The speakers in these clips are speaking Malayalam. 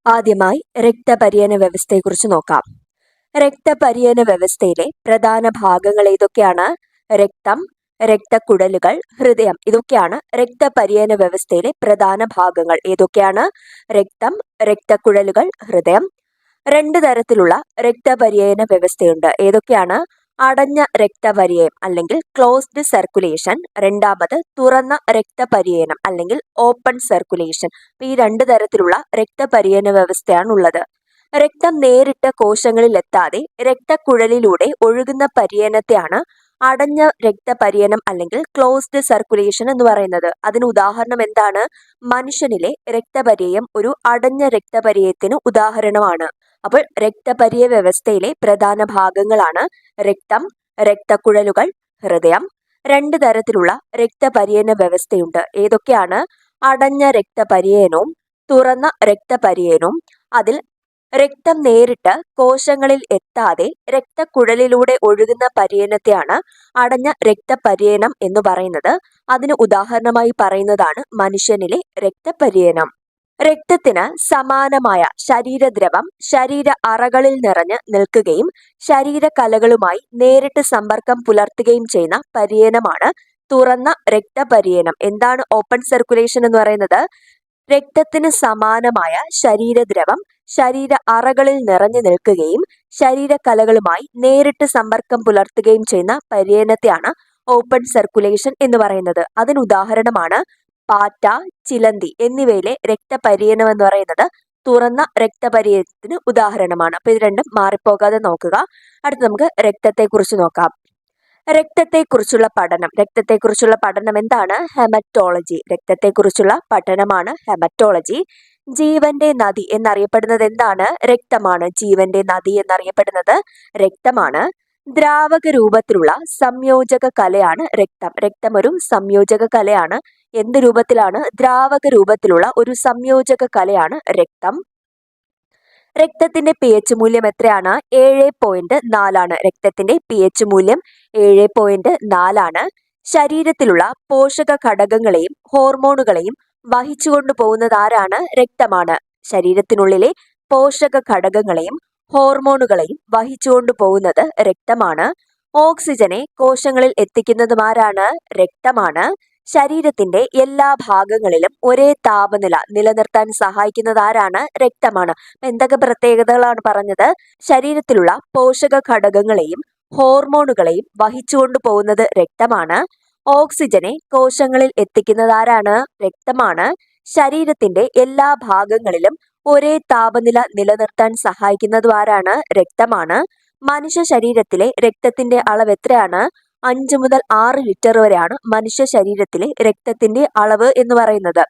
ആദ്യമായി രക്തപര്യന വ്യവസ്ഥയെക്കുറിച്ച് നോക്കാം. രക്തപര്യന വ്യവസ്ഥയിലെ പ്രധാന ഭാഗങ്ങൾ ഏതൊക്കെയാണ്? രക്തം, രക്തക്കുഴലുകൾ, ഹൃദയം. ഇതൊക്കെയാണ് രക്തപര്യന വ്യവസ്ഥയിലെ പ്രധാന ഭാഗങ്ങൾ. ഏതൊക്കെയാണ്? രക്തം, രക്തക്കുഴലുകൾ, ഹൃദയം. രണ്ട് തരത്തിലുള്ള രക്തപര്യന വ്യവസ്ഥയുണ്ട്. ഏതൊക്കെയാണ്? അടഞ്ഞ രക്തപര്യനം അല്ലെങ്കിൽ ക്ലോസ്ഡ് സർക്കുലേഷൻ. രണ്ടാമത് തുറന്ന രക്തപര്യനം അല്ലെങ്കിൽ ഓപ്പൺ സർക്കുലേഷൻ. ഈ രണ്ട് തരത്തിലുള്ള രക്തപര്യന വ്യവസ്ഥയാണ് ഉള്ളത്. രക്തം നേരിട്ട് കോശങ്ങളിൽ എത്താതെ രക്തക്കുഴലിലൂടെ ഒഴുകുന്ന പര്യനത്തെയാണ് അടഞ്ഞ രക്തപര്യനം അല്ലെങ്കിൽ ക്ലോസ്ഡ് സർക്കുലേഷൻ എന്ന് പറയുന്നത്. അതിന് ഉദാഹരണം എന്താണ്? മനുഷ്യനിലെ രക്തപര്യയം ഒരു അടഞ്ഞ രക്തപര്യത്തിന് ഉദാഹരണമാണ്. അപ്പോൾ രക്തപര്യ വ്യവസ്ഥയിലെ പ്രധാന ഭാഗങ്ങളാണ് രക്തം, രക്തക്കുഴലുകൾ, ഹൃദയം. രണ്ട് തരത്തിലുള്ള രക്തപര്യന വ്യവസ്ഥയുണ്ട്. ഏതൊക്കെയാണ്? അടഞ്ഞ രക്തപര്യനവും തുറന്ന രക്തപര്യനവും. അതിൽ രക്തം നേരിട്ട് കോശങ്ങളിൽ എത്താതെ രക്തക്കുഴലിലൂടെ ഒഴുകുന്ന പര്യനത്തെയാണ് അടഞ്ഞ രക്തപര്യനം എന്ന് പറയുന്നത്. അതിന് ഉദാഹരണമായി പറയുന്നതാണ് മനുഷ്യനിലെ രക്തപര്യനം. രക്തത്തിന് സമാനമായ ശരീരദ്രവം ശരീര അറകളിൽ നിറഞ്ഞ് നിൽക്കുകയും ശരീരകലകളുമായി നേരിട്ട് സമ്പർക്കം പുലർത്തുകയും ചെയ്യുന്ന പര്യനമാണ് തുറന്ന രക്തപര്യനം. എന്താണ് ഓപ്പൺ സർക്കുലേഷൻ എന്ന് പറയുന്നത്? രക്തത്തിന് സമാനമായ ശരീരദ്രവം ശരീര അറകളിൽ നിറഞ്ഞു നിൽക്കുകയും ശരീരകലകളുമായി നേരിട്ട് സമ്പർക്കം പുലർത്തുകയും ചെയ്യുന്ന പര്യനത്തെയാണ് ഓപ്പൺ സർക്കുലേഷൻ എന്ന് പറയുന്നത്. അതിന് ഉദാഹരണമാണ് പാറ്റ, ചിലന്തി എന്നിവയിലെ രക്തപര്യനം എന്ന് പറയുന്നത് തുറന്ന രക്തപര്യനത്തിന് ഉദാഹരണമാണ്. അപ്പൊ ഇത് രണ്ടും മാറിപ്പോകാതെ നോക്കുക. അടുത്ത് നമുക്ക് രക്തത്തെക്കുറിച്ച് നോക്കാം. രക്തത്തെക്കുറിച്ചുള്ള പഠനം എന്താണ്? ഹെമറ്റോളജി. രക്തത്തെക്കുറിച്ചുള്ള പഠനമാണ് ഹെമറ്റോളജി. ജീവന്റെ നദി എന്നറിയപ്പെടുന്നത് എന്താണ്? രക്തമാണ്. ജീവന്റെ നദി എന്നറിയപ്പെടുന്നത് രക്തമാണ്. ദ്രാവക രൂപത്തിലുള്ള സംയോജക കലയാണ് രക്തം. രക്തം ഒരു സംയോജക കലയാണ്. എന്ത് രൂപത്തിലാണ്? ദ്രാവക രൂപത്തിലുള്ള ഒരു സംയോജക കലയാണ് രക്തം. രക്തത്തിന്റെ pH മൂല്യം എത്രയാണ്? 7.4 രക്തത്തിന്റെ pH മൂല്യം 7.4. ശരീരത്തിലുള്ള പോഷക ഘടകങ്ങളെയും ഹോർമോണുകളെയും വഹിച്ചുകൊണ്ടു പോകുന്നത് ആരാണ്? രക്തമാണ്. ശരീരത്തിനുള്ളിലെ പോഷക ഘടകങ്ങളെയും ഹോർമോണുകളെയും വഹിച്ചുകൊണ്ടു പോകുന്നത് രക്തമാണ്. ഓക്സിജനെ കോശങ്ങളിൽ എത്തിക്കുന്നതും ആരാണ്? രക്തമാണ്. ശരീരത്തിന്റെ എല്ലാ ഭാഗങ്ങളിലും ഒരേ താപനില നിലനിർത്താൻ സഹായിക്കുന്നത് ആരാണ്? രക്തമാണ്. എന്തൊക്കെ പ്രത്യേകതകളാണ് പറഞ്ഞത്? ശരീരത്തിലുള്ള പോഷക ഘടകങ്ങളെയും ഹോർമോണുകളെയും വഹിച്ചുകൊണ്ടു പോകുന്നത് രക്തമാണ്. ഓക്സിജനെ കോശങ്ങളിൽ എത്തിക്കുന്നത് ആരാണ്? രക്തമാണ്. ശരീരത്തിന്റെ എല്ലാ ഭാഗങ്ങളിലും ഒരേ താപനില നിലനിർത്താൻ സഹായിക്കുന്നതും ആരാണ്? രക്തമാണ്. മനുഷ്യ ശരീരത്തിലെ രക്തത്തിന്റെ അളവ് എത്രയാണ്? 5 മുതൽ 6 ലിറ്റർ വരെയാണ് മനുഷ്യ ശരീരത്തിലെ രക്തത്തിന്റെ അളവ് എന്ന് പറയുന്നത്.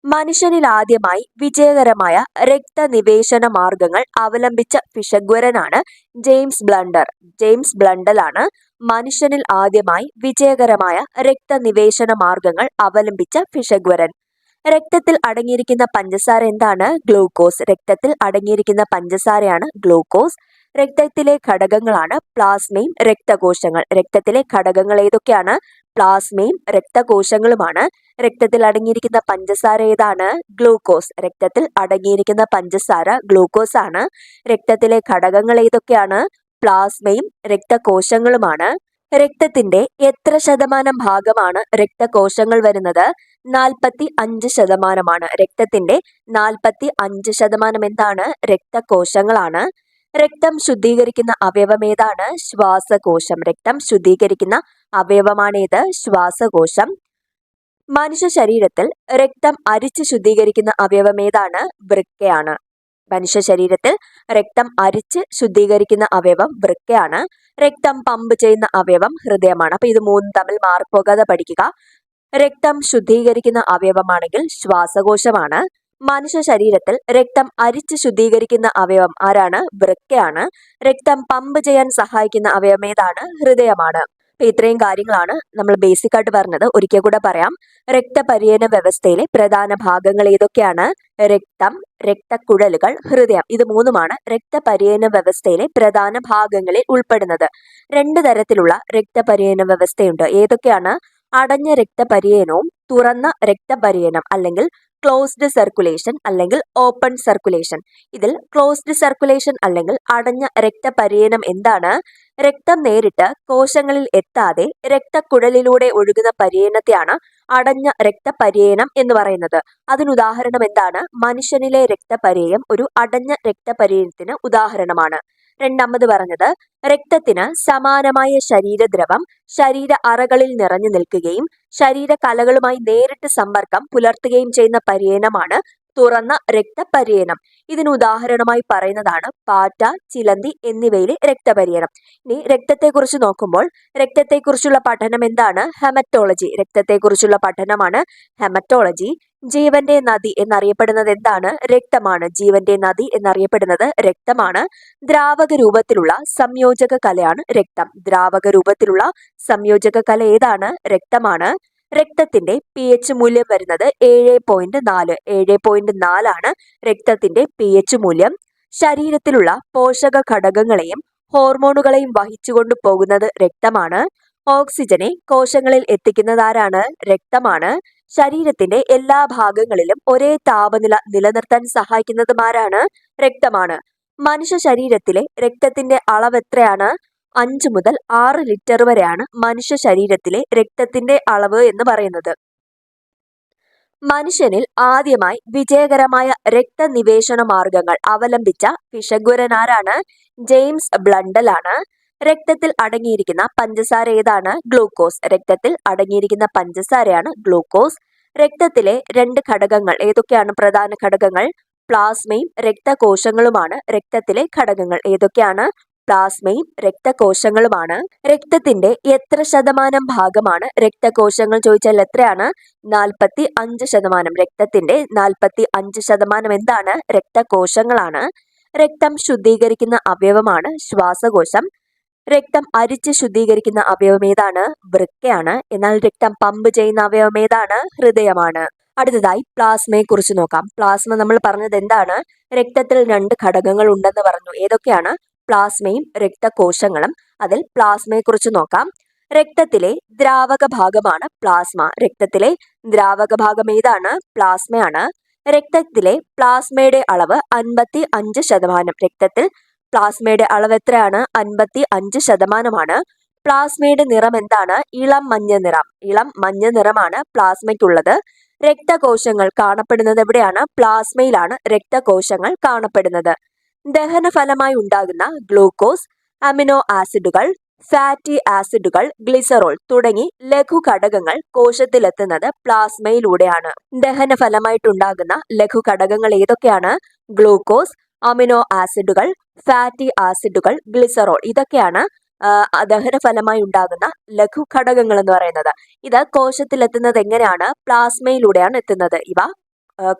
മനുഷ്യനിൽ ആദ്യമായി വിജയകരമായ രക്തനിവേശന മാർഗങ്ങൾ അവലംബിച്ച പിശഗ്വരനാണ് ജെയിംസ് ബ്ലണ്ടർ. ജെയിംസ് ബ്ലണ്ടലാണ് മനുഷ്യനിൽ ആദ്യമായി വിജയകരമായ രക്തനിവേശന മാർഗങ്ങൾ അവലംബിച്ച പിശഗ്വരൻ. രക്തത്തിൽ അടങ്ങിയിരിക്കുന്ന പഞ്ചസാര എന്താണ്? ഗ്ലൂക്കോസ്. രക്തത്തിൽ അടങ്ങിയിരിക്കുന്ന പഞ്ചസാരയാണ് ഗ്ലൂക്കോസ്. രക്തത്തിലെ ഘടകങ്ങളാണ് പ്ലാസ്മയും രക്തകോശങ്ങൾ. രക്തത്തിലെ ഘടകങ്ങൾ ഏതൊക്കെയാണ്? പ്ലാസ്മയും രക്തകോശങ്ങളുമാണ്. രക്തത്തിൽ അടങ്ങിയിരിക്കുന്ന പഞ്ചസാര ഏതാണ്? ഗ്ലൂക്കോസ്. രക്തത്തിൽ അടങ്ങിയിരിക്കുന്ന പഞ്ചസാര ഗ്ലൂക്കോസ് ആണ്. രക്തത്തിലെ ഘടകങ്ങൾ ഏതൊക്കെയാണ്? പ്ലാസ്മയും രക്തകോശങ്ങളുമാണ്. രക്തത്തിന്റെ എത്ര ശതമാനം ഭാഗമാണ് രക്തകോശങ്ങൾ വരുന്നത്? 45%. രക്തത്തിന്റെ 45% എന്താണ്? രക്തകോശങ്ങളാണ്. രക്തം ശുദ്ധീകരിക്കുന്ന അവയവം ഏതാണ്? ശ്വാസകോശം. രക്തം ശുദ്ധീകരിക്കുന്ന അവയവമാണേത്? ശ്വാസകോശം. മനുഷ്യ ശരീരത്തിൽ രക്തം അരിച്ച് ശുദ്ധീകരിക്കുന്ന അവയവം ഏതാണ്? വൃക്കയാണ്. മനുഷ്യ ശരീരത്തിൽ രക്തം അരിച്ച് ശുദ്ധീകരിക്കുന്ന അവയവം വൃക്കയാണ്. രക്തം പമ്പ് ചെയ്യുന്ന അവയവം ഹൃദയമാണ്. അപ്പൊ ഇത് മൂന്നും തമ്മിൽ മാറിപ്പോകാതെ പഠിക്കുക. രക്തം ശുദ്ധീകരിക്കുന്ന അവയവമാണെങ്കിൽ ശ്വാസകോശമാണ്. മനുഷ്യ ശരീരത്തിൽ രക്തം അരിച്ച് ശുദ്ധീകരിക്കുന്ന അവയവം ആരാണ്? വൃക്കയാണ്. രക്തം പമ്പ് ചെയ്യാൻ സഹായിക്കുന്ന അവയവം ഏതാണ്? ഹൃദയമാണ്. ഇത്രയും കാര്യങ്ങളാണ് നമ്മൾ ബേസിക് ആയിട്ട് പറഞ്ഞത്. ഒരിക്കൽ കൂടെ പറയാം. രക്തപര്യന വ്യവസ്ഥയിലെ പ്രധാന ഭാഗങ്ങൾ ഏതൊക്കെയാണ്? രക്തം, രക്തക്കുഴലുകൾ, ഹൃദയം. ഇത് മൂന്നുമാണ് രക്തപര്യന വ്യവസ്ഥയിലെ പ്രധാന ഭാഗങ്ങളിൽ ഉൾപ്പെടുന്നത്. രണ്ട് തരത്തിലുള്ള രക്തപര്യന വ്യവസ്ഥയുണ്ട്. ഏതൊക്കെയാണ്? അടഞ്ഞ രക്തപര്യനവും തുറന്ന രക്തപര്യനം അല്ലെങ്കിൽ ക്ലോസ്ഡ് സർക്കുലേഷൻ അല്ലെങ്കിൽ ഓപ്പൺ സർക്കുലേഷൻ. ഇതിൽ ക്ലോസ്ഡ് സർക്കുലേഷൻ അല്ലെങ്കിൽ അടഞ്ഞ രക്തപര്യനം എന്താണ്? രക്തം നേരിട്ട് കോശങ്ങളിൽ എത്താതെ രക്തക്കുഴലിലൂടെ ഒഴുകുന്ന പര്യനത്തെയാണ് അടഞ്ഞ രക്തപര്യനം എന്ന് പറയുന്നത്. അതിനുദാഹരണം എന്താണ്? മനുഷ്യനിലെ രക്തപര്യയം ഒരു അടഞ്ഞ രക്തപര്യനത്തിന് ഉദാഹരണമാണ്. രണ്ടാമത് പറഞ്ഞത്, രക്തത്തിന് സമാനമായ ശരീരദ്രവം ശരീര അറകളിൽ നിറഞ്ഞു നിൽക്കുകയും ശരീരകലകളുമായി നേരിട്ട് സമ്പർക്കം പുലർത്തുകയും ചെയ്യുന്ന പര്യനമാണ് തുറന്ന രക്തപര്യനം. ഇതിന് ഉദാഹരണമായി പറയുന്നതാണ് പാറ്റ, ചിലന്തി എന്നിവയിലെ രക്തപര്യനം. ഇനി രക്തത്തെക്കുറിച്ച് നോക്കുമ്പോൾ രക്തത്തെക്കുറിച്ചുള്ള പഠനം എന്താണ്? ഹെമറ്റോളജി. രക്തത്തെക്കുറിച്ചുള്ള പഠനമാണ് ഹെമറ്റോളജി. ജീവന്റെ നദി എന്നറിയപ്പെടുന്നത് എന്താണ്? രക്തമാണ്. ജീവന്റെ നദി എന്നറിയപ്പെടുന്നത് രക്തമാണ്. ദ്രാവക രൂപത്തിലുള്ള സംയോജക കലയാണ് രക്തം. ദ്രാവക രൂപത്തിലുള്ള സംയോജക കല ഏതാണ്? രക്തമാണ്. രക്തത്തിന്റെ pH മൂല്യം വരുന്നത് 7.4. 7.4 ആണ് രക്തത്തിന്റെ pH മൂല്യം. ശരീരത്തിലുള്ള പോഷക ഘടകങ്ങളെയും ഹോർമോണുകളെയും വഹിച്ചുകൊണ്ടു പോകുന്നത് രക്തമാണ്. ഓക്സിജനെ കോശങ്ങളിൽ എത്തിക്കുന്നത് ആരാണ്? രക്തമാണ്. ശരീരത്തിന്റെ എല്ലാ ഭാഗങ്ങളിലും ഒരേ താപനില നിലനിർത്താൻ സഹായിക്കുന്നതും ആരാണ്? രക്തമാണ്. മനുഷ്യ ശരീരത്തിലെ രക്തത്തിന്റെ അളവ് എത്രയാണ്? 5 മുതൽ 6 ലിറ്റർ വരെയാണ് മനുഷ്യ ശരീരത്തിലെ രക്തത്തിന്റെ അളവ് എന്ന് പറയുന്നത്. മനുഷ്യനിൽ ആദ്യമായി വിജയകരമായ രക്തനിവേശന മാർഗങ്ങൾ അവലംബിച്ച ഭിഷഗ്വരൻ ആരാണ്? ജെയിംസ് ബ്ലണ്ടൽ ആണ്. രക്തത്തിൽ അടങ്ങിയിരിക്കുന്ന പഞ്ചസാര ഏതാണ്? ഗ്ലൂക്കോസ്. രക്തത്തിൽ അടങ്ങിയിരിക്കുന്ന പഞ്ചസാരയാണ് ഗ്ലൂക്കോസ്. രക്തത്തിലെ 2 ഘടകങ്ങൾ ഏതൊക്കെയാണ് പ്രധാന ഘടകങ്ങൾ? പ്ലാസ്മയും രക്തകോശങ്ങളുമാണ് രക്തത്തിലെ ഘടകങ്ങൾ. ഏതൊക്കെയാണ്? പ്ലാസ്മയും രക്തകോശങ്ങളുമാണ്. രക്തത്തിന്റെ എത്ര ശതമാനം ഭാഗമാണ് രക്തകോശങ്ങൾ ചോദിച്ചാൽ എത്രയാണ്? 45%. രക്തത്തിന്റെ 45% എന്താണ്? രക്തകോശങ്ങളാണ്. രക്തം ശുദ്ധീകരിക്കുന്ന അവയവമാണ് ശ്വാസകോശം. രക്തം അരിച്ച് ശുദ്ധീകരിക്കുന്ന അവയവം ഏതാണ്? വൃക്കയാണ്. എന്നാൽ രക്തം പമ്പ് ചെയ്യുന്ന അവയവം ഏതാണ്? ഹൃദയമാണ്. അടുത്തതായി പ്ലാസ്മയെ കുറിച്ച് നോക്കാം. പ്ലാസ്മ നമ്മൾ പറഞ്ഞത് എന്താണ്? രക്തത്തിൽ 2 ഘടകങ്ങൾ ഉണ്ടെന്ന് പറഞ്ഞു. ഏതൊക്കെയാണ്? പ്ലാസ്മയും രക്തകോശങ്ങളും. അതിൽ പ്ലാസ്മയെ കുറിച്ച് നോക്കാം. രക്തത്തിലെ ദ്രാവക ഭാഗമാണ് പ്ലാസ്മ. രക്തത്തിലെ ദ്രാവക ഭാഗം ഏതാണ്? പ്ലാസ്മയാണ്. രക്തത്തിലെ പ്ലാസ്മയുടെ അളവ് 55%. രക്തത്തിൽ പ്ലാസ്മയുടെ അളവ് എത്രയാണ്? 55%. പ്ലാസ്മയുടെ നിറം എന്താണ്? ഇളം മഞ്ഞ നിറം. ഇളം മഞ്ഞ നിറമാണ് പ്ലാസ്മയ്ക്കുള്ളത്. രക്തകോശങ്ങൾ കാണപ്പെടുന്നത് എവിടെയാണ്? പ്ലാസ്മയിലാണ് രക്തകോശങ്ങൾ കാണപ്പെടുന്നത്. ദഹനഫലമായി ഉണ്ടാകുന്ന ഗ്ലൂക്കോസ്, അമിനോ ആസിഡുകൾ, ഫാറ്റി ആസിഡുകൾ, ഗ്ലിസറോൾ തുടങ്ങി ലഘു ഘടകങ്ങൾ കോശത്തിലെത്തുന്നത് പ്ലാസ്മയിലൂടെയാണ്. ദഹനഫലമായിട്ടുണ്ടാകുന്ന ലഘു ഘടകങ്ങൾ ഏതൊക്കെയാണ്? ഗ്ലൂക്കോസ്, അമിനോ ആസിഡുകൾ, ഫാറ്റി ആസിഡുകൾ, ഗ്ലിസറോൾ. ഇതൊക്കെയാണ് ദഹനഫലമായി ഉണ്ടാകുന്ന ലഘു ഘടകങ്ങൾ എന്ന് പറയുന്നത്. ഇത് കോശത്തിലെത്തുന്നത് എങ്ങനെയാണ്? പ്ലാസ്മയിലൂടെയാണ് എത്തുന്നത്. ഇവ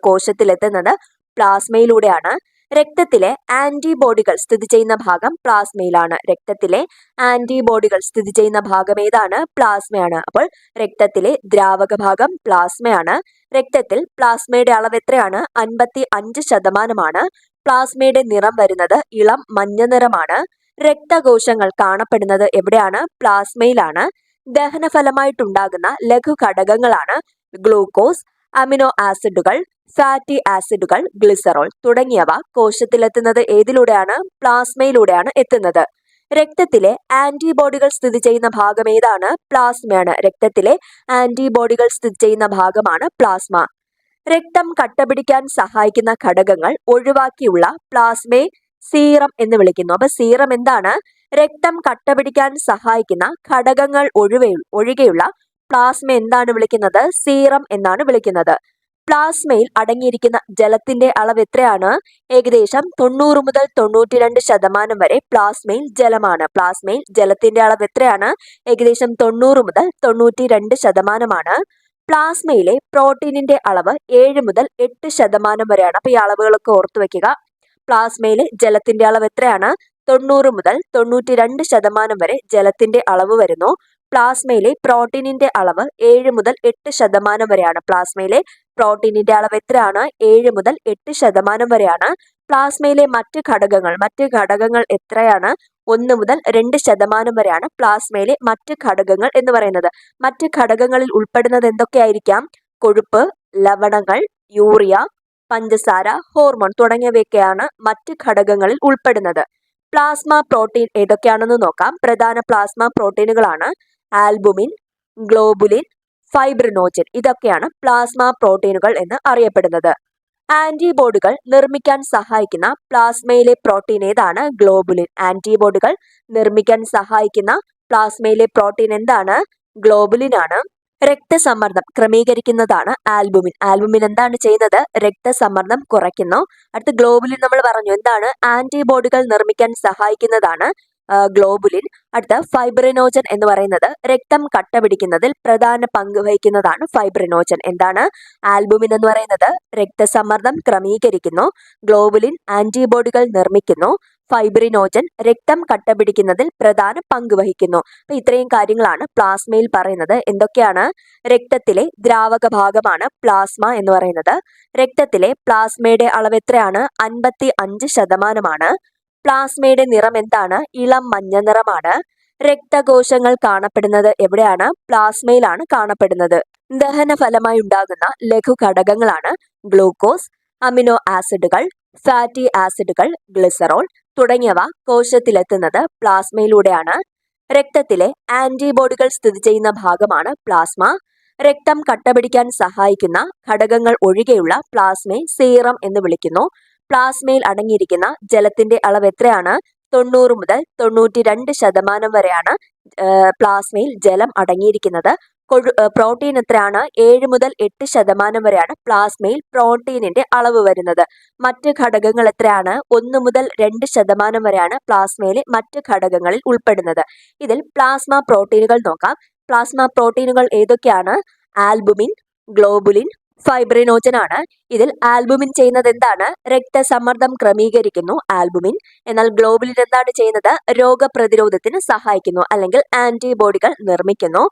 കോശത്തിലെത്തുന്നത് പ്ലാസ്മയിലൂടെയാണ്. രക്തത്തിലെ ആന്റിബോഡികൾ സ്ഥിതി ചെയ്യുന്ന ഭാഗം പ്ലാസ്മയിലാണ്. രക്തത്തിലെ ആന്റിബോഡികൾ സ്ഥിതി ചെയ്യുന്ന ഭാഗം ഏതാണ്? പ്ലാസ്മയാണ്. അപ്പോൾ രക്തത്തിലെ ദ്രാവക ഭാഗം പ്ലാസ്മയാണ്. രക്തത്തിൽ പ്ലാസ്മയുടെ അളവ് എത്രയാണ്? 55%. പ്ലാസ്മയുടെ നിറം വരുന്നത് ഇളം മഞ്ഞ നിറമാണ്. രക്തകോശങ്ങൾ കാണപ്പെടുന്നത് എവിടെയാണ്? പ്ലാസ്മയിലാണ്. ദഹനഫലമായിട്ടുണ്ടാകുന്ന ലഘു ഘടകങ്ങളാണ് ഗ്ലൂക്കോസ്, അമിനോ ആസിഡുകൾ, ഫാറ്റി ആസിഡുകൾ, ഗ്ലിസറോൾ തുടങ്ങിയവ കോശത്തിലെത്തുന്നത് ഏതിലൂടെയാണ്? പ്ലാസ്മയിലൂടെയാണ് എത്തുന്നത്. രക്തത്തിലെ ആന്റിബോഡികൾ സ്ഥിതി ചെയ്യുന്ന ഭാഗം ഏതാണ്? പ്ലാസ്മയാണ്. രക്തത്തിലെ ആന്റിബോഡികൾ സ്ഥിതി ചെയ്യുന്ന ഭാഗമാണ് പ്ലാസ്മ. രക്തം കട്ടപിടിക്കാൻ സഹായിക്കുന്ന ഘടകങ്ങൾ ഒഴിവാക്കിയുള്ള പ്ലാസ്മയെ സീറം എന്ന് വിളിക്കുന്നു. അപ്പൊ സീറം എന്താണ്? രക്തം കട്ടപിടിക്കാൻ സഹായിക്കുന്ന ഘടകങ്ങൾ ഒഴികെയുള്ള പ്ലാസ്മ എന്താണ് വിളിക്കുന്നത്? സീറം എന്നാണ് വിളിക്കുന്നത്. പ്ലാസ്മയിൽ അടങ്ങിയിരിക്കുന്ന ജലത്തിന്റെ അളവ് എത്രയാണ്? ഏകദേശം 90 മുതൽ 92% വരെ പ്ലാസ്മയിൽ ജലമാണ്. പ്ലാസ്മയിൽ ജലത്തിന്റെ അളവ് എത്രയാണ്? ഏകദേശം 90 മുതൽ 92%. പ്ലാസ്മയിലെ പ്രോട്ടീനിന്റെ അളവ് 7 മുതൽ 8% വരെയാണ്. അപ്പൊ ഈ അളവുകളൊക്കെ ഓർത്തു വെക്കുക. പ്ലാസ്മയിലെ ജലത്തിന്റെ അളവ് എത്രയാണ്? 90 മുതൽ 92% വരെ ജലത്തിന്റെ അളവ് വരുന്നു. പ്ലാസ്മയിലെ പ്രോട്ടീനിന്റെ അളവ് 7 മുതൽ 8% വരെയാണ്. പ്ലാസ്മയിലെ പ്രോട്ടീനിന്റെ അളവ് എത്രയാണ്? 7 മുതൽ 8% വരെയാണ്. പ്ലാസ്മയിലെ മറ്റ് ഘടകങ്ങൾ എത്രയാണ്? 1 മുതൽ 2% വരെയാണ് പ്ലാസ്മയിലെ മറ്റ് ഘടകങ്ങൾ എന്ന് പറയുന്നത്. മറ്റ് ഘടകങ്ങളിൽ ഉൾപ്പെടുന്നത് എന്തൊക്കെയായിരിക്കാം? കൊഴുപ്പ്, ലവണങ്ങൾ, യൂറിയ, പഞ്ചസാര, ഹോർമോൺ തുടങ്ങിയവയൊക്കെയാണ് മറ്റ് ഘടകങ്ങളിൽ ഉൾപ്പെടുന്നത്. പ്ലാസ്മ പ്രോട്ടീൻ ഏതൊക്കെയാണെന്ന് നോക്കാം. പ്രധാന പ്ലാസ്മ പ്രോട്ടീനുകളാണ് ആൽബുമിൻ, ഗ്ലോബുലിൻ, ഫൈബ്രിനോജൻ. ഇതൊക്കെയാണ് പ്ലാസ്മ പ്രോട്ടീനുകൾ എന്ന് അറിയപ്പെടുന്നത്. ആന്റിബോഡികൾ നിർമ്മിക്കാൻ സഹായിക്കുന്ന പ്ലാസ്മയിലെ പ്രോട്ടീൻ ഏതാണ്? ഗ്ലോബുലിൻ. ആന്റിബോഡികൾ നിർമ്മിക്കാൻ സഹായിക്കുന്ന പ്ലാസ്മയിലെ പ്രോട്ടീൻ എന്താണ്? ഗ്ലോബുലിൻ ആണ്. രക്തസമ്മർദ്ദം ക്രമീകരിക്കുന്നതാണ് ആൽബുമിൻ. ആൽബുമിൻ എന്താണ് ചെയ്യുന്നത്? രക്തസമ്മർദ്ദം കുറയ്ക്കുന്നു. അടുത്ത ഗ്ലോബുലിൻ നമ്മൾ പറഞ്ഞു എന്താണ്? ആന്റിബോഡികൾ നിർമ്മിക്കാൻ സഹായിക്കുന്നതാണ് ഗ്ലോബുലിൻ. അടുത്ത ഫൈബ്രിനോജൻ എന്ന് പറയുന്നത് രക്തം കട്ട പിടിക്കുന്നതിൽ പ്രധാന പങ്ക് വഹിക്കുന്നതാണ് ഫൈബ്രിനോജൻ. എന്താണ്? ആൽബുമിൻ എന്ന് പറയുന്നത് രക്തസമ്മർദ്ദം ക്രമീകരിക്കുന്നു, ഗ്ലോബുലിൻ ആന്റിബോഡികൾ നിർമ്മിക്കുന്നു, ഫൈബ്രിനോജൻ രക്തം കട്ട പിടിക്കുന്നതിൽ പ്രധാന പങ്ക് വഹിക്കുന്നു. അപ്പൊ ഇത്രയും കാര്യങ്ങളാണ് പ്ലാസ്മയിൽ പറയുന്നത്. എന്തൊക്കെയാണ്? രക്തത്തിലെ ദ്രാവക ഭാഗമാണ് പ്ലാസ്മ എന്ന് പറയുന്നത്. രക്തത്തിലെ പ്ലാസ്മയുടെ അളവ് എത്രയാണ്? 55%. പ്ലാസ്മയുടെ നിറം എന്താണ്? ഇളം മഞ്ഞ നിറമാണ്. രക്തകോശങ്ങൾ കാണപ്പെടുന്നത് എവിടെയാണ്? പ്ലാസ്മയിലാണ് കാണപ്പെടുന്നത്. ദഹന ഫലമായി ഉണ്ടാകുന്ന ലഘു ഘടകങ്ങളാണ് ഗ്ലൂക്കോസ്, അമിനോ ആസിഡുകൾ, ഫാറ്റി ആസിഡുകൾ, ഗ്ലിസറോൾ തുടങ്ങിയവ കോശത്തിലെത്തുന്നത് പ്ലാസ്മയിലൂടെയാണ്. രക്തത്തിലെ ആന്റിബോഡികൾ സ്ഥിതി ചെയ്യുന്ന ഭാഗമാണ് പ്ലാസ്മ. രക്തം കട്ടപിടിക്കാൻ സഹായിക്കുന്ന ഘടകങ്ങൾ ഒഴികെയുള്ള പ്ലാസ്മയെ സീറം എന്ന് വിളിക്കുന്നു. പ്ലാസ്മയിൽ അടങ്ങിയിരിക്കുന്ന ജലത്തിന്റെ അളവ് എത്രയാണ്? 90 മുതൽ 92% വരെയാണ് പ്ലാസ്മയിൽ ജലം അടങ്ങിയിരിക്കുന്നത്. പ്രോട്ടീൻ എത്രയാണ്? 7 മുതൽ 8% വരെയാണ് പ്ലാസ്മയിൽ പ്രോട്ടീനിന്റെ അളവ് വരുന്നത്. മറ്റ് ഘടകങ്ങൾ എത്രയാണ്? 1 മുതൽ 2% വരെയാണ് പ്ലാസ്മയിലെ മറ്റ് ഘടകങ്ങളിൽ ഉൾപ്പെടുന്നത്. ഇതിൽ പ്ലാസ്മ പ്രോട്ടീനുകൾ നോക്കാം. പ്ലാസ്മ പ്രോട്ടീനുകൾ ഏതൊക്കെയാണ്? ആൽബുമിൻ, ഗ്ലോബുലിൻ, ഫൈബ്രിനോജൻ ആണ്. ഇതിൽ ആൽബുമിൻ ചെയ്യുന്നത് എന്താണ്? രക്തസമ്മർദ്ദം ക്രമീകരിക്കുന്നു ആൽബുമിൻ. എന്നാൽ ഗ്ലോബുലിൻ എന്താണ് ചെയ്യുന്നത്? രോഗപ്രതിരോധത്തിന് സഹായിക്കുന്നു അല്ലെങ്കിൽ ആന്റിബോഡികൾ നിർമ്മിക്കുന്നു.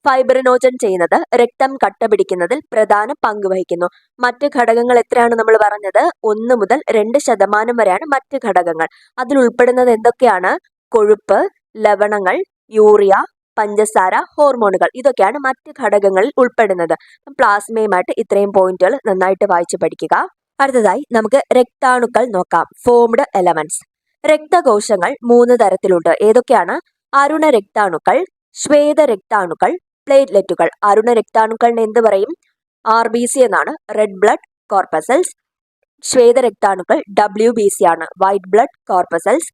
ഫൈബ്രിനോജൻ ചെയ്യുന്നത് രക്തം കട്ടപിടിക്കുന്നതിൽ പ്രധാന പങ്ക് വഹിക്കുന്നു. മറ്റ് ഘടകങ്ങൾ എത്രയാണ് നമ്മൾ പറഞ്ഞത്? 1 മുതൽ 2% വരെയാണ് മറ്റ് ഘടകങ്ങൾ. അതിൽ ഉൾപ്പെടുന്നത് എന്തൊക്കെയാണ്? കൊഴുപ്പ്, ലവണങ്ങൾ, യൂറിയ, പഞ്ചസാര, ഹോർമോണുകൾ. ഇതൊക്കെയാണ് മറ്റ് ഘടകങ്ങളിൽ ഉൾപ്പെടുന്നത്. പ്ലാസ്മയുമായിട്ട് ഇത്രയും പോയിന്റുകൾ നന്നായിട്ട് വായിച്ചു പഠിക്കുക. അടുത്തതായി നമുക്ക് രക്താണുക്കൾ നോക്കാം. Formed elements. രക്തകോശങ്ങൾ 3 തരത്തിലുണ്ട്. ഏതൊക്കെയാണ്? അരുണ രക്താണുക്കൾ, ശ്വേത രക്താണുക്കൾ, പ്ലേറ്റ്ലെറ്റുകൾ. അരുണ രക്താണുക്കളിനെ എന്ത് പറയും? RBC എന്നാണ്, റെഡ് ബ്ലഡ് കോർപ്പസൽസ്. ശ്വേത രക്താണുക്കൾ WBC ആണ്, വൈറ്റ് ബ്ലഡ് കോർപ്പസൽസ്.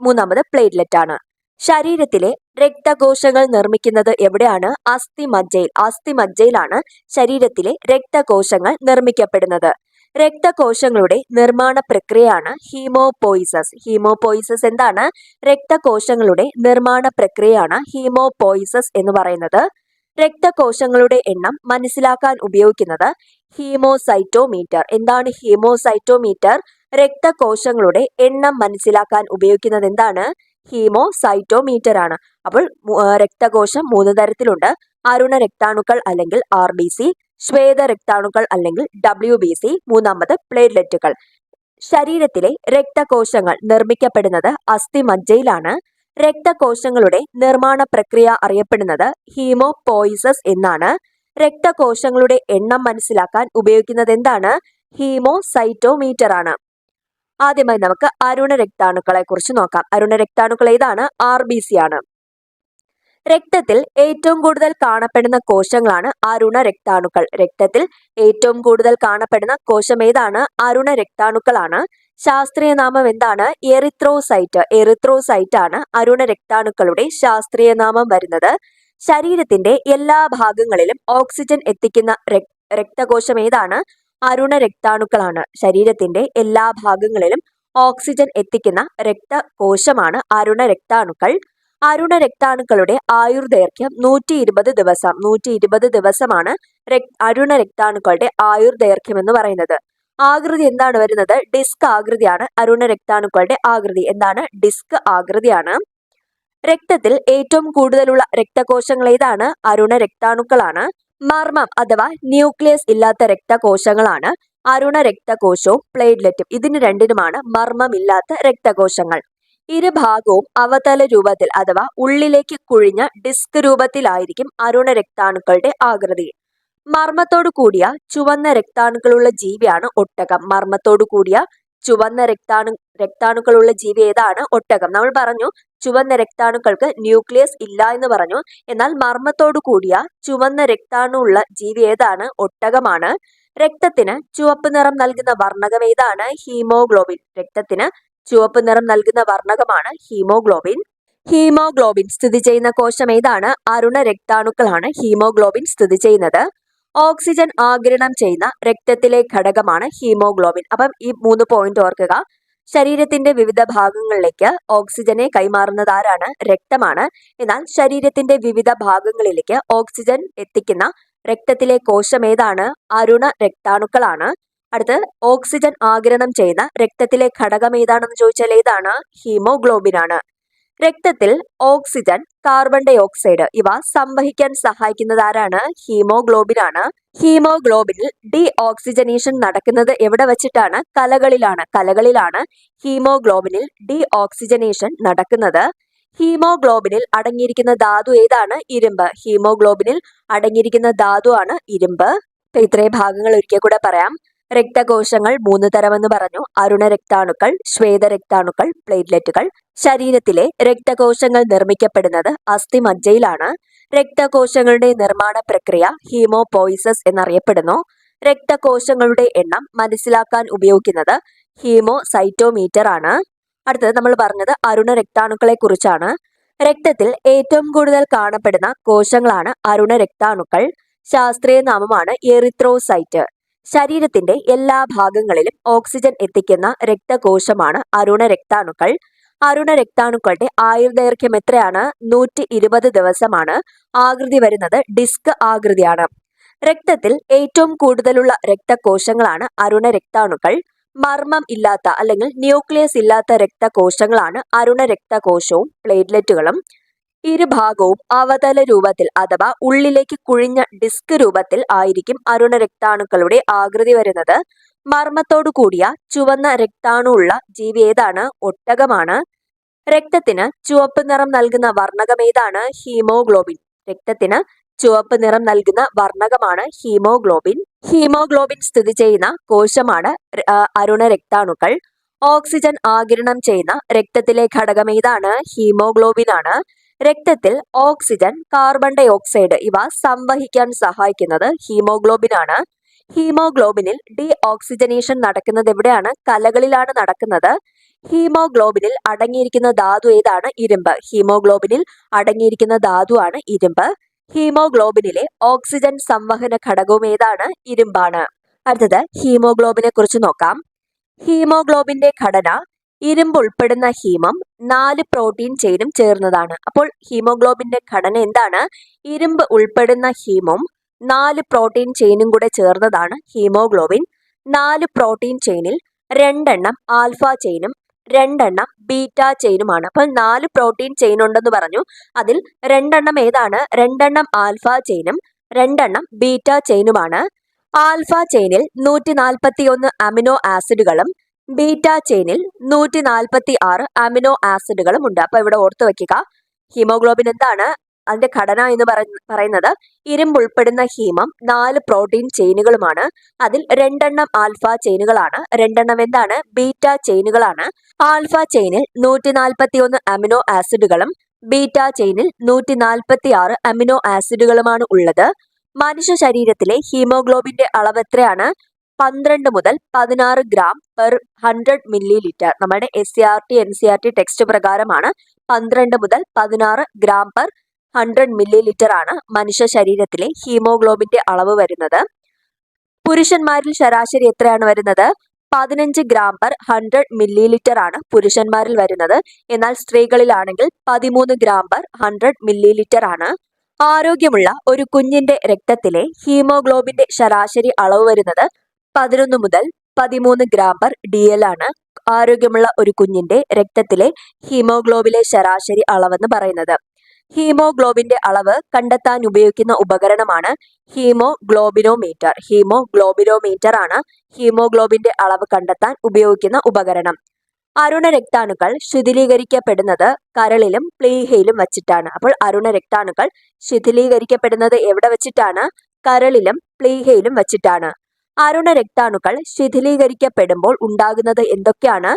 മൂന്നാമത് പ്ലേറ്റ്ലെറ്റ് ആണ്. ശരീരത്തിലെ രക്തകോശങ്ങൾ നിർമ്മിക്കുന്നത് എവിടെയാണ്? അസ്ഥിമജ്ജയിൽ. അസ്ഥിമജ്ജയിലാണ് ശരീരത്തിലെ രക്തകോശങ്ങൾ നിർമ്മിക്കപ്പെടുന്നത്. രക്തകോശങ്ങളുടെ നിർമ്മാണ പ്രക്രിയയാണ് ഹീമോപോയിസസ്. ഹീമോപോയിസസ് എന്താണ്? രക്തകോശങ്ങളുടെ നിർമ്മാണ പ്രക്രിയയാണ് ഹീമോപോയിസസ് എന്ന് പറയുന്നത്. രക്തകോശങ്ങളുടെ എണ്ണം മനസ്സിലാക്കാൻ ഉപയോഗിക്കുന്നത് ഹീമോസൈറ്റോമീറ്റർ. എന്താണ് ഹീമോസൈറ്റോമീറ്റർ? രക്തകോശങ്ങളുടെ എണ്ണം മനസ്സിലാക്കാൻ ഉപയോഗിക്കുന്നത് എന്താണ്? ഹീമോസൈറ്റോമീറ്റർ ആണ്. അപ്പോൾ രക്തകോശം 3 തരത്തിലുണ്ട്. അരുണ രക്താണുക്കൾ അല്ലെങ്കിൽ RBC, ശ്വേത രക്താണുക്കൾ അല്ലെങ്കിൽ WBC, മൂന്നാമത് പ്ലേറ്റ്ലെറ്റുകൾ. ശരീരത്തിലെ രക്തകോശങ്ങൾ നിർമ്മിക്കപ്പെടുന്നത് അസ്ഥിമജ്ജയിലാണ്. രക്തകോശങ്ങളുടെ നിർമ്മാണ പ്രക്രിയ അറിയപ്പെടുന്നത് ഹീമോപോയിസസ് എന്നാണ്. രക്തകോശങ്ങളുടെ എണ്ണം മനസ്സിലാക്കാൻ ഉപയോഗിക്കുന്നത് എന്താണ്? ഹീമോസൈറ്റോമീറ്റർ ആണ്. ആദ്യമായി നമുക്ക് അരുണ രക്താണുക്കളെ കുറിച്ച് നോക്കാം. അരുണ രക്താണുക്കൾ ഏതാണ്? RBC ആണ്. രക്തത്തിൽ ഏറ്റവും കൂടുതൽ കാണപ്പെടുന്ന കോശങ്ങളാണ് അരുണ രക്താണുക്കൾ. രക്തത്തിൽ ഏറ്റവും കൂടുതൽ കാണപ്പെടുന്ന കോശം ഏതാണ്? അരുണ രക്താണുക്കളാണ്. ശാസ്ത്രീയ നാമം എന്താണ്? എറിത്രോസൈറ്റ്. എറിത്രോസൈറ്റ് ആണ് അരുണ രക്താണുക്കളുടെ ശാസ്ത്രീയ നാമം വരുന്നത്. ശരീരത്തിന്റെ എല്ലാ ഭാഗങ്ങളിലും ഓക്സിജൻ എത്തിക്കുന്ന രക്തകോശം ഏതാണ്? അരുണ രക്താണുക്കളാണ്. ശരീരത്തിന്റെ എല്ലാ ഭാഗങ്ങളിലും ഓക്സിജൻ എത്തിക്കുന്ന രക്തകോശമാണ് അരുണ രക്താണുക്കൾ. അരുണ രക്താണുക്കളുടെ ആയുർദൈർഘ്യം 120 ദിവസം. 120 ദിവസമാണ് അരുണ രക്താണുക്കളുടെ ആയുർദൈർഘ്യം എന്ന് പറയുന്നത്. ആകൃതി എന്താണ് വരുന്നത്? ഡിസ്ക് ആകൃതിയാണ് അരുണ രക്താണുക്കളുടെ ആകൃതി. എന്താണ്? ഡിസ്ക് ആകൃതിയാണ്. രക്തത്തിൽ ഏറ്റവും കൂടുതലുള്ള രക്തകോശങ്ങൾ ഏതാണ്? അരുണ രക്താണുക്കളാണ്. മർമ്മം അഥവാ ന്യൂക്ലിയസ് ഇല്ലാത്ത രക്തകോശങ്ങളാണ് അരുണ രക്തകോശവും പ്ലേറ്റ്ലെറ്റും. ഇതിന് രണ്ടിനുമാണ് മർമ്മമില്ലാത്ത രക്തകോശങ്ങൾ. ഇരുഭാഗവും അവതല രൂപത്തിൽ അഥവാ ഉള്ളിലേക്ക് കുഴിഞ്ഞ ഡിസ്ക് രൂപത്തിലായിരിക്കും അരുണ രക്താണുക്കളുടെ ആകൃതി. മർമ്മത്തോടു കൂടിയ ചുവന്ന രക്താണുക്കളുള്ള ജീവിയാണ് ഒട്ടകം. മർമ്മത്തോടു കൂടിയ ചുവന്ന രക്താണുക്കളുള്ള ജീവി ഏതാണ്? ഒട്ടകം. നമ്മൾ പറഞ്ഞു ചുവന്ന രക്താണുക്കൾക്ക് ന്യൂക്ലിയസ് ഇല്ല എന്ന് പറഞ്ഞു. എന്നാൽ മർമ്മത്തോടു കൂടിയ ചുവന്ന രക്താണു ഉള്ള ജീവി ഏതാണ്? ഒട്ടകമാണ്. രക്തത്തിന് ചുവപ്പ് നിറം നൽകുന്ന വർണ്ണകം ഏതാണ്? ഹീമോഗ്ലോബിൻ. രക്തത്തിന് ചുവപ്പ് നിറം നൽകുന്ന വർണ്ണകമാണ് ഹീമോഗ്ലോബിൻ. ഹീമോഗ്ലോബിൻ സ്ഥിതി ചെയ്യുന്ന കോശം ഏതാണ്? അരുണ രക്താണുക്കളാണ് ഹീമോഗ്ലോബിൻ സ്ഥിതി ചെയ്യുന്നത്. ഓക്സിജൻ ആഗിരണം ചെയ്യുന്ന രക്തത്തിലെ ഘടകമാണ് ഹീമോഗ്ലോബിൻ. അപ്പം ഈ 3 പോയിന്റ് ഓർക്കുക. ശരീരത്തിന്റെ വിവിധ ഭാഗങ്ങളിലേക്ക് ഓക്സിജനെ കൈമാറുന്നത് ആരാണ്? രക്തമാണ്. എന്നാൽ ശരീരത്തിന്റെ വിവിധ ഭാഗങ്ങളിലേക്ക് ഓക്സിജൻ എത്തിക്കുന്ന രക്തത്തിലെ കോശം ഏതാണ്? അരുണ രക്താണുക്കളാണ്. അടുത്ത് ഓക്സിജൻ ആഗിരണം ചെയ്യുന്ന രക്തത്തിലെ ഘടകം ഏതാണെന്ന് ചോദിച്ചാൽ ഏതാണ്? ഹീമോഗ്ലോബിൻ ആണ്. രക്തത്തിൽ ഓക്സിജൻ, കാർബൺ ഡൈ ഓക്സൈഡ് ഇവ സംവഹിക്കാൻ സഹായിക്കുന്നത് ആരാണ്? ഹീമോഗ്ലോബിൻ ആണ്. ഹീമോഗ്ലോബിനിൽ ഡി ഓക്സിജനേഷൻ നടക്കുന്നത് എവിടെ വെച്ചിട്ടാണ്? കലകളിലാണ് ഹീമോഗ്ലോബിനിൽ ഡി ഓക്സിജനേഷൻ നടക്കുന്നത്. ഹീമോഗ്ലോബിനിൽ അടങ്ങിയിരിക്കുന്ന ധാതു ഏതാണ്? ഇരുമ്പ്. ഹീമോഗ്ലോബിനിൽ അടങ്ങിയിരിക്കുന്ന ധാതു ആണ് ഇരുമ്പ്. ഇത്രയും ഭാഗങ്ങൾ ഒരിക്കൽ കൂടെ പറയാം. രക്തകോശങ്ങൾ 3 തരമെന്ന് പറഞ്ഞു. അരുണ രക്താണുക്കൾ, ശ്വേത രക്താണുക്കൾ, പ്ലേറ്റ്ലെറ്റുകൾ. ശരീരത്തിലെ രക്തകോശങ്ങൾ നിർമ്മിക്കപ്പെടുന്നത് അസ്ഥിമജ്ജയിലാണ്. രക്തകോശങ്ങളുടെ നിർമ്മാണ പ്രക്രിയ ഹീമോപോയിസസ് എന്നറിയപ്പെടുന്നു. രക്തകോശങ്ങളുടെ എണ്ണം മനസ്സിലാക്കാൻ ഉപയോഗിക്കുന്നത് ഹീമോസൈറ്റോമീറ്റർ ആണ്. അടുത്തത് നമ്മൾ പറഞ്ഞത് അരുണ രക്താണുക്കളെ കുറിച്ചാണ്. രക്തത്തിൽ ഏറ്റവും കൂടുതൽ കാണപ്പെടുന്ന കോശങ്ങളാണ് അരുണ രക്താണുക്കൾ. ശാസ്ത്രീയ നാമമാണ് എറിത്രോസൈറ്റ്. ശരീരത്തിന്റെ എല്ലാ ഭാഗങ്ങളിലും ഓക്സിജൻ എത്തിക്കുന്ന രക്തകോശമാണ് അരുണ രക്താണുക്കൾ. അരുണ രക്താണുക്കളുടെ ആയുർദൈർഘ്യം എത്രയാണ്? 120 ദിവസമാണ്. ആകൃതി വരുന്നത് ഡിസ്ക് ആകൃതിയാണ്. രക്തത്തിൽ ഏറ്റവും കൂടുതലുള്ള രക്തകോശങ്ങളാണ് അരുണ രക്താണുക്കൾ. മർമ്മം ഇല്ലാത്ത അല്ലെങ്കിൽ ന്യൂക്ലിയസ് ഇല്ലാത്ത രക്തകോശങ്ങളാണ് അരുണ രക്തകോശവും പ്ലേറ്റ്ലെറ്റുകളും. ഇരുഭാഗവും അവതല രൂപത്തിൽ അഥവാ ഉള്ളിലേക്ക് കുഴിഞ്ഞ ഡിസ്ക് രൂപത്തിൽ ആയിരിക്കും അരുണ രക്താണുക്കളുടെ ആകൃതി വരുന്നത്. മർമ്മത്തോടു കൂടിയ ചുവന്ന രക്താണു ഉള്ള ജീവി ഏതാണ്? ഒട്ടകമാണ്. രക്തത്തിന് ചുവപ്പ് നിറം നൽകുന്ന വർണ്ണകം ഏതാണ്? ഹീമോഗ്ലോബിൻ. രക്തത്തിന് ചുവപ്പ് നിറം നൽകുന്ന വർണ്ണകമാണ് ഹീമോഗ്ലോബിൻ. ഹീമോഗ്ലോബിൻ സ്ഥിതി ചെയ്യുന്ന കോശമാണ് അരുണ രക്താണുക്കൾ. ഓക്സിജൻ ആഗിരണം ചെയ്യുന്ന രക്തത്തിലെ ഘടകം ഏതാണ്? ഹീമോഗ്ലോബിൻ ആണ്. രക്തത്തിൽ ഓക്സിജൻ, കാർബൺ ഡൈ ഓക്സൈഡ് ഇവ സംവഹിക്കാൻ സഹായിക്കുന്നത് ഹീമോഗ്ലോബിൻ ആണ്. ഹീമോഗ്ലോബിനിൽ ഡി ഓക്സിജനേഷൻ നടക്കുന്നത് എവിടെയാണ്? കലകളിലാണ് നടക്കുന്നത്. ഹീമോഗ്ലോബിനിൽ അടങ്ങിയിരിക്കുന്ന ധാതു ഏതാണ്? ഇരുമ്പ്. ഹീമോഗ്ലോബിനിൽ അടങ്ങിയിരിക്കുന്ന ധാതു ആണ് ഇരുമ്പ്. ഹീമോഗ്ലോബിനിലെ ഓക്സിജൻ സംവഹന ഘടകവും ഏതാണ്? ഇരുമ്പാണ്. അടുത്തത് ഹീമോഗ്ലോബിനെ കുറിച്ച് നോക്കാം. ഹീമോഗ്ലോബിന്റെ ഘടന ഇരുമ്പ് ഉൾപ്പെടുന്ന ഹീമം 4 പ്രോട്ടീൻ ചെയിനും ചേർന്നതാണ്. അപ്പോൾ ഹീമോഗ്ലോബിന്റെ ഘടന എന്താണ്? ഇരുമ്പ് ഉൾപ്പെടുന്ന ഹീമും 4 പ്രോട്ടീൻ ചെയിനും കൂടെ ചേർന്നതാണ് ഹീമോഗ്ലോബിൻ. 4 പ്രോട്ടീൻ ചെയിനിൽ 2 എണ്ണം ആൽഫ ചെയിനും 2 എണ്ണം ബീറ്റ ചെയിനുമാണ്. അപ്പോൾ 4 പ്രോട്ടീൻ ചെയിൻ ഉണ്ടെന്ന് പറഞ്ഞു. അതിൽ 2 എണ്ണം ഏതാണ്? 2 എണ്ണം ആൽഫ ചെയിനും 2 എണ്ണം ബീറ്റ ചെയിനുമാണ്. ആൽഫ ചെയിനിൽ 141 അമിനോ ആസിഡുകളും ബീറ്റ ചെയിനിൽ 146 അമിനോ ആസിഡുകളും ഉണ്ട്. അപ്പൊ ഇവിടെ ഓർത്തു വെക്കുക, ഹീമോഗ്ലോബിൻ എന്താണ്? അതിന്റെ ഘടന എന്ന് പറയുന്നത് ഇരുമ്പ് ഉൾപ്പെടുന്ന ഹീമം 4 പ്രോട്ടീൻ ചെയിനുകളുമാണ്. അതിൽ 2 എണ്ണം ആൽഫ ചെയിനുകളാണ്, 2 എണ്ണം എന്താണ്? ബീറ്റ ചെയിനുകളാണ്. ആൽഫ ചെയിനിൽ 141 അമിനോ ആസിഡുകളും ബീറ്റ ചെയിനിൽ 146 അമിനോ ആസിഡുകളുമാണ് ഉള്ളത്. മനുഷ്യ ശരീരത്തിലെ ഹീമോഗ്ലോബിന്റെ അളവ് എത്രയാണ്? 12 മുതൽ 16 ഗ്രാം പെർ 100 മില്ലി ലിറ്റർ. നമ്മുടെ SCRT NCRT ടെക്സ്റ്റ് പ്രകാരമാണ് 12 മുതൽ 16 ഗ്രാം പെർ 100 മില്ലി ലിറ്റർ ആണ് മനുഷ്യ ശരീരത്തിലെ ഹീമോഗ്ലോബിന്റെ അളവ് വരുന്നത്. പുരുഷന്മാരിൽ ശരാശരി എത്രയാണ് വരുന്നത്? 15 ഗ്രാം പെർ 100 മില്ലി ലിറ്റർ ആണ് പുരുഷന്മാരിൽ വരുന്നത്. എന്നാൽ സ്ത്രീകളിലാണെങ്കിൽ 13 ഗ്രാം പെർ 100 മില്ലി ലിറ്റർ ആണ്. ആരോഗ്യമുള്ള ഒരു കുഞ്ഞിന്റെ രക്തത്തിലെ ഹീമോഗ്ലോബിന്റെ ശരാശരി അളവ് വരുന്നത് 11 മുതൽ 13 ഗ്രാം പെർ DL ആണ്. ആരോഗ്യമുള്ള ഒരു കുഞ്ഞിന്റെ രക്തത്തിലെ ഹീമോഗ്ലോബിലെ ശരാശരി അളവെന്ന് പറയുന്നത്. ഹീമോഗ്ലോബിന്റെ അളവ് കണ്ടെത്താൻ ഉപയോഗിക്കുന്ന ഉപകരണമാണ് ഹീമോഗ്ലോബിനോമീറ്റർ. ഹീമോഗ്ലോബിനോമീറ്റർ ആണ് ഹീമോഗ്ലോബിന്റെ അളവ് കണ്ടെത്താൻ ഉപയോഗിക്കുന്ന ഉപകരണം. അരുണ രക്താണുക്കൾ ശിഥിലീകരിക്കപ്പെടുന്നത് കരളിലും പ്ലീഹയിലും വച്ചിട്ടാണ്. അപ്പോൾ അരുണ രക്താണുക്കൾ ശിഥിലീകരിക്കപ്പെടുന്നത് എവിടെ വെച്ചിട്ടാണ്? കരളിലും പ്ലീഹയിലും വച്ചിട്ടാണ്. അരുണ രക്താണുക്കൾ ശിഥിലീകരിക്കപ്പെടുമ്പോൾ ഉണ്ടാകുന്നത് എന്തൊക്കെയാണ്?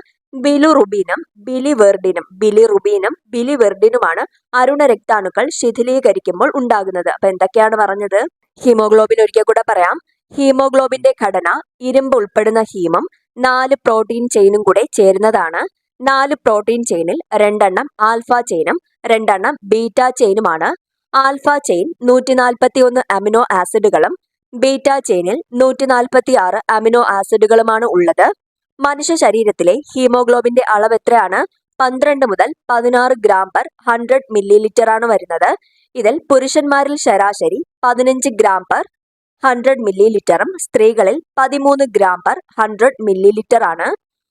ബിലിറുബിനുമാണ് അരുണ രക്താണുക്കൾ ശിഥിലീകരിക്കുമ്പോൾ ഉണ്ടാകുന്നത്. അപ്പൊ എന്തൊക്കെയാണ് പറഞ്ഞത്? ഹീമോഗ്ലോബിൻ ഒരിക്കൽ കൂടെ പറയാം. ഹീമോഗ്ലോബിന്റെ ഘടന ഇരുമ്പ് ഉൾപ്പെടുന്ന ഹീമും 4 പ്രോട്ടീൻ ചെയിനും കൂടെ ചേരുന്നതാണ്. 4 പ്രോട്ടീൻ ചെയിനിൽ 2 ആൽഫ ചെയിനും 2 ബീറ്റ ചെയിനുമാണ്. ആൽഫ ചെയിൻ 141 അമിനോ ആസിഡുകളും ബീറ്റ ചെയിനിൽ 146 അമിനോ ആസിഡുകളുമാണ് ഉള്ളത്. മനുഷ്യ ശരീരത്തിലെ ഹീമോഗ്ലോബിന്റെ അളവ് എത്രയാണ്? 12 മുതൽ 16 ഗ്രാം പെർ 100 മില്ലി ലിറ്റർ ആണ് വരുന്നത്. ഇതിൽ പുരുഷന്മാരിൽ ശരാശരി 15 ഗ്രാം പെർ 100 മില്ലി ലിറ്ററും സ്ത്രീകളിൽ 13 ഗ്രാം പെർ 100 മില്ലി ലിറ്റർ ആണ്.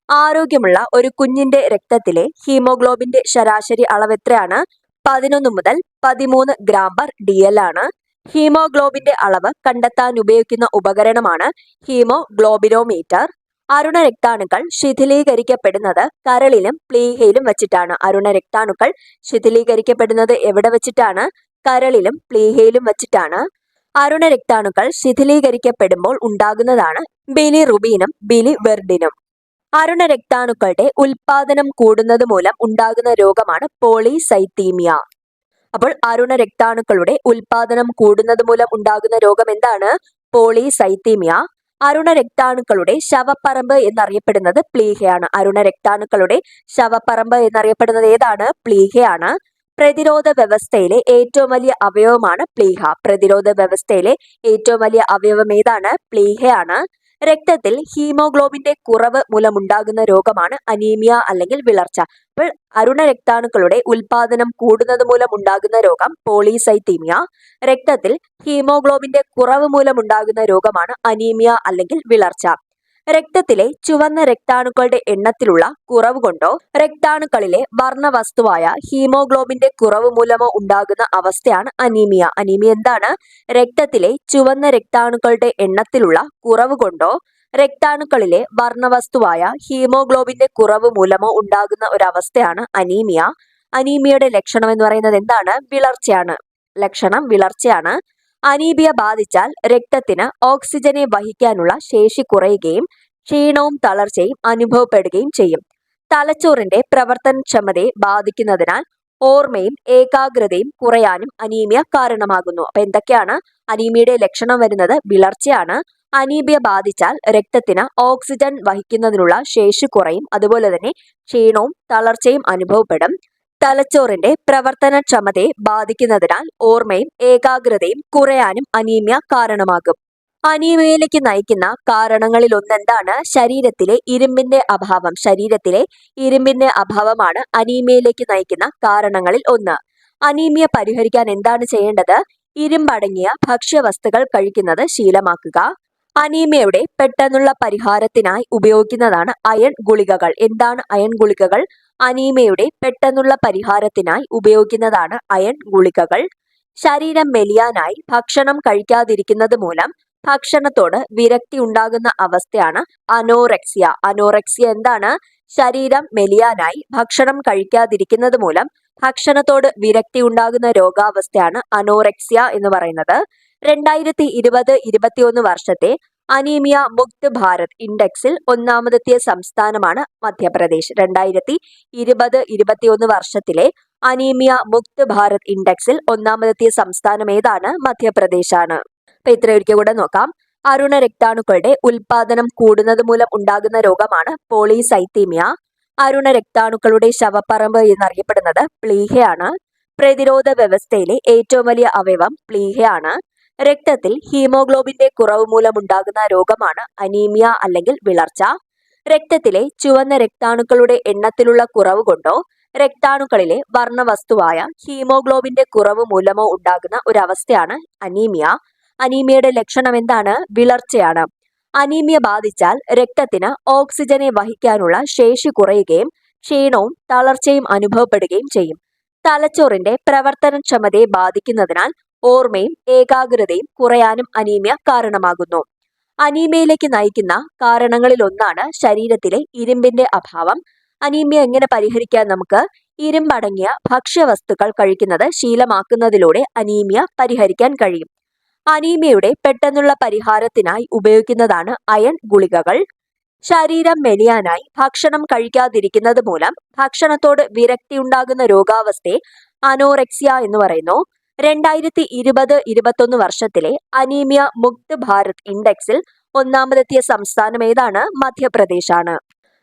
ആരോഗ്യമുള്ള ഒരു കുഞ്ഞിന്റെ രക്തത്തിലെ ഹീമോഗ്ലോബിന്റെ ശരാശരി അളവ് എത്രയാണ്? 11 മുതൽ 13 ഗ്രാം പെർ DL ആണ്. ഹീമോഗ്ലോബിന്റെ അളവ് കണ്ടെത്താൻ ഉപയോഗിക്കുന്ന ഉപകരണമാണ് ഹീമോഗ്ലോബിനോമീറ്റർ. അരുണ രക്താണുക്കൾ ശിഥിലീകരിക്കപ്പെടുന്നത് കരളിലും പ്ലീഹയിലും വച്ചിട്ടാണ്. അരുണ രക്താണുക്കൾ ശിഥിലീകരിക്കപ്പെടുന്നത് എവിടെ വച്ചിട്ടാണ്? കരളിലും പ്ലീഹയിലും വച്ചിട്ടാണ്. അരുണ രക്താണുക്കൾ ശിഥിലീകരിക്കപ്പെടുമ്പോൾ ഉണ്ടാകുന്നതാണ് ബിലിറുബിനും ബിലിവെർഡിനും. അരുണ രക്താണുക്കളുടെ ഉൽപാദനം കൂടുന്നത് മൂലം ഉണ്ടാകുന്ന രോഗമാണ് പോളിസൈത്തീമിയ. അപ്പോൾ അരുണ രക്താണുക്കളുടെ ഉൽപാദനം കൂടുന്നത് മൂലം ഉണ്ടാകുന്ന രോഗം എന്താണ്? പോളിസൈത്തീമിയ. അരുണ രക്താണുക്കളുടെ ശവപ്പറമ്പ് എന്നറിയപ്പെടുന്നത് പ്ലീഹയാണ്. അരുണ രക്താണുക്കളുടെ ശവപ്പറമ്പ് എന്നറിയപ്പെടുന്നത് ഏതാണ്? പ്ലീഹയാണ്. പ്രതിരോധ വ്യവസ്ഥയിലെ ഏറ്റവും വലിയ അവയവമാണ് പ്ലീഹ. പ്രതിരോധ വ്യവസ്ഥയിലെ ഏറ്റവും വലിയ അവയവം ഏതാണ്? പ്ലീഹയാണ്. രക്തത്തിൽ ഹീമോഗ്ലോബിന്റെ കുറവ് മൂലമുണ്ടാകുന്ന രോഗമാണ് അനീമിയ അല്ലെങ്കിൽ വിളർച്ച. അപ്പോൾ അരുണ രക്താണുക്കളുടെ ഉൽപാദനം കൂടുന്നത് മൂലം ഉണ്ടാകുന്ന രോഗം പോളിസൈത്തീമിയ. രക്തത്തിൽ ഹീമോഗ്ലോബിന്റെ കുറവ് മൂലമുണ്ടാകുന്ന രോഗമാണ് അനീമിയ അല്ലെങ്കിൽ വിളർച്ച. രക്തത്തിലെ ചുവന്ന രക്താണുക്കളുടെ എണ്ണത്തിലുള്ള കുറവ് കൊണ്ടോ രക്താണുക്കളിലെ വർണ്ണവസ്തുവായ ഹീമോഗ്ലോബിന്റെ കുറവ് മൂലമോ ഉണ്ടാകുന്ന അവസ്ഥയാണ് അനീമിയ. അനീമിയ എന്താണ്? രക്തത്തിലെ ചുവന്ന രക്താണുക്കളുടെ എണ്ണത്തിലുള്ള കുറവ് കൊണ്ടോ രക്താണുക്കളിലെ വർണ്ണവസ്തുവായ ഹീമോഗ്ലോബിന്റെ കുറവ് മൂലമോ ഉണ്ടാകുന്ന ഒരവസ്ഥയാണ് അനീമിയ. അനീമിയയുടെ ലക്ഷണം എന്ന് പറയുന്നത് എന്താണ്? വിളർച്ചയാണ്. ലക്ഷണം വിളർച്ചയാണ്. അനീമിയ ബാധിച്ചാൽ രക്തത്തിന് ഓക്സിജനെ വഹിക്കാനുള്ള ശേഷി കുറയുകയും ക്ഷീണവും തളർച്ചയും അനുഭവപ്പെടുകയും ചെയ്യും. തലച്ചോറിന്റെ പ്രവർത്തനക്ഷമതയെ ബാധിക്കുന്നതിനാൽ ഓർമ്മയും ഏകാഗ്രതയും കുറയാനും അനീമിയ കാരണമാകുന്നു. അപ്പൊ എന്തൊക്കെയാണ് അനീമിയയുടെ ലക്ഷണം വരുന്നത്? വിളർച്ചയാണ്. അനീമിയ ബാധിച്ചാൽ രക്തത്തിന് ഓക്സിജൻ വഹിക്കുന്നതിനുള്ള ശേഷി കുറയും. അതുപോലെ തന്നെ ക്ഷീണവും തളർച്ചയും അനുഭവപ്പെടും. തലച്ചോറിന്റെ പ്രവർത്തനക്ഷമതയെ ബാധിക്കുന്നതിനാൽ ഓർമ്മയും ഏകാഗ്രതയും കുറയാനും അനീമിയ കാരണമാകും. അനീമിയയിലേക്ക് നയിക്കുന്ന കാരണങ്ങളിൽ ഒന്നെന്താണ്? ശരീരത്തിലെ ഇരുമ്പിന്റെ അഭാവം. ശരീരത്തിലെ ഇരുമ്പിന്റെ അഭാവമാണ് അനീമിയയിലേക്ക് നയിക്കുന്ന കാരണങ്ങളിൽ ഒന്ന്. അനീമിയ പരിഹരിക്കാൻ എന്താണ് ചെയ്യേണ്ടത്? ഇരുമ്പടങ്ങിയ ഭക്ഷ്യവസ്തുക്കൾ കഴിക്കുന്നത് ശീലമാക്കുക. അനീമിയയുടെ പെട്ടെന്നുള്ള പരിഹാരത്തിനായി ഉപയോഗിക്കുന്നതാണ് അയൺ ഗുളികകൾ. എന്താണ് അയൺ ഗുളികകൾ? അനീമിയയുടെ പെട്ടെന്നുള്ള പരിഹാരത്തിനായി ഉപയോഗിക്കുന്നതാണ് അയൺ ഗുളികകൾ. ശരീരം മെലിയാനായി ഭക്ഷണം കഴിക്കാതിരിക്കുന്നത് മൂലം ഭക്ഷണത്തോട് വിരക്തി ഉണ്ടാകുന്ന അവസ്ഥയാണ് അനോറെക്സിയ. അനോറെക്സിയ എന്താണ്? ശരീരം മെലിയാനായി ഭക്ഷണം കഴിക്കാതിരിക്കുന്നത് മൂലം ഭക്ഷണത്തോട് വിരക്തി ഉണ്ടാകുന്ന രോഗാവസ്ഥയാണ് അനോറെക്സിയ എന്ന് പറയുന്നത്. 2020-21 വർഷത്തെ അനീമിയ മുക്ത് ഭാരത് ഇൻഡെക്സിൽ ഒന്നാമതെത്തിയ സംസ്ഥാനമാണ് മധ്യപ്രദേശ്. 2020-21 വർഷത്തിലെ അനീമിയ മുക്ത് ഭാരത് ഇൻഡെക്സിൽ ഒന്നാമതെത്തിയ സംസ്ഥാനം ഏതാണ്? മധ്യപ്രദേശാണ്. അപ്പൊ ഇത്രയൊരിക്കൽ കൂടെ നോക്കാം. അരുണ രക്താണുക്കളുടെ ഉൽപാദനം കൂടുന്നത് മൂലം ഉണ്ടാകുന്ന രോഗമാണ് പോളിസൈത്തീമിയ. അരുണ രക്താണുക്കളുടെ ശവപ്പറമ്പ് എന്നറിയപ്പെടുന്നത് പ്ലീഹയാണ്. പ്രതിരോധ വ്യവസ്ഥയിലെ ഏറ്റവും വലിയ അവയവം പ്ലീഹയാണ്. രക്തത്തിൽ ഹീമോഗ്ലോബിന്റെ കുറവ് മൂലമുണ്ടാകുന്ന രോഗമാണ് അനീമിയ അല്ലെങ്കിൽ വിളർച്ച. രക്തത്തിലെ ചുവന്ന രക്താണുക്കളുടെ എണ്ണത്തിലുള്ള കുറവ് കൊണ്ടോ രക്താണുക്കളിലെ വർണ്ണവസ്തുവായ ഹീമോഗ്ലോബിന്റെ കുറവ് മൂലമോ ഉണ്ടാകുന്ന ഒരവസ്ഥയാണ് അനീമിയ. അനീമിയയുടെ ലക്ഷണം എന്താണ്? വിളർച്ചയാണ്. അനീമിയ ബാധിച്ചാൽ രക്തത്തിന് ഓക്സിജനെ വഹിക്കാനുള്ള ശേഷി കുറയുകയും ക്ഷീണവും തളർച്ചയും അനുഭവപ്പെടുകയും ചെയ്യും. തലച്ചോറിന്റെ പ്രവർത്തനക്ഷമതയെ ബാധിക്കുന്നതിനാൽ ഓർമ്മയും ഏകാഗ്രതയും കുറയാനും അനീമിയ കാരണമാകുന്നു. അനീമിയയിലേക്ക് നയിക്കുന്ന കാരണങ്ങളിൽ ഒന്നാണ് ശരീരത്തിലെ ഇരുമ്പിന്റെ അഭാവം. അനീമിയ എങ്ങനെ പരിഹരിക്കാൻ? നമുക്ക് ഇരുമ്പടങ്ങിയ ഭക്ഷ്യവസ്തുക്കൾ കഴിക്കുന്നത് ശീലമാക്കുന്നതിലൂടെ അനീമിയ പരിഹരിക്കാൻ കഴിയും. അനീമിയയുടെ പെട്ടെന്നുള്ള പരിഹാരത്തിനായി ഉപയോഗിക്കുന്നതാണ് അയൺ ഗുളികകൾ. ശരീരം മെലിയാനായി ഭക്ഷണം കഴിക്കാതിരിക്കുന്നത് മൂലം ഭക്ഷണത്തോട് വിരക്തിയുണ്ടാകുന്ന രോഗാവസ്ഥയെ അനോറെക്സിയ എന്ന് പറയുന്നു. 2020-21 വർഷത്തിലെ അനീമിയ മുക്ത് ഭാരത് ഇൻഡെക്സിൽ ഒന്നാമതെത്തിയ സംസ്ഥാനം ഏതാണ്? മധ്യപ്രദേശാണ്.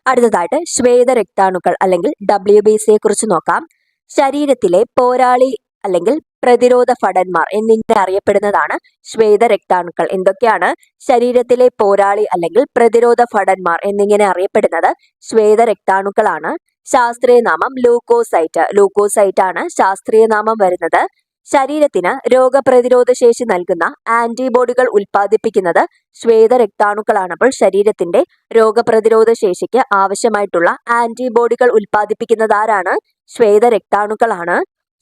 അടുത്തതായിട്ട് ശ്വേത രക്താണുക്കൾ അല്ലെങ്കിൽ WBCയെ കുറിച്ച് നോക്കാം. ശരീരത്തിലെ പോരാളി അല്ലെങ്കിൽ പ്രതിരോധ ഭടന്മാർ എന്നിങ്ങനെ അറിയപ്പെടുന്നതാണ് ശ്വേത രക്താണുക്കൾ. എന്തൊക്കെയാണ്? ശരീരത്തിലെ പോരാളി അല്ലെങ്കിൽ പ്രതിരോധ ഭടന്മാർ എന്നിങ്ങനെ അറിയപ്പെടുന്നത് ശ്വേത രക്താണുക്കളാണ്. ശാസ്ത്രീയ നാമം ലൂക്കോസൈറ്റ്. ലൂക്കോസൈറ്റ് ആണ് ശാസ്ത്രീയ നാമം വരുന്നത്. ശരീരത്തിന് രോഗപ്രതിരോധ ശേഷി നൽകുന്ന ആന്റിബോഡികൾ ഉൽപ്പാദിപ്പിക്കുന്നത് ശ്വേത രക്താണുക്കളാണ്. അപ്പോൾ ശരീരത്തിന്റെ രോഗപ്രതിരോധ ശേഷിക്ക് ആവശ്യമായിട്ടുള്ള ആന്റിബോഡികൾ ഉൽപ്പാദിപ്പിക്കുന്നത് ആരാണ്? ശ്വേത രക്താണുക്കളാണ്.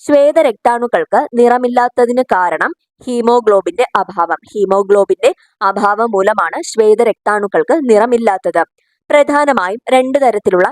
ശ്വേത രക്താണുക്കൾക്ക് നിറമില്ലാത്തതിന് കാരണം ഹീമോഗ്ലോബിന്റെ അഭാവം. ഹീമോഗ്ലോബിന്റെ അഭാവം മൂലമാണ് ശ്വേത രക്താണുക്കൾക്ക് നിറമില്ലാത്തത്. പ്രധാനമായും 2 തരത്തിലുള്ള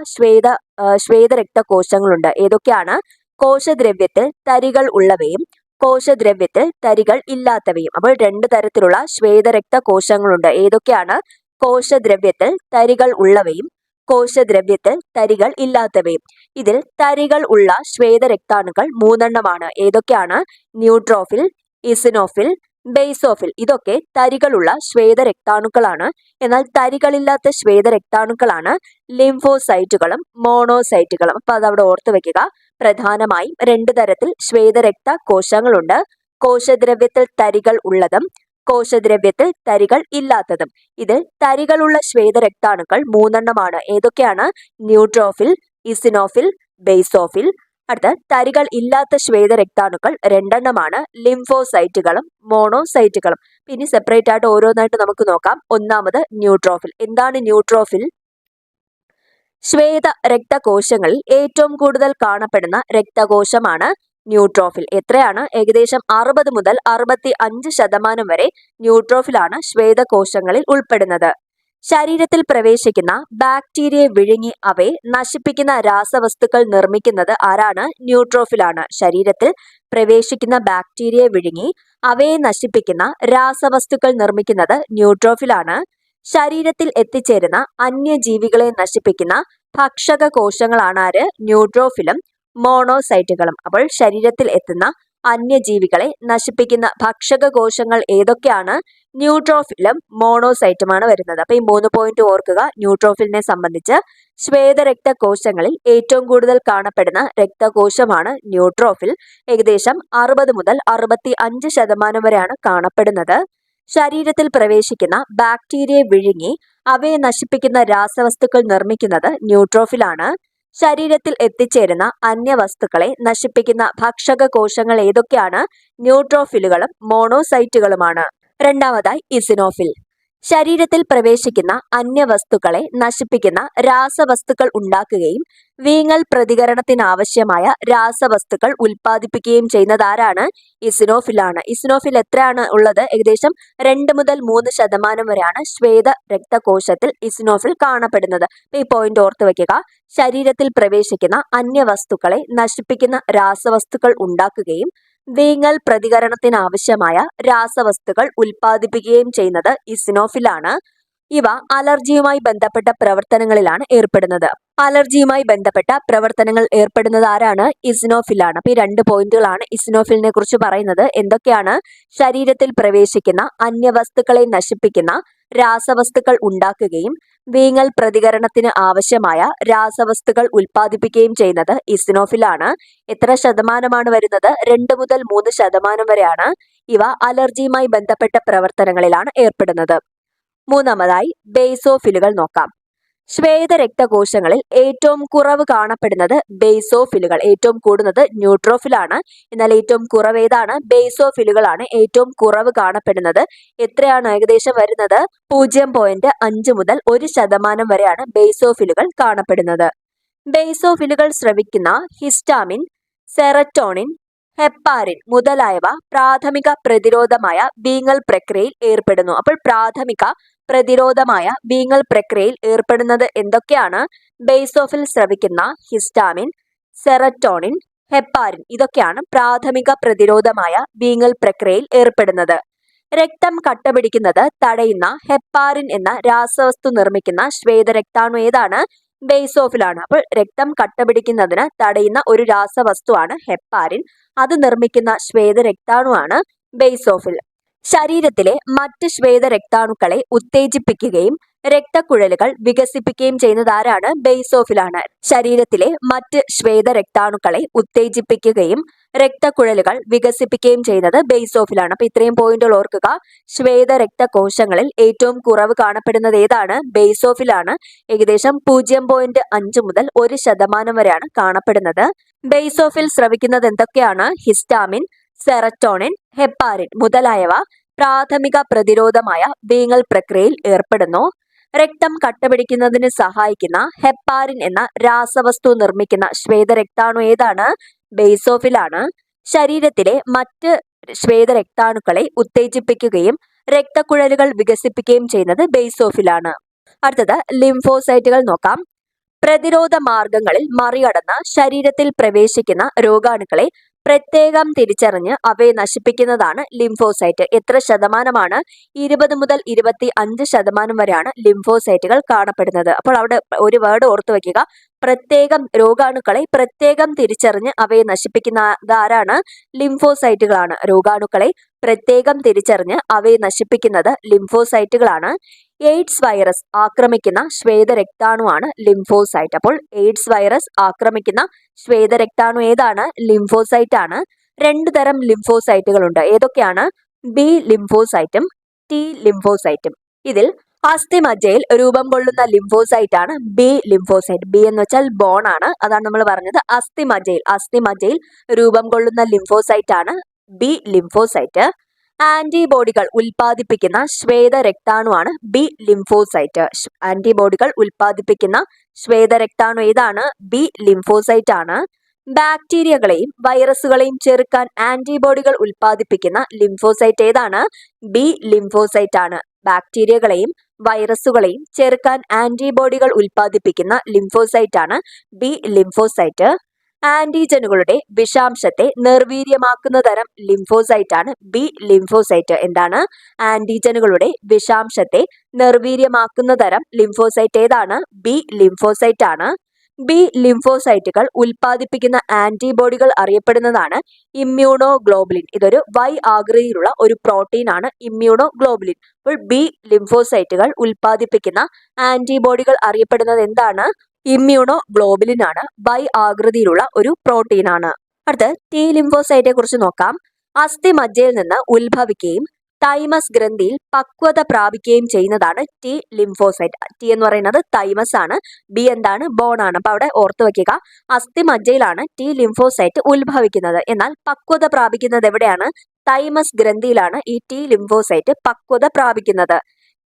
ശ്വേത രക്തകോശങ്ങളുണ്ട്. ഏതൊക്കെയാണ്? കോശദ്രവ്യത്തിൽ തരികൾ ഉള്ളവയും കോശദ്രവ്യത്തിൽ തരികൾ ഇല്ലാത്തവയും. അപ്പോൾ 2 തരത്തിലുള്ള ശ്വേത രക്തകോശങ്ങളുണ്ട്. ഏതൊക്കെയാണ്? കോശദ്രവ്യത്തിൽ തരികൾ ഉള്ളവയും കോശദ്രവ്യത്തിൽ തരികൾ ഇല്ലാത്തവയും. ഇതിൽ തരികൾ ഉള്ള ശ്വേത രക്താണുക്കൾ 3 എണ്ണമാണ്. ഏതൊക്കെയാണ്? Neutrophil, eosinophil, basophil. ഇതൊക്കെ തരികളുള്ള ശ്വേത രക്താണുക്കളാണ്. എന്നാൽ തരികളില്ലാത്ത ശ്വേത രക്താണുക്കളാണ് ലിംഫോസൈറ്റുകളും മോണോസൈറ്റുകളും. അപ്പൊ അതവിടെ ഓർത്തു വെക്കുക. പ്രധാനമായും 2 തരത്തിൽ ശ്വേത രക്തകോശങ്ങളുണ്ട്. കോശദ്രവ്യത്തിൽ തരികൾ ഉള്ളതും കോശദ്രവ്യത്തിൽ തരികൾ ഇല്ലാത്തതും. ഇതിൽ തരികളുള്ള ശ്വേത രക്താണുക്കൾ 3 എണ്ണമാണ്. ഏതൊക്കെയാണ്? Neutrophil, eosinophil, basophil. അടുത്ത തരികൾ ഇല്ലാത്ത ശ്വേത രക്താണുക്കൾ 2 എണ്ണമാണ്. ലിംഫോസൈറ്റുകളും മോണോസൈറ്റുകളും. ഇനി സെപ്പറേറ്റ് ആയിട്ട് ഓരോന്നായിട്ട് നമുക്ക് നോക്കാം. ഒന്നാമത് ന്യൂട്രോഫിൽ. എന്താണ് ന്യൂട്രോഫിൽ? ശ്വേത രക്തകോശങ്ങളിൽ ഏറ്റവും കൂടുതൽ കാണപ്പെടുന്ന രക്തകോശമാണ് ന്യൂട്രോഫിൽ. എത്രയാണ്? ഏകദേശം 60 മുതൽ 65% വരെ ന്യൂട്രോഫിലാണ് ശ്വേതകോശങ്ങളിൽ ഉൾപ്പെടുന്നത്. ശരീരത്തിൽ പ്രവേശിക്കുന്ന ബാക്ടീരിയയെ വിഴുങ്ങി അവയെ നശിപ്പിക്കുന്ന രാസവസ്തുക്കൾ നിർമ്മിക്കുന്നത് ആരാണ്? ന്യൂട്രോഫിലാണ്. ശരീരത്തിൽ പ്രവേശിക്കുന്ന ബാക്ടീരിയയെ വിഴുങ്ങി അവയെ നശിപ്പിക്കുന്ന രാസവസ്തുക്കൾ നിർമ്മിക്കുന്നത് ന്യൂട്രോഫിലാണ്. ശരീരത്തിൽ എത്തിച്ചേരുന്ന അന്യജീവികളെ നശിപ്പിക്കുന്ന ഭക്ഷക കോശങ്ങളാണ് ആര്? ന്യൂട്രോഫിലും മോണോസൈറ്റുകളും. അപ്പോൾ ശരീരത്തിൽ എത്തുന്ന അന്യജീവികളെ നശിപ്പിക്കുന്ന ഭക്ഷക കോശങ്ങൾ ഏതൊക്കെയാണ്? ന്യൂട്രോഫിലും മോണോസൈറ്റുമാണ് വരുന്നത്. അപ്പൊ ഈ 3 പോയിന്റ് ഓർക്കുക. ന്യൂട്രോഫിലിനെ സംബന്ധിച്ച് ശ്വേത രക്തകോശങ്ങളിൽ ഏറ്റവും കൂടുതൽ കാണപ്പെടുന്ന രക്തകോശമാണ് ന്യൂട്രോഫിൽ. ഏകദേശം 60 മുതൽ 65% വരെയാണ് കാണപ്പെടുന്നത്. ശരീരത്തിൽ പ്രവേശിക്കുന്ന ബാക്ടീരിയയെ വിഴുങ്ങി അവയെ നശിപ്പിക്കുന്ന രാസവസ്തുക്കൾ നിർമ്മിക്കുന്നത് ന്യൂട്രോഫിലാണ്. ശരീരത്തിൽ എത്തിച്ചേരുന്ന അന്യവസ്തുക്കളെ നശിപ്പിക്കുന്ന ഭക്ഷക കോശങ്ങൾ ഏതൊക്കെയാണ്? ന്യൂട്രോഫിലുകളും മോണോസൈറ്റുകളുമാണ്. രണ്ടാമതായി ഇസിനോഫിൽ. ശരീരത്തിൽ പ്രവേശിക്കുന്ന അന്യവസ്തുക്കളെ നശിപ്പിക്കുന്ന രാസവസ്തുക്കൾ ഉണ്ടാക്കുകയും വീങ്ങൽ പ്രതികരണത്തിനാവശ്യമായ രാസവസ്തുക്കൾ ഉൽപ്പാദിപ്പിക്കുകയും ചെയ്യുന്നത് ആരാണ്? ഇസിനോഫിലാണ്. ഇസിനോഫിൽ എത്രയാണ് ഉള്ളത്? ഏകദേശം 2 മുതൽ 3% വരെയാണ് ശ്വേത രക്തകോശത്തിൽ ഇസിനോഫിൽ കാണപ്പെടുന്നത്. ഈ പോയിന്റ് ഓർത്ത് വെക്കുക. ശരീരത്തിൽ പ്രവേശിക്കുന്ന അന്യവസ്തുക്കളെ നശിപ്പിക്കുന്ന രാസവസ്തുക്കൾ ഉണ്ടാക്കുകയും വീങ്ങൽ പ്രതികരണത്തിനാവശ്യമായ രാസവസ്തുക്കൾ ഉൽപ്പാദിപ്പിക്കുകയും ചെയ്യുന്നത് ഇസിനോഫിലാണ്. ഇവ അലർജിയുമായി ബന്ധപ്പെട്ട പ്രവർത്തനങ്ങളിലാണ് ഏർപ്പെടുന്നത്. അലർജിയുമായി ബന്ധപ്പെട്ട പ്രവർത്തനങ്ങൾ ഏർപ്പെടുന്നത് ആരാണ്? ഇസിനോഫിലാണ്. അപ്പൊ ഈ 2 പോയിന്റുകളാണ് ഇസിനോഫിലിനെ കുറിച്ച് പറയുന്നത്. എന്തൊക്കെയാണ്? ശരീരത്തിൽ പ്രവേശിക്കുന്ന അന്യവസ്തുക്കളെ നശിപ്പിക്കുന്ന രാസവസ്തുക്കൾ ഉണ്ടാക്കുകയും വീങ്ങൽ പ്രതികരണത്തിന് ആവശ്യമായ രാസവസ്തുക്കൾ ഉൽപ്പാദിപ്പിക്കുകയും ചെയ്യുന്നത് ഇസിനോഫിലാണ്. എത്ര ശതമാനമാണ് വരുന്നത്? 2 മുതൽ 3% വരെയാണ്. ഇവ അലർജിയുമായി ബന്ധപ്പെട്ട പ്രവർത്തനങ്ങളിലാണ് ഏർപ്പെടുന്നത്. മൂന്നാമതായി ബേസോഫിലുകൾ നോക്കാം. ശ്വേത രക്തകോശങ്ങളിൽ ഏറ്റവും കുറവ് കാണപ്പെടുന്നത് ബേസോഫിലുകൾ. ഏറ്റവും കൂടുന്നത് ന്യൂട്രോഫിലാണ്. എന്നാൽ ഏറ്റവും കുറവ് ഏതാണ്? ബേസോഫിലുകളാണ് ഏറ്റവും കുറവ് കാണപ്പെടുന്നത്. എത്രയാണ് ഏകദേശം വരുന്നത്? 0.5 മുതൽ 1% വരെയാണ് ബേസോഫിലുകൾ കാണപ്പെടുന്നത്. ബേസോഫിലുകൾ സ്രവിക്കുന്ന ഹിസ്റ്റാമിൻ, സെറട്ടോണിൻ, ഹെപ്പാരിൻ മുതലായവ പ്രാഥമിക പ്രതിരോധമായ വീങ്ങൽ പ്രക്രിയയിൽ ഏർപ്പെടുന്നു. അപ്പോൾ പ്രാഥമിക പ്രതിരോധമായ വീങ്ങൽ പ്രക്രിയയിൽ ഏർപ്പെടുന്നത് എന്തൊക്കെയാണ്? ബേസോഫിൽ സ്രവിക്കുന്ന ഹിസ്റ്റാമിൻ, സെറട്ടോണിൻ, ഹെപ്പാരിൻ ഇതൊക്കെയാണ് പ്രാഥമിക പ്രതിരോധമായ വീങ്ങൽ പ്രക്രിയയിൽ ഏർപ്പെടുന്നത്. രക്തം കട്ടപിടിക്കുന്നത് തടയുന്ന ഹെപ്പാരിൻ എന്ന രാസവസ്തു നിർമ്മിക്കുന്ന ശ്വേതരക്താണു ഏതാണ്? ബേസോഫിലാണ്. അപ്പോൾ രക്തം കട്ടപിടിക്കുന്നതിന് തടയുന്ന ഒരു രാസവസ്തുവാണ് ഹെപ്പാരിൻ. അത് നിർമ്മിക്കുന്ന ശ്വേതരക്താണുവാണ് ബേസോഫിൽ. ശരീരത്തിലെ മറ്റ് ശ്വേതരക്താണുക്കളെ ഉത്തേജിപ്പിക്കുകയും രക്തക്കുഴലുകൾ വികസിപ്പിക്കുകയും ചെയ്യുന്നത് ആരാണ്? ബേസോഫിലാണ്. ശരീരത്തിലെ മറ്റ് ശ്വേതരക്താണുക്കളെ ഉത്തേജിപ്പിക്കുകയും രക്തക്കുഴലുകൾ വികസിപ്പിക്കുകയും ചെയ്യുന്നത് ബേസോഫിലാണ്. അപ്പൊ ഇത്രയും പോയിന്റുകൾ ഓർക്കുക. ശ്വേതരക്തകോശങ്ങളിൽ ഏറ്റവും കുറവ് കാണപ്പെടുന്നത് ഏതാണ്? ബേസോഫിലാണ്. ഏകദേശം 0.5 മുതൽ 1% വരെയാണ് കാണപ്പെടുന്നത്. ബേസോഫിൽ സ്രവിക്കുന്നത് എന്തൊക്കെയാണ്? ഹിസ്റ്റാമിൻ, സെറട്ടോണിൻ, ഹെപ്പാരിൻ മുതലായവ പ്രാഥമിക പ്രതിരോധമായ വീങ്ങൽ പ്രക്രിയയിൽ ഏർപ്പെടുന്നു. രക്തം കട്ടപിടിക്കുന്നതിന് സഹായിക്കുന്ന ഹെപ്പാരിൻ എന്ന രാസവസ്തു നിർമ്മിക്കുന്ന ശ്വേതരക്താണു ഏതാണ്? ബേസോഫിലാണ്. ശരീരത്തിലെ മറ്റ് ശ്വേതരക്താണുക്കളെ ഉത്തേജിപ്പിക്കുകയും രക്തക്കുഴലുകൾ വികസിപ്പിക്കുകയും ചെയ്യുന്നത് ബേസോഫിലാണ്. അടുത്തത് ലിംഫോസൈറ്റുകൾ നോക്കാം. പ്രതിരോധ മാർഗങ്ങളിൽ മറികടന്ന് ശരീരത്തിൽ പ്രവേശിക്കുന്ന രോഗാണുക്കളെ പ്രത്യേകം തിരിച്ചറിഞ്ഞ് അവയെ നശിപ്പിക്കുന്നതാണ് ലിംഫോസൈറ്റ്. എത്ര ശതമാനമാണ്? 20 മുതൽ 25% വരെയാണ് ലിംഫോസൈറ്റുകൾ കാണപ്പെടുന്നത്. അപ്പോൾ അവിടെ ഒരു വേർഡ് ഓർത്തു വയ്ക്കുക. പ്രത്യേകം രോഗാണുക്കളെ പ്രത്യേകം തിരിച്ചറിഞ്ഞ് അവയെ നശിപ്പിക്കുന്നത് ആരാണ്? ലിംഫോസൈറ്റുകളാണ്. രോഗാണുക്കളെ പ്രത്യേകം തിരിച്ചറിഞ്ഞ് അവയെ നശിപ്പിക്കുന്നത് ലിംഫോസൈറ്റുകളാണ്. എയ്ഡ്സ് വൈറസ് ആക്രമിക്കുന്ന ശ്വേതരക്താണുവാണ് ലിംഫോസൈറ്റ്. അപ്പോൾ എയ്ഡ്സ് വൈറസ് ആക്രമിക്കുന്ന ശ്വേതരക്താണു ഏതാണ്? ലിംഫോസൈറ്റ് ആണ്. 2 തരം ലിംഫോസൈറ്റുകളുണ്ട്. ഏതൊക്കെയാണ്? ബി ലിംഫോസൈറ്റും ടി ലിംഫോസൈറ്റും. ഇതിൽ അസ്ഥിമജ്ജയിൽ രൂപം കൊള്ളുന്ന ലിംഫോസൈറ്റ് ആണ് ബി ലിംഫോസൈറ്റ്. ബി എന്ന് വെച്ചാൽ ബോൺ ആണ്. അതാണ് നമ്മൾ പറഞ്ഞത്. അസ്ഥിമജ്ജയിൽ രൂപം കൊള്ളുന്ന ലിംഫോസൈറ്റ് ആണ് ബി ലിംഫോസൈറ്റ്. ആന്റിബോഡികൾ ഉൽപ്പാദിപ്പിക്കുന്ന ശ്വേതരക്താണുവാണ് ബി ലിംഫോസൈറ്റ്. ആന്റിബോഡികൾ ഉൽപ്പാദിപ്പിക്കുന്ന ശ്വേതരക്താണു ഏതാണ്? ബി ലിംഫോസൈറ്റ് ആണ്. ബാക്ടീരിയകളെയും വൈറസുകളെയും ചെറുക്കാൻ ആന്റിബോഡികൾ ഉൽപ്പാദിപ്പിക്കുന്ന ലിംഫോസൈറ്റ് ഏതാണ്? ബി ലിംഫോസൈറ്റ് ആണ്. ബാക്ടീരിയകളെയും വൈറസുകളെയും ചെറുക്കാൻ ആന്റിബോഡികൾ ഉൽപ്പാദിപ്പിക്കുന്ന ലിംഫോസൈറ്റ് ആണ് ബി ലിംഫോസൈറ്റ്. ആന്റിജനുകളുടെ വിഷാംശത്തെ നിർവീര്യമാക്കുന്ന തരം ലിംഫോസൈറ്റ് ആണ് ബി ലിംഫോസൈറ്റ്. എന്താണ്? ആന്റിജനുകളുടെ വിഷാംശത്തെ നിർവീര്യമാക്കുന്ന തരം ലിംഫോസൈറ്റ് ഏതാണ്? ബി ലിംഫോസൈറ്റ് ആണ്. ബി ലിംഫോസൈറ്റുകൾ ഉൽപ്പാദിപ്പിക്കുന്ന ആന്റിബോഡികൾ അറിയപ്പെടുന്നതാണ് ഇമ്മ്യൂണോഗ്ലോബുലിൻ. ഇതൊരു വൈ ആകൃതിയിലുള്ള ഒരു പ്രോട്ടീൻ ആണ് ഇമ്മ്യൂണോഗ്ലോബുലിൻ. അപ്പോൾ ബി ലിംഫോസൈറ്റുകൾ ഉൽപ്പാദിപ്പിക്കുന്ന ആന്റിബോഡികൾ അറിയപ്പെടുന്നത് എന്താണ്? ഇമ്മ്യൂണോഗ്ലോബുലിൻ ആണ്. വൈ ആകൃതിയിലുള്ള ഒരു പ്രോട്ടീൻ ആണ്. അടുത്ത് ടി ലിംഫോസൈറ്റെ കുറിച്ച് നോക്കാം. അസ്ഥിമജ്ജയിൽ നിന്ന് ഉത്ഭവിക്കുകയും തൈമസ് ഗ്രന്ഥിയിൽ പക്വത പ്രാപിക്കുകയും ചെയ്യുന്നതാണ് ടി ലിംഫോസൈറ്റ്. ടി എന്ന് പറയുന്നത് തൈമസ് ആണ്. ബി എന്താണ്? ബോൺ ആണ്. അപ്പൊ അവിടെ ഓർത്തു വെക്കുക. അസ്ഥിമജ്ജയിലാണ് ടി ലിംഫോസൈറ്റ് ഉത്ഭവിക്കുന്നത്. എന്നാൽ പക്വത പ്രാപിക്കുന്നത് എവിടെയാണ്? തൈമസ് ഗ്രന്ഥിയിലാണ് ഈ ടി ലിംഫോസൈറ്റ് പക്വത പ്രാപിക്കുന്നത്.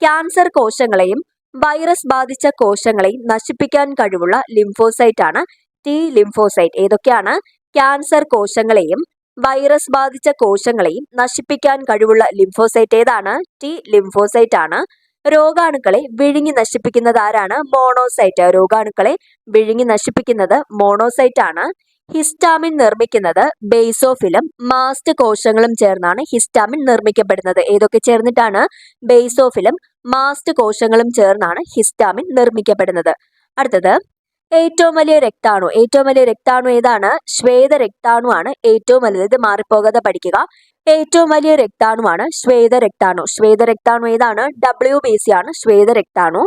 ക്യാൻസർ കോശങ്ങളെയും വൈറസ് ബാധിച്ച കോശങ്ങളെയും നശിപ്പിക്കാൻ കഴിവുള്ള ലിംഫോസൈറ്റ് ആണ് ടി ലിംഫോസൈറ്റ്. ഏതൊക്കെയാണ്? ക്യാൻസർ കോശങ്ങളെയും വൈറസ് ബാധിച്ച കോശങ്ങളെയും നശിപ്പിക്കാൻ കഴിവുള്ള ലിംഫോസൈറ്റ് ഏതാണ്? ടി ലിംഫോസൈറ്റ് ആണ്. രോഗാണുക്കളെ വിഴുങ്ങി നശിപ്പിക്കുന്നത് ആരാണ്? മോണോസൈറ്റ്. രോഗാണുക്കളെ വിഴുങ്ങി നശിപ്പിക്കുന്നത് മോണോസൈറ്റ് ആണ്. ഹിസ്റ്റാമിൻ നിർമ്മിക്കുന്നത് ബേസോഫിലും മാസ്റ്റ് കോശങ്ങളും ചേർന്നാണ് ഹിസ്റ്റാമിൻ നിർമ്മിക്കപ്പെടുന്നത്. ഏതൊക്കെ ചേർന്നിട്ടാണ്? ബേസോഫിലും മാസ്റ്റ് കോശങ്ങളും ചേർന്നാണ് ഹിസ്റ്റാമിൻ നിർമ്മിക്കപ്പെടുന്നത്. അടുത്തത് ഏറ്റവും വലിയ രക്താണു ഏതാണ്? ശ്വേതരക്താണു ആണ് ഏറ്റവും വലുത്. ഇത് മാറിപ്പോകാതെ പഠിക്കുക. ഏറ്റവും വലിയ രക്താണുവാണ് ശ്വേതരക്താണു. ശ്വേതരക്താണു ഏതാണ്? WBC ആണ് ശ്വേതരക്താണു.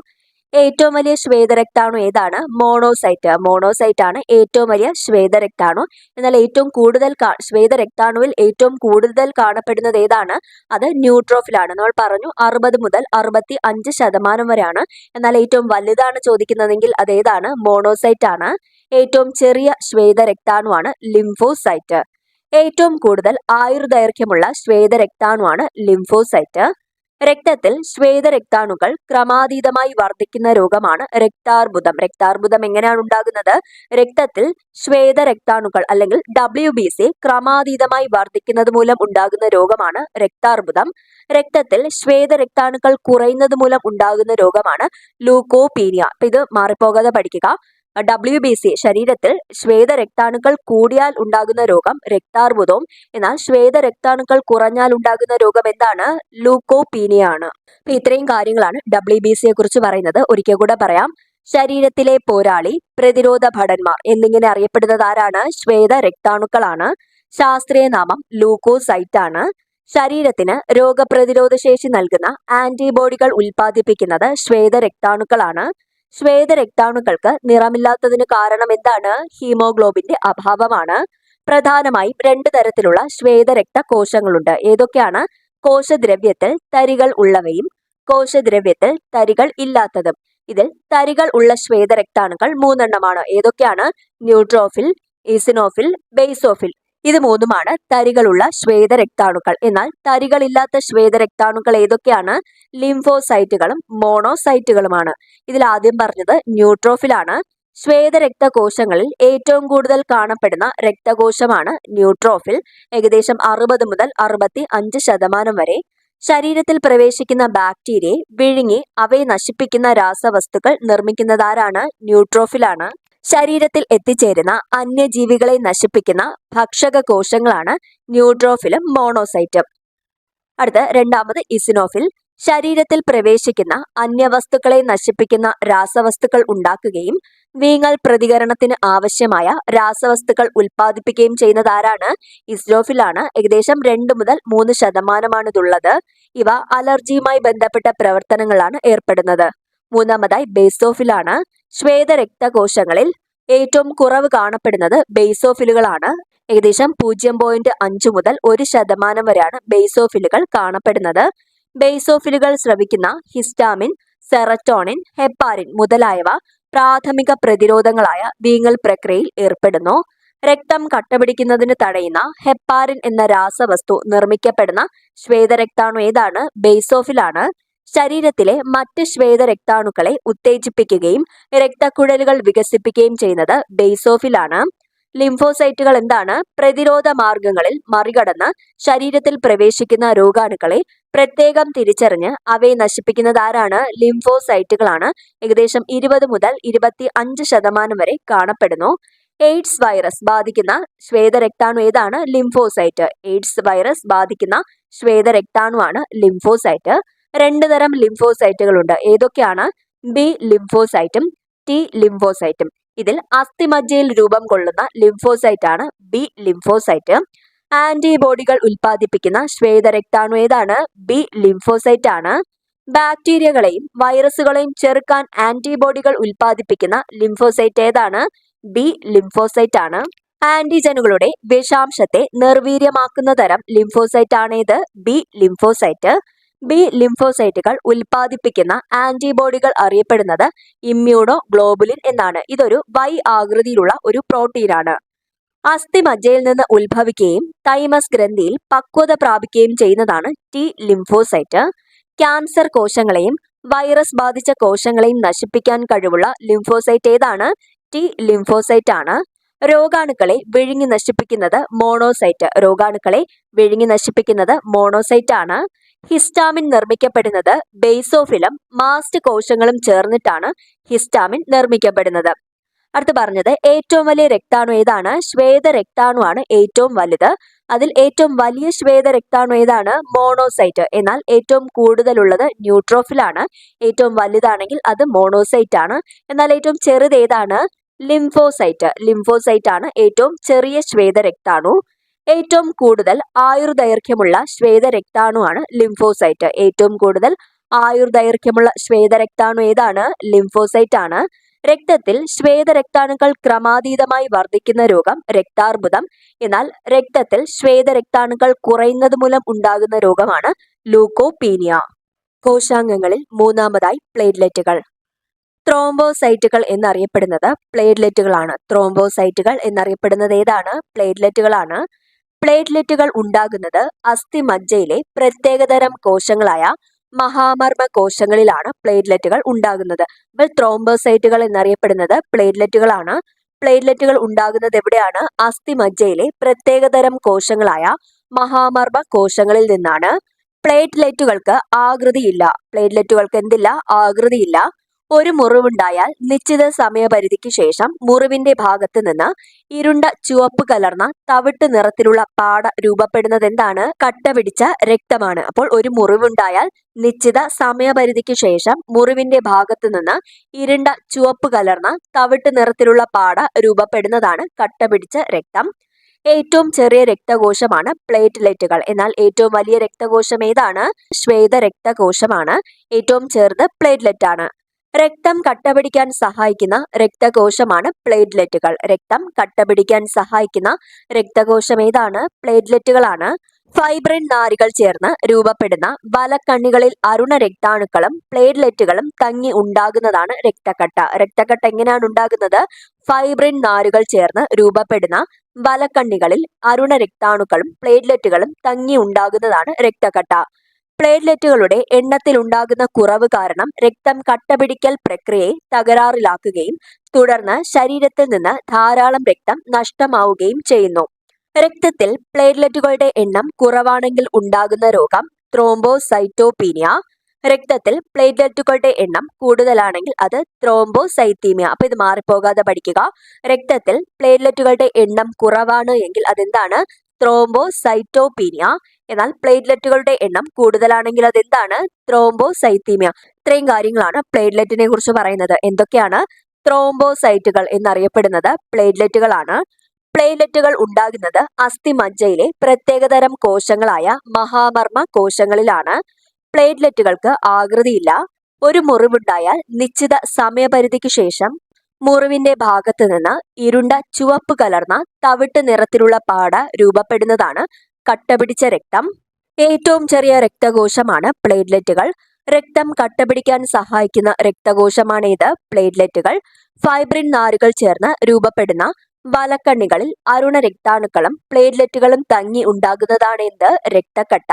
ഏറ്റവും വലിയ ശ്വേതരക്താണു ഏതാണ്? മോണോസൈറ്റ് ആണ് ഏറ്റവും വലിയ ശ്വേതരക്താണു. എന്നാൽ ഏറ്റവും കൂടുതൽ ശ്വേതരക്താണുവിൽ ഏറ്റവും കൂടുതൽ കാണപ്പെടുന്നത് ഏതാണ്? അത് ന്യൂട്രോഫിലാണ്. നമ്മൾ പറഞ്ഞു 60 മുതൽ 65% വരെയാണ്. എന്നാൽ ഏറ്റവും വലുതാണ് ചോദിക്കുന്നതെങ്കിൽ അതേതാണ്? മോണോസൈറ്റ് ആണ്. ഏറ്റവും ചെറിയ ശ്വേതരക്താണുവാണ് ലിംഫോസൈറ്റ്. ഏറ്റവും കൂടുതൽ ആയുർദൈർഘ്യമുള്ള ശ്വേതരക്താണുവാണ് ലിംഫോസൈറ്റ്. രക്തത്തിൽ ശ്വേതരക്താണുക്കൾ ക്രമാതീതമായി വർദ്ധിക്കുന്ന രോഗമാണ് രക്താർബുദം. രക്താർബുദം എങ്ങനെയാണ് ഉണ്ടാകുന്നത്? രക്തത്തിൽ ശ്വേതരക്താണുക്കൾ അല്ലെങ്കിൽ WBC ക്രമാതീതമായി വർദ്ധിക്കുന്നത് മൂലം ഉണ്ടാകുന്ന രോഗമാണ് രക്താർബുദം. രക്തത്തിൽ ശ്വേതരക്താണുക്കൾ കുറയുന്നത് മൂലം ഉണ്ടാകുന്ന രോഗമാണ് ലൂക്കോപീനിയ. അപ്പൊ ഇത് മാറിപ്പോകാതെ പഠിക്കുക. WBC ശരീരത്തിൽ ശ്വേതരക്താണുക്കൾ കൂടിയാൽ ഉണ്ടാകുന്ന രോഗം രക്താർബുദവും, എന്നാൽ ശ്വേതരക്താണുക്കൾ കുറഞ്ഞാൽ ഉണ്ടാകുന്ന രോഗം എന്താണ്? ലൂക്കോപീനിയ ആണ്. അപ്പൊ ഇത്രയും കാര്യങ്ങളാണ് WBCയെ കുറിച്ച് പറയുന്നത്. ഒരിക്കൽ കൂടെ പറയാം. ശരീരത്തിലെ പോരാളി, പ്രതിരോധ ഭടന്മാർ എന്നിങ്ങനെ അറിയപ്പെടുന്നത് ആരാണ്? ശ്വേതരക്താണുക്കളാണ്. ശാസ്ത്രീയ നാമം ലൂക്കോസൈറ്റ് ആണ്. ശരീരത്തിന് രോഗപ്രതിരോധ ശേഷി നൽകുന്ന ആന്റിബോഡികൾ ഉൽപ്പാദിപ്പിക്കുന്നത് ശ്വേതരക്താണുക്കളാണ്. ശ്വേതരക്താണുക്കൾക്ക് നിറമില്ലാത്തതിന് കാരണം എന്താണ്? ഹീമോഗ്ലോബിന്റെ അഭാവമാണ്. പ്രധാനമായും 2 തരത്തിലുള്ള ശ്വേതരക്ത കോശങ്ങളുണ്ട്. ഏതൊക്കെയാണ്? കോശദ്രവ്യത്തിൽ തരികൾ ഉള്ളവയും കോശദ്രവ്യത്തിൽ തരികൾ ഇല്ലാത്തതും. ഇതിൽ തരികൾ ഉള്ള ശ്വേതരക്താണുക്കൾ 3 എണ്ണമാണ്. ഏതൊക്കെയാണ്? Neutrophil, eosinophil, basophil. ഇത് 3ഉമാണ് തരികളുള്ള ശ്വേതരക്താണുക്കൾ. എന്നാൽ തരികളില്ലാത്ത ശ്വേതരക്താണുക്കൾ ഏതൊക്കെയാണ്? ലിംഫോസൈറ്റുകളും മോണോസൈറ്റുകളുമാണ്. ഇതിൽ ആദ്യം പറഞ്ഞത് ന്യൂട്രോഫിലാണ്. ശ്വേതരക്തകോശങ്ങളിൽ ഏറ്റവും കൂടുതൽ കാണപ്പെടുന്ന രക്തകോശമാണ് ന്യൂട്രോഫിൽ. ഏകദേശം 60 മുതൽ 65% വരെ. ശരീരത്തിൽ പ്രവേശിക്കുന്ന ബാക്ടീരിയയെ വിഴുങ്ങി അവയെ നശിപ്പിക്കുന്ന രാസവസ്തുക്കൾ നിർമ്മിക്കുന്നതാരാണ്? ന്യൂട്രോഫിലാണ്. ശരീരത്തിൽ എത്തിച്ചേരുന്ന അന്യജീവികളെ നശിപ്പിക്കുന്ന ഭക്ഷക കോശങ്ങളാണ് ന്യൂട്രോഫിലും മോണോസൈറ്റും. അടുത്ത രണ്ടാമത് ഇസിനോഫിൽ. ശരീരത്തിൽ പ്രവേശിക്കുന്ന അന്യവസ്തുക്കളെ നശിപ്പിക്കുന്ന രാസവസ്തുക്കൾ ഉണ്ടാക്കുകയും വീങ്ങൽ പ്രതികരണത്തിന് ആവശ്യമായ രാസവസ്തുക്കൾ ഉൽപ്പാദിപ്പിക്കുകയും ചെയ്യുന്നത് ആരാണ്? ഇസിനോഫിലാണ്. ഏകദേശം 2 മുതൽ 3% ഇതുള്ളത്. ഇവ അലർജിയുമായി ബന്ധപ്പെട്ട പ്രവർത്തനങ്ങളാണ് ഏർപ്പെടുന്നത്. മൂന്നാമതായി ബേസോഫിലാണ്. ശ്വേതരക്തകോശങ്ങളിൽ ഏറ്റവും കുറവ് കാണപ്പെടുന്നത് ബേസോഫിലുകളാണ്. ഏകദേശം 0.5 മുതൽ 1% വരെയാണ് ബേസോഫിലുകൾ കാണപ്പെടുന്നത്. ബേസോഫിലുകൾ സ്രവിക്കുന്ന ഹിസ്റ്റാമിൻ, സെറട്ടോണിൻ, ഹെപ്പാരിൻ മുതലായവ പ്രാഥമിക പ്രതിരോധങ്ങളായ വീങ്ങൽ പ്രക്രിയയിൽ ഏർപ്പെടുന്നു. രക്തം കട്ടപിടിക്കുന്നതിന് തടയുന്ന ഹെപ്പാരിൻ എന്ന രാസവസ്തു നിർമ്മിക്കപ്പെടുന്ന ശ്വേതരക്താണു ഏതാണ്? ബേസോഫിലാണ്. ശരീരത്തിലെ മറ്റ് ശ്വേതരക്താണുക്കളെ ഉത്തേജിപ്പിക്കുകയും രക്തക്കുഴലുകൾ വികസിപ്പിക്കുകയും ചെയ്യുന്നത് ബേസോഫിലാണ്. ലിംഫോസൈറ്റുകൾ എന്താണ്? പ്രതിരോധ മാർഗങ്ങളിൽ മറികടന്ന് ശരീരത്തിൽ പ്രവേശിക്കുന്ന രോഗാണുക്കളെ പ്രത്യേകം തിരിച്ചറിഞ്ഞ് അവയെ നശിപ്പിക്കുന്നത് ആരാണ്? ലിംഫോസൈറ്റുകളാണ്. ഏകദേശം 20 മുതൽ 25% വരെ കാണപ്പെടുന്നു. എയ്ഡ്സ് വൈറസ് ബാധിക്കുന്ന ശ്വേതരക്താണു ഏതാണ്? ലിംഫോസൈറ്റ്. എയ്ഡ്സ് വൈറസ് ബാധിക്കുന്ന ശ്വേതരക്താണുവാണ് ലിംഫോസൈറ്റ്. 2 തരം ലിംഫോസൈറ്റുകളുണ്ട്. ഏതൊക്കെയാണ്? ബി ലിംഫോസൈറ്റും ടി ലിംഫോസൈറ്റും. ഇതിൽ അസ്ഥിമജ്ജയിൽ രൂപം കൊള്ളുന്ന ലിംഫോസൈറ്റ് ആണ് ബി ലിംഫോസൈറ്റ്. ആന്റിബോഡികൾ ഉൽപ്പാദിപ്പിക്കുന്ന ശ്വേതരക്താണു ഏതാണ്? ബി ലിംഫോസൈറ്റ് ആണ്. ബാക്ടീരിയകളെയും വൈറസുകളെയും ചെറുക്കാൻ ആന്റിബോഡികൾ ഉൽപ്പാദിപ്പിക്കുന്ന ലിംഫോസൈറ്റ് ഏതാണ്? ബി ലിംഫോസൈറ്റ് ആണ്. ആന്റിജനുകളുടെ വിഷാംശത്തെ നിർവീര്യമാക്കുന്ന തരം ലിംഫോസൈറ്റ് ആണേത്? B lymphocyte. ബി ലിംഫോസൈറ്റുകൾ ഉൽപ്പാദിപ്പിക്കുന്ന ആന്റിബോഡികൾ അറിയപ്പെടുന്നത് ഇമ്മ്യൂണോ ഗ്ലോബുലിൻ എന്നാണ്. ഇതൊരു വൈ ആകൃതിയിലുള്ള ഒരു പ്രോട്ടീനാണ്. അസ്ഥിമജ്ജയിൽ നിന്ന് ഉത്ഭവിക്കുകയും തൈമസ് ഗ്രന്ഥിയിൽ പക്വത പ്രാപിക്കുകയും ചെയ്യുന്നതാണ് ടി ലിംഫോസൈറ്റ്. ക്യാൻസർ കോശങ്ങളെയും വൈറസ് ബാധിച്ച കോശങ്ങളെയും നശിപ്പിക്കാൻ കഴിവുള്ള ലിംഫോസൈറ്റ് ഏതാണ്? ടി ലിംഫോസൈറ്റ് ആണ്. രോഗാണുക്കളെ വിഴുങ്ങി നശിപ്പിക്കുന്നത് മോണോസൈറ്റ്. രോഗാണുക്കളെ വിഴുങ്ങി നശിപ്പിക്കുന്നത് മോണോസൈറ്റ് ആണ്. ഹിസ്റ്റാമിൻ നിർമ്മിക്കപ്പെടുന്നത് ബേസോഫിലും മാസ്റ്റ് കോശങ്ങളും ചേർന്നിട്ടാണ് ഹിസ്റ്റാമിൻ നിർമ്മിക്കപ്പെടുന്നത്. അടുത്ത് പറഞ്ഞത് ഏറ്റവും വലിയ രക്താണു ഏതാണ്? ശ്വേതരക്താണു ആണ് ഏറ്റവും വലുത്. അതിൽ ഏറ്റവും വലിയ ശ്വേതരക്താണു ഏതാണ്? മോണോസൈറ്റ്. എന്നാൽ ഏറ്റവും കൂടുതലുള്ളത് ന്യൂട്രോഫിലാണ്. ഏറ്റവും വലുതാണെങ്കിൽ അത് മോണോസൈറ്റ് ആണ്. എന്നാൽ ഏറ്റവും ചെറുത് ഏതാണ്? ലിംഫോസൈറ്റ്. ലിംഫോസൈറ്റ് ആണ് ഏറ്റവും ചെറിയ ശ്വേതരക്താണു. ഏറ്റവും കൂടുതൽ ആയുർദൈർഘ്യമുള്ള ശ്വേതരക്താണുവാണ് ലിംഫോസൈറ്റ്. ഏറ്റവും കൂടുതൽ ആയുർദൈർഘ്യമുള്ള ശ്വേതരക്താണു ഏതാണ്? ലിംഫോസൈറ്റ് ആണ്. രക്തത്തിൽ ശ്വേതരക്താണുക്കൾ ക്രമാതീതമായി വർദ്ധിക്കുന്ന രോഗം രക്താർബുദം. എന്നാൽ രക്തത്തിൽ ശ്വേതരക്താണുക്കൾ കുറയുന്നത് മൂലം ഉണ്ടാകുന്ന രോഗമാണ് ലൂക്കോപീനിയ. കോശാംഗങ്ങളിൽ മൂന്നാമതായി പ്ലേറ്റ്ലെറ്റുകൾ. ത്രോംബോസൈറ്റുകൾ എന്നറിയപ്പെടുന്നത് പ്ലേറ്റ്ലെറ്റുകളാണ്. ത്രോംബോസൈറ്റുകൾ എന്നറിയപ്പെടുന്നത് ഏതാണ്? പ്ലേറ്റ്ലെറ്റുകളാണ്. പ്ലേറ്റ്ലെറ്റുകൾ ഉണ്ടാകുന്നത് അസ്ഥിമജ്ജയിലെ പ്രത്യേകതരം കോശങ്ങളായ മഹാമർമ്മ കോശങ്ങളിലാണ് പ്ലേറ്റ്ലെറ്റുകൾ ഉണ്ടാകുന്നത്. അപ്പോൾ ത്രോംബോസൈറ്റുകൾ എന്നറിയപ്പെടുന്നത് പ്ലേറ്റ്ലെറ്റുകളാണ്. പ്ലേറ്റ്ലെറ്റുകൾ ഉണ്ടാകുന്നത് എവിടെയാണ്? അസ്ഥിമജ്ജയിലെ പ്രത്യേകതരം കോശങ്ങളായ മഹാമർമ്മ കോശങ്ങളിൽ നിന്നാണ്. പ്ലേറ്റ്ലെറ്റുകൾക്ക് ആകൃതിയില്ല. പ്ലേറ്റ്ലെറ്റുകൾക്ക് എന്തില്ല? ആകൃതിയില്ല. ഒരു മുറിവുണ്ടായാൽ നിശ്ചിത സമയപരിധിക്ക് ശേഷം മുറിവിന്റെ ഭാഗത്ത് നിന്ന് ഇരുണ്ട ചുവപ്പ് കലർന്ന തവിട്ട് നിറത്തിലുള്ള പാട രൂപപ്പെടുന്നതെന്താണ്? കട്ട പിടിച്ച രക്തമാണ്. അപ്പോൾ ഒരു മുറിവുണ്ടായാൽ നിശ്ചിത സമയപരിധിക്ക് ശേഷം മുറിവിന്റെ ഭാഗത്ത് നിന്ന് ഇരുണ്ട ചുവപ്പ് കലർന്ന തവിട്ട് നിറത്തിലുള്ള പാട രൂപപ്പെടുന്നതാണ് കട്ട പിടിച്ച രക്തം. ഏറ്റവും ചെറിയ രക്തകോശമാണ് പ്ലേറ്റ്ലെറ്റുകൾ. എന്നാൽ ഏറ്റവും വലിയ രക്തകോശം ഏതാണ്? ശ്വേത രക്തകോശമാണ്. ഏറ്റവും ചെറുത് പ്ലേറ്റ്ലെറ്റ് ആണ്. രക്തം കട്ടപിടിക്കാൻ സഹായിക്കുന്ന രക്തകോശമാണ് പ്ലേറ്റ്ലെറ്റുകൾ. രക്തം കട്ടപിടിക്കാൻ സഹായിക്കുന്ന രക്തകോശം ഏതാണ്? പ്ലേറ്റ്ലെറ്റുകളാണ്. ഫൈബ്രിൻ നാരുകൾ ചേർന്ന് രൂപപ്പെടുന്ന വലക്കണ്ണികളിൽ അരുണ രക്താണുക്കളും പ്ലേറ്റ്ലെറ്റുകളും തങ്ങി ഉണ്ടാകുന്നതാണ് രക്തക്കട്ട. രക്തക്കട്ട എങ്ങനെയാണ് ഉണ്ടാകുന്നത്? ഫൈബ്രിൻ നാരുകൾ ചേർന്ന് രൂപപ്പെടുന്ന വലക്കണ്ണികളിൽ അരുണ രക്താണുക്കളും പ്ലേറ്റ്ലെറ്റുകളും തങ്ങി ഉണ്ടാകുന്നതാണ് രക്തക്കട്ട. പ്ലേറ്റ്ലെറ്റുകളുടെ എണ്ണത്തിൽ ഉണ്ടാകുന്ന കുറവ് കാരണം രക്തം കട്ടപിടിക്കൽ പ്രക്രിയയെ തകരാറിലാക്കുകയും തുടർന്ന് ശരീരത്തിൽ നിന്ന് ധാരാളം രക്തം നഷ്ടമാവുകയും ചെയ്യുന്നു. രക്തത്തിൽ പ്ലേറ്റ്ലെറ്റുകളുടെ എണ്ണം കുറവാണെങ്കിൽ ഉണ്ടാകുന്ന രോഗം ത്രോംബോസൈറ്റോപീനിയ. രക്തത്തിൽ പ്ലേറ്റ്ലെറ്റുകളുടെ എണ്ണം കൂടുതലാണെങ്കിൽ അത് ത്രോംബോസൈത്തീമിയ. അപ്പൊ ഇത് മാറിപ്പോകാതെ പഠിക്കുക. രക്തത്തിൽ പ്ലേറ്റ്ലെറ്റുകളുടെ എണ്ണം കുറവാണ് എങ്കിൽ അതെന്താണ്? ത്രോംബോസൈറ്റോപീനിയ. എന്നാൽ പ്ലേറ്റ്ലെറ്റുകളുടെ എണ്ണം കൂടുതലാണെങ്കിൽ അതെന്താണ്? ത്രോംബോസൈത്തീമിയ. ഇത്രയും കാര്യങ്ങളാണ് പ്ലേറ്റ്ലെറ്റിനെ കുറിച്ച് പറയുന്നത്. എന്തൊക്കെയാണ്? ത്രോംബോസൈറ്റുകൾ എന്നറിയപ്പെടുന്നത് പ്ലേറ്റ്ലെറ്റുകളാണ്. പ്ലേറ്റ്ലെറ്റുകൾ ഉണ്ടാകുന്നത് അസ്ഥിമജ്ജയിലെ പ്രത്യേകതരം കോശങ്ങളായ മഹാമർമ്മ കോശങ്ങളിലാണ്. പ്ലേറ്റ്ലെറ്റുകൾക്ക് ആകൃതിയില്ല. ഒരു മുറിവുണ്ടായാൽ നിശ്ചിത സമയപരിധിക്ക് ശേഷം മുറിവിന്റെ ഭാഗത്ത് നിന്ന് ഇരുണ്ട ചുവപ്പ് കലർന്ന തവിട്ട് നിറത്തിലുള്ള പാട രൂപപ്പെടുന്നതാണ് കട്ടപിടിച്ച രക്തം. ഏറ്റവും ചെറിയ രക്തകോശമാണ് പ്ലേറ്റ്ലെറ്റുകൾ. രക്തം കട്ടപിടിക്കാൻ സഹായിക്കുന്ന രക്തകോശമാണ് ഇത്? പ്ലേറ്റ്ലെറ്റുകൾ. ഫൈബ്രിൻ നാരുകൾ ചേർന്ന് രൂപപ്പെടുന്ന വലക്കണ്ണികളിൽ അരുണ രക്താണുക്കളും പ്ലേറ്റ്ലെറ്റുകളും തങ്ങി ഉണ്ടാകുന്നതാണ് എന്ത്? രക്തക്കട്ട.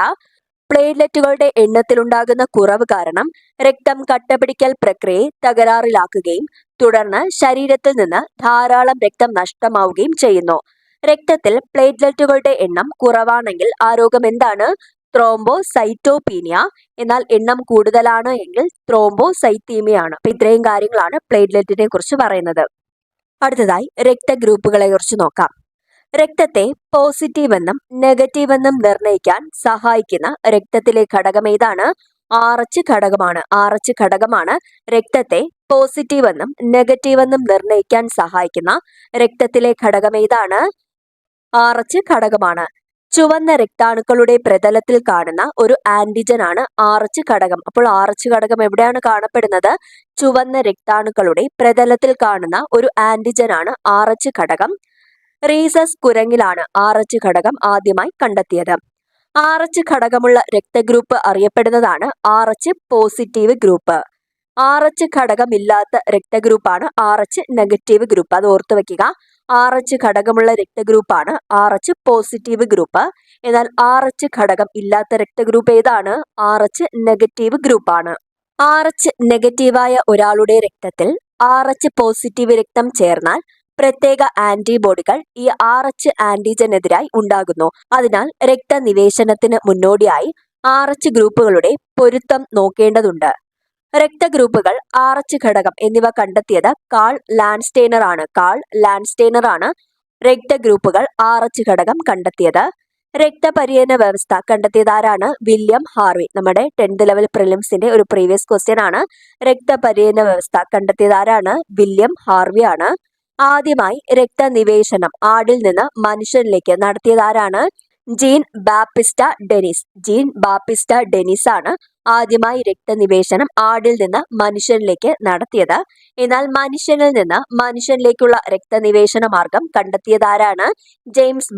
പ്ലേറ്റ്ലെറ്റുകളുടെ എണ്ണത്തിലുണ്ടാകുന്ന കുറവ് കാരണം രക്തം കട്ടപിടിക്കൽ പ്രക്രിയയെ തകരാറിലാക്കുകയും തുടർന്ന് ശരീരത്തിൽ നിന്ന് ധാരാളം രക്തം നഷ്ടമാവുകയും ചെയ്യുന്നു. രക്തത്തിൽ പ്ലേറ്റ്ലെറ്റുകളുടെ എണ്ണം കുറവാണെങ്കിൽ ആ രോഗം എന്താണ്? ത്രോംബോസൈറ്റോപീനിയ. എന്നാൽ എണ്ണം കൂടുതലാണ് എങ്കിൽ ത്രോംബോസൈത്തീമിയ ആണ്. അപ്പൊ ഇത്രയും കാര്യങ്ങളാണ് പ്ലേറ്റ്ലെറ്റിനെ കുറിച്ച് പറയുന്നത്. അടുത്തതായി രക്തഗ്രൂപ്പുകളെ കുറിച്ച് നോക്കാം. രക്തത്തെ പോസിറ്റീവ് എന്നും നെഗറ്റീവ് എന്നും നിർണ്ണയിക്കാൻ സഹായിക്കുന്ന രക്തത്തിലെ ഘടകം ഏതാണ്? RH ഘടകമാണ്. RH ഘടകമാണ് രക്തത്തെ പോസിറ്റീവ് എന്നും നെഗറ്റീവ് എന്നും നിർണ്ണയിക്കാൻ സഹായിക്കുന്ന രക്തത്തിലെ ഘടകം ഏതാണ്? RH ഘടകമാണ്. ചുവന്ന രക്താണുക്കളുടെ പ്രതലത്തിൽ കാണുന്ന ഒരു ആന്റിജൻ ആണ് RH ഘടകം. അപ്പോൾ RH ഘടകം എവിടെയാണ് കാണപ്പെടുന്നത്? ചുവന്ന രക്താണുക്കളുടെ പ്രതലത്തിൽ കാണുന്ന ഒരു ആന്റിജൻ ആണ് RH ഘടകം. റീസസ് കുരങ്ങിലാണ് RH ഘടകം ആദ്യമായി കണ്ടെത്തിയത്. RH ഘടകമുള്ള രക്തഗ്രൂപ്പ് അറിയപ്പെടുന്നതാണ് RH positive group. RH ഘടകമില്ലാത്ത രക്തഗ്രൂപ്പാണ് RH negative group. അത് ഓർത്തു വെക്കുക. RH ഘടകമുള്ള രക്തഗ്രൂപ്പാണ് RH positive group. എന്നാൽ RH ഘടകം ഇല്ലാത്ത രക്തഗ്രൂപ്പ് ഏതാണ്? RH നെഗറ്റീവ് ഗ്രൂപ്പാണ്. RH നെഗറ്റീവായ ഒരാളുടെ രക്തത്തിൽ RH പോസിറ്റീവ് രക്തം ചേർന്നാൽ പ്രത്യേക ആന്റിബോഡികൾ ഈ RH ആന്റിജനെതിരായി ഉണ്ടാകുന്നു. അതിനാൽ രക്തനിവേശനത്തിന് മുന്നോടിയായി RH ഗ്രൂപ്പുകളുടെ പൊരുത്തം നോക്കേണ്ടതുണ്ട്. രക്തഗ്രൂപ്പുകൾ RH ഘടകം എന്നിവ കണ്ടെത്തിയത് കാൾ ലാൻഡ്സ്റ്റൈനർ ആണ്. രക്തഗ്രൂപ്പുകൾ RH ഘടകം കണ്ടെത്തിയത്. രക്തപര്യന വ്യവസ്ഥ കണ്ടെത്തിയത് ആരാണ്? William Harvey. നമ്മുടെ 10th ലെവൽ പ്രിലിംസിന്റെ ഒരു പ്രീവിയസ് ക്വസ്റ്റ്യൻ ആണ്. രക്തപര്യന വ്യവസ്ഥ കണ്ടെത്തിയത് ആരാണ്? വില്യം ഹാർവി ആണ്. ആദ്യമായി രക്തനിവേശനം ആടിൽ നിന്ന് മനുഷ്യനിലേക്ക് നടത്തിയത് ആരാണ്? ജീൻ ബാപ്റ്റിസ്റ്റ ഡെനിസ് ആണ് ആദ്യമായി രക്തനിവേശനം ആടിൽ നിന്ന് മനുഷ്യനിലേക്ക് നടത്തിയത്. എന്നാൽ മനുഷ്യനിൽ നിന്ന് മനുഷ്യനിലേക്കുള്ള രക്തനിവേശന മാർഗം കണ്ടെത്തിയത് ആരാണ്? ജെയിംസ്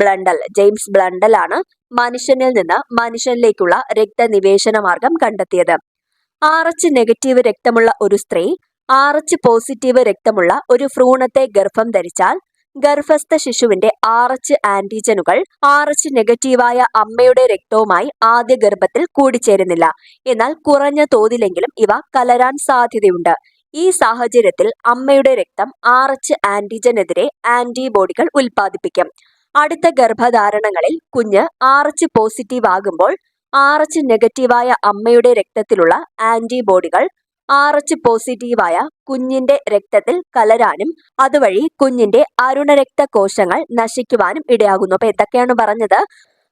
ബ്ലണ്ടൽ ആണ് മനുഷ്യനിൽ നിന്ന് മനുഷ്യനിലേക്കുള്ള രക്തനിവേശന മാർഗം കണ്ടെത്തിയത്. RH നെഗറ്റീവ് രക്തമുള്ള ഒരു സ്ത്രീ RH പോസിറ്റീവ് രക്തമുള്ള ഒരു ഭ്രൂണത്തെ ഗർഭം ധരിച്ചാൽ ഗർഭസ്ഥ ശിശുവിന്റെ RH ആന്റിജനുകൾ RH നെഗറ്റീവായ അമ്മയുടെ രക്തവുമായി ആദ്യ ഗർഭത്തിൽ കൂടിച്ചേരുന്നില്ല. എന്നാൽ കുറഞ്ഞ തോതിലെങ്കിലും ഇവ കലരാൻ സാധ്യതയുണ്ട്. ഈ സാഹചര്യത്തിൽ അമ്മയുടെ രക്തം RH ആന്റിജനെതിരെ ആന്റിബോഡികൾ ഉൽപ്പാദിപ്പിക്കും. അടുത്ത ഗർഭധാരണങ്ങളിൽ കുഞ്ഞ് RH പോസിറ്റീവ് ആകുമ്പോൾ RH നെഗറ്റീവായ അമ്മയുടെ രക്തത്തിലുള്ള ആന്റിബോഡികൾ RH പോസിറ്റീവായ കുഞ്ഞിന്റെ രക്തത്തിൽ കലരാനും അതുവഴി കുഞ്ഞിന്റെ അരുണരക്ത കോശങ്ങൾ നശിക്കുവാനും ഇടയാകുന്നു. അപ്പൊ എന്തൊക്കെയാണ് പറഞ്ഞത്?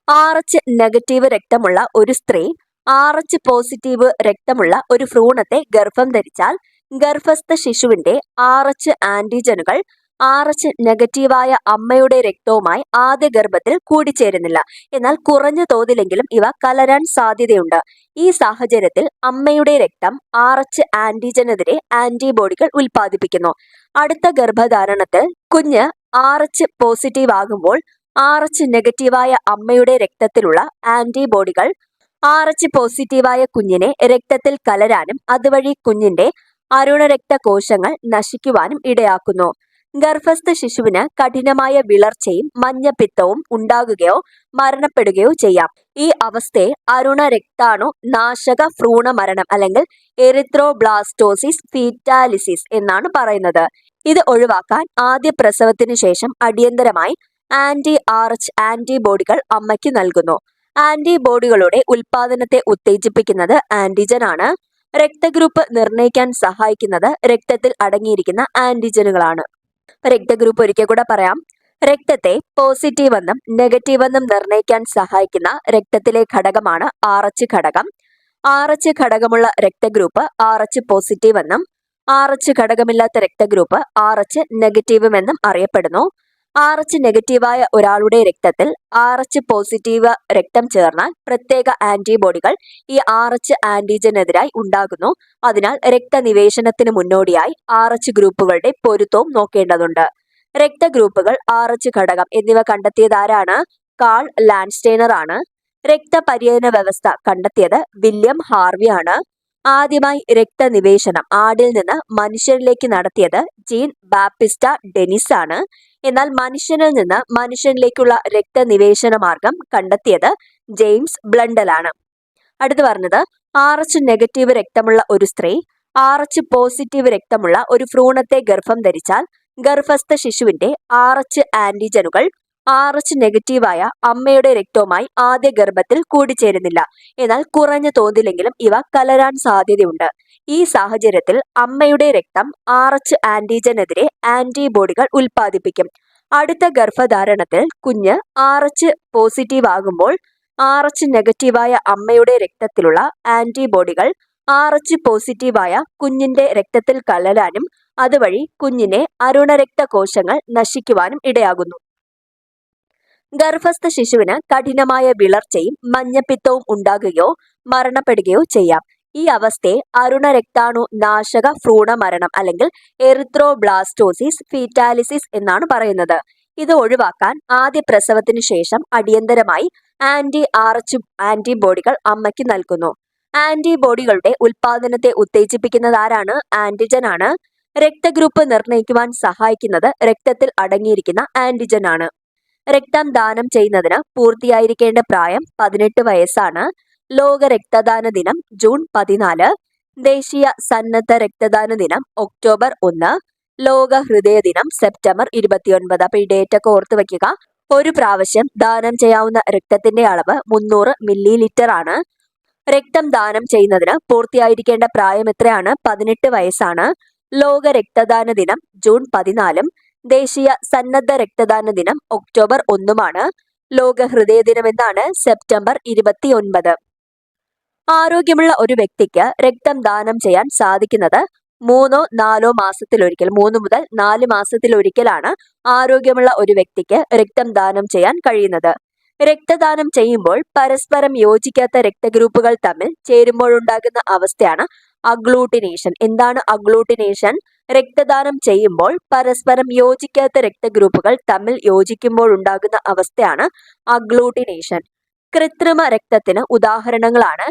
RH നെഗറ്റീവ് രക്തമുള്ള ഒരു സ്ത്രീ RH പോസിറ്റീവ് രക്തമുള്ള ഒരു ഭ്രൂണത്തെ ഗർഭം ധരിച്ചാൽ ഗർഭസ്ഥ ശിശുവിന്റെ RH ആന്റിജനുകൾ RH നെഗറ്റീവായ അമ്മയുടെ രക്തവുമായി ആദ്യ ഗർഭത്തിൽ കൂടിച്ചേരുന്നില്ല. എന്നാൽ കുറഞ്ഞ തോതിലെങ്കിലും ഇവ കലരാൻ സാധ്യതയുണ്ട്. ഈ സാഹചര്യത്തിൽ അമ്മയുടെ രക്തം RH ആന്റിജനെതിരെ ആന്റിബോഡികൾ ഉൽപ്പാദിപ്പിക്കുന്നു. അടുത്ത ഗർഭധാരണത്തിൽ കുഞ്ഞ് RH പോസിറ്റീവ് ആകുമ്പോൾ RH നെഗറ്റീവായ അമ്മയുടെ രക്തത്തിലുള്ള ആന്റിബോഡികൾ RH പോസിറ്റീവായ കുഞ്ഞിനെ രക്തത്തിൽ കലരാനും അതുവഴി കുഞ്ഞിന്റെ അരുണരക്ത കോശങ്ങൾ നശിക്കുവാനും ഇടയാക്കുന്നു. ഗർഭസ്ഥ ശിശുവിന് കഠിനമായ വിളർച്ചയും മഞ്ഞപ്പിത്തവും ഉണ്ടാകുകയോ മരണപ്പെടുകയോ ചെയ്യാം. ഈ അവസ്ഥയെ അരുണരക്താണു നാശക ഭ്രൂണ മരണം അല്ലെങ്കിൽ എറിത്രോബ്ലാസ്റ്റോസിസ് ഫീറ്റാലിസിസ് എന്നാണ് പറയുന്നത്. ഇത് ഒഴിവാക്കാൻ ആദ്യ പ്രസവത്തിന് ശേഷം അടിയന്തരമായി ആന്റി-RH ആന്റിബോഡികൾ അമ്മയ്ക്ക് നൽകുന്നു. ആന്റിബോഡികളുടെ ഉൽപാദനത്തെ ഉത്തേജിപ്പിക്കുന്നത് ആന്റിജൻ ആണ്. രക്തഗ്രൂപ്പ് നിർണ്ണയിക്കാൻ സഹായിക്കുന്നത് രക്തത്തിൽ അടങ്ങിയിരിക്കുന്ന ആന്റിജനുകളാണ്. രക്തഗ്രൂപ്പ് ഒരിക്കൽ കൂടെ പറയാം. രക്തത്തെ പോസിറ്റീവ് എന്നും നെഗറ്റീവ് എന്നും നിർണ്ണയിക്കാൻ സഹായിക്കുന്ന രക്തത്തിലെ ഘടകമാണ് RH ഘടകം. RH ഘടകമുള്ള രക്തഗ്രൂപ്പ് RH പോസിറ്റീവ് എന്നും RH ഘടകമില്ലാത്ത രക്തഗ്രൂപ്പ് RH നെഗറ്റീവും എന്നും അറിയപ്പെടുന്നു. RH നെഗറ്റീവായ ഒരാളുടെ രക്തത്തിൽ RH പോസിറ്റീവ് രക്തം ചേർന്നാൽ പ്രത്യേക ആന്റിബോഡികൾ ഈ RH ആന്റിജനെതിരായി ഉണ്ടാകുന്നു. അതിനാൽ രക്തനിവേശനത്തിന് മുന്നോടിയായി RH ഗ്രൂപ്പുകളുടെ പൊരുത്തവും നോക്കേണ്ടതുണ്ട്. രക്തഗ്രൂപ്പുകൾ, RH ഘടകം എന്നിവ കണ്ടെത്തിയതാരാണ്? കാൾ ലാൻഡ്സ്റ്റൈനർ ആണ്. രക്തപര്യന വ്യവസ്ഥ കണ്ടെത്തിയത് വില്യം ഹാർവി ആണ്. ആദ്യമായി രക്തനിവേശനം ആടിൽ നിന്ന് മനുഷ്യരിലേക്ക് നടത്തിയത് ജീൻ ബാപ്റ്റിസ്റ്റ ഡെനിസ് ആണ്. എന്നാൽ മനുഷ്യനിൽ നിന്ന് മനുഷ്യനിലേക്കുള്ള രക്തനിവേശന മാർഗം കണ്ടെത്തിയത് ജെയിംസ് ബ്ലണ്ടൽ ആണ്. അടുത്ത് പറഞ്ഞത് RH നെഗറ്റീവ് രക്തമുള്ള ഒരു സ്ത്രീ RH പോസിറ്റീവ് രക്തമുള്ള ഒരു ഭ്രൂണത്തെ ഗർഭം ധരിച്ചാൽ ഗർഭസ്ഥ ശിശുവിന്റെ RH ആന്റിജനുകൾ RH നെഗറ്റീവായ അമ്മയുടെ രക്തവുമായി ആദ്യ ഗർഭത്തിൽ കൂടിച്ചേരുന്നില്ല. എന്നാൽ കുറഞ്ഞ തോതിലെങ്കിലും ഇവ കലരാൻ സാധ്യതയുണ്ട്. ഈ സാഹചര്യത്തിൽ അമ്മയുടെ രക്തം RH ആന്റിജനെതിരെ ആന്റിബോഡികൾ ഉൽപ്പാദിപ്പിക്കും. അടുത്ത ഗർഭധാരണത്തിൽ കുഞ്ഞ് RH പോസിറ്റീവ് ആകുമ്പോൾ RH നെഗറ്റീവായ അമ്മയുടെ രക്തത്തിലുള്ള ആന്റിബോഡികൾ RH പോസിറ്റീവായ കുഞ്ഞിന്റെ രക്തത്തിൽ കലരാനും അതുവഴി കുഞ്ഞിനെ അരുണരക്ത കോശങ്ങൾ നശിക്കുവാനും ഇടയാകുന്നു. ഗർഭസ്ഥ ശിശുവിന് കഠിനമായ വിളർച്ചയും മഞ്ഞപ്പിത്തവും ഉണ്ടാകുകയോ മരണപ്പെടുകയോ ചെയ്യാം. ഈ അവസ്ഥയെ അരുണരക്താണു നാശക ഭ്രൂണ മരണം അല്ലെങ്കിൽ എറിത്രോബ്ലാസ്റ്റോസിസ് ഫീറ്റാലിസിസ് എന്നാണ് പറയുന്നത്. ഇത് ഒഴിവാക്കാൻ ആദ്യ പ്രസവത്തിന് ശേഷം അടിയന്തരമായി ആന്റി-RH ആന്റിബോഡികൾ അമ്മയ്ക്ക് നൽകുന്നു. ആന്റിബോഡികളുടെ ഉൽപാദനത്തെ ഉത്തേജിപ്പിക്കുന്നതാരാണ്? ആന്റിജൻ ആണ്. രക്തഗ്രൂപ്പ് നിർണ്ണയിക്കുവാൻ സഹായിക്കുന്നത് രക്തത്തിൽ അടങ്ങിയിരിക്കുന്ന ആന്റിജൻ ആണ്. രക്തം ദാനം ചെയ്യുന്നതിന് പൂർത്തിയായിരിക്കേണ്ട പ്രായം 18 വയസ്സാണ്. ലോക രക്തദാന ദിനം ജൂൺ 14. ദേശീയ സന്നദ്ധ രക്തദാന ദിനം ഒക്ടോബർ 1. ലോക ഹൃദയ ദിനം സെപ്റ്റംബർ 29. അപ്പൊ ഈ ഡേറ്റ് ഒക്കെ ഓർത്ത് വെക്കുക. ഒരു പ്രാവശ്യം ദാനം ചെയ്യാവുന്ന രക്തത്തിന്റെ അളവ് 300 മില്ലി ലിറ്റർ ആണ്. രക്തം ദാനം ചെയ്യുന്നതിന് പൂർത്തിയായിരിക്കേണ്ട പ്രായം എത്രയാണ്? 18 വയസ്സാണ്. ലോക രക്തദാന ദിനം ജൂൺ 14. ദേശീയ സന്നദ്ധ രക്തദാന ദിനം ഒക്ടോബർ 1. ലോക ഹൃദയ ദിനം എന്നാണ്? സെപ്റ്റംബർ 29. ആരോഗ്യമുള്ള ഒരു വ്യക്തിക്ക് രക്തം ദാനം ചെയ്യാൻ സാധിക്കുന്നത് 3-4 മാസത്തിലൊരിക്കൽ, 3 മുതൽ 4 മാസത്തിലൊരിക്കലാണ് ആരോഗ്യമുള്ള ഒരു വ്യക്തിക്ക് രക്തം ദാനം ചെയ്യാൻ കഴിയുന്നത്. രക്തദാനം ചെയ്യുമ്പോൾ പരസ്പരം യോജിക്കാത്ത രക്തഗ്രൂപ്പുകൾ തമ്മിൽ ചേരുമ്പോഴുണ്ടാകുന്ന അവസ്ഥയാണ് അഗ്ലൂട്ടിനേഷൻ. എന്താണ് അഗ്ലൂട്ടിനേഷൻ? രക്തദാനം ചെയ്യുമ്പോൾ പരസ്പരം യോജിക്കാത്ത രക്തഗ്രൂപ്പുകൾ തമ്മിൽ യോജിക്കുമ്പോഴുണ്ടാകുന്ന അവസ്ഥയാണ് അഗ്ലൂട്ടിനേഷൻ. കൃത്രിമ രക്തത്തിന് ഉദാഹരണങ്ങളാണ്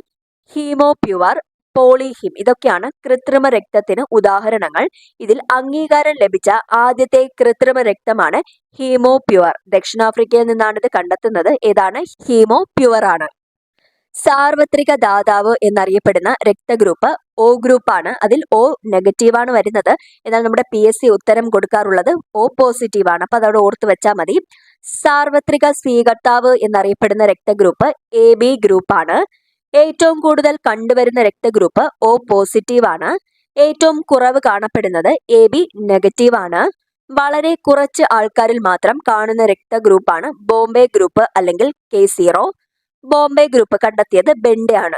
ഹീമോപ്യുവർ, പോളിഹിം. ഇതൊക്കെയാണ് കൃത്രിമ രക്തത്തിന് ഉദാഹരണങ്ങൾ. ഇതിൽ അംഗീകാരം ലഭിച്ച ആദ്യത്തെ കൃത്രിമ രക്തമാണ് ഹീമോപ്യുവർ. ദക്ഷിണാഫ്രിക്കയിൽ നിന്നാണ് ഇത് കണ്ടെത്തുന്നത്. ഏതാണ്? ഹീമോപ്യുവർ ആണ്. സാർവത്രിക ദാതാവ് എന്നറിയപ്പെടുന്ന രക്തഗ്രൂപ്പ് O ഗ്രൂപ്പാണ്. അതിൽ O നെഗറ്റീവാണ് വരുന്നത്. എന്നാൽ നമ്മുടെ PSC ഉത്തരം കൊടുക്കാറുള്ളത് O പോസിറ്റീവ് ആണ്. അപ്പൊ അതവിടെ ഓർത്ത് വെച്ചാൽ മതി. സാർവത്രിക സ്വീകർത്താവ് എന്നറിയപ്പെടുന്ന രക്തഗ്രൂപ്പ് AB ഗ്രൂപ്പാണ്. ഏറ്റവും കൂടുതൽ കണ്ടുവരുന്ന രക്തഗ്രൂപ്പ് O പോസിറ്റീവ് ആണ്. ഏറ്റവും കുറവ് കാണപ്പെടുന്നത് AB നെഗറ്റീവ് ആണ്. വളരെ കുറച്ച് ആൾക്കാരിൽ മാത്രം കാണുന്ന രക്തഗ്രൂപ്പാണ് ബോംബെ ഗ്രൂപ്പ് അല്ലെങ്കിൽ K0. ബോംബെ ഗ്രൂപ്പ് കണ്ടെത്തിയത് ബെൻഡെയാണ്.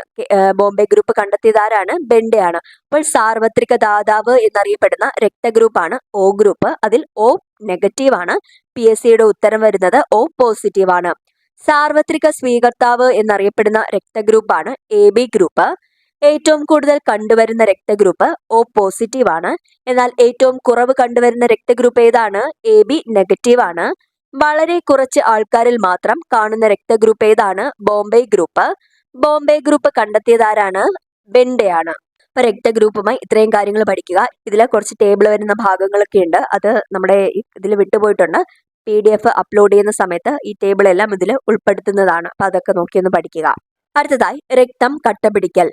ബോംബെ ഗ്രൂപ്പ് കണ്ടെത്തിയത് ആരാണ്? ബെൻഡെയാണ്. അപ്പോൾ സാർവത്രിക ദാതാവ് എന്നറിയപ്പെടുന്ന രക്തഗ്രൂപ്പാണ് O ഗ്രൂപ്പ്. അതിൽ O നെഗറ്റീവ് ആണ്. PSCയുടെ ഉത്തരം വരുന്നത് O പോസിറ്റീവ് ആണ്. സാർവത്രിക സ്വീകർത്താവ് എന്നറിയപ്പെടുന്ന രക്തഗ്രൂപ്പാണ് AB ഗ്രൂപ്പ്. ഏറ്റവും കൂടുതൽ കണ്ടുവരുന്ന രക്തഗ്രൂപ്പ് O പോസിറ്റീവ് ആണ്. എന്നാൽ ഏറ്റവും കുറവ് കണ്ടുവരുന്ന രക്തഗ്രൂപ്പ് ഏതാണ്? AB നെഗറ്റീവ് ആണ്. വളരെ കുറച്ച് ആൾക്കാരിൽ മാത്രം കാണുന്ന രക്തഗ്രൂപ്പ് ഏതാണ്? ബോംബെ ഗ്രൂപ്പ്. ബോംബെ ഗ്രൂപ്പ് കണ്ടെത്തിയത് ആരാണ്? ബെൻഡെയാണ്. അപ്പൊ രക്തഗ്രൂപ്പുമായി ഇത്രയും കാര്യങ്ങൾ പഠിക്കുക. ഇതിൽ കുറച്ച് ടേബിൾ വരുന്ന ഭാഗങ്ങളൊക്കെ ഉണ്ട്. അത് നമ്മുടെ ഇതിൽ വിട്ടുപോയിട്ടുണ്ട്. PDF അപ്ലോഡ് ചെയ്യുന്ന സമയത്ത് ഈ ടേബിൾ എല്ലാം ഇതിൽ ഉൾപ്പെടുത്തുന്നതാണ്. അപ്പൊ അതൊക്കെ നോക്കിയൊന്ന് പഠിക്കുക. അടുത്തതായി രക്തം കട്ടപിടിക്കൽ.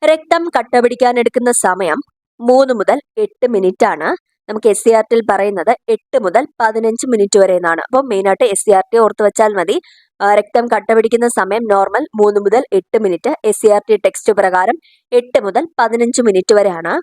രക്തം കട്ടപിടിക്കാൻ എടുക്കുന്ന സമയം 3 മുതൽ 8 മിനിറ്റ് ആണ്. നമുക്ക് SCERT പറയുന്നത് 8 മുതൽ 15 മിനിറ്റ് വരെ എന്നാണ്. അപ്പോൾ മെയിനായിട്ട് SCERT ഓർത്ത് വെച്ചാൽ മതി. രക്തം കട്ടപിടിക്കുന്ന സമയം നോർമൽ 3 മുതൽ 8 മിനിറ്റ്. SCERT ടെക്സ്റ്റ് പ്രകാരം 8 മുതൽ 15 മിനിറ്റ് വരെയാണ്.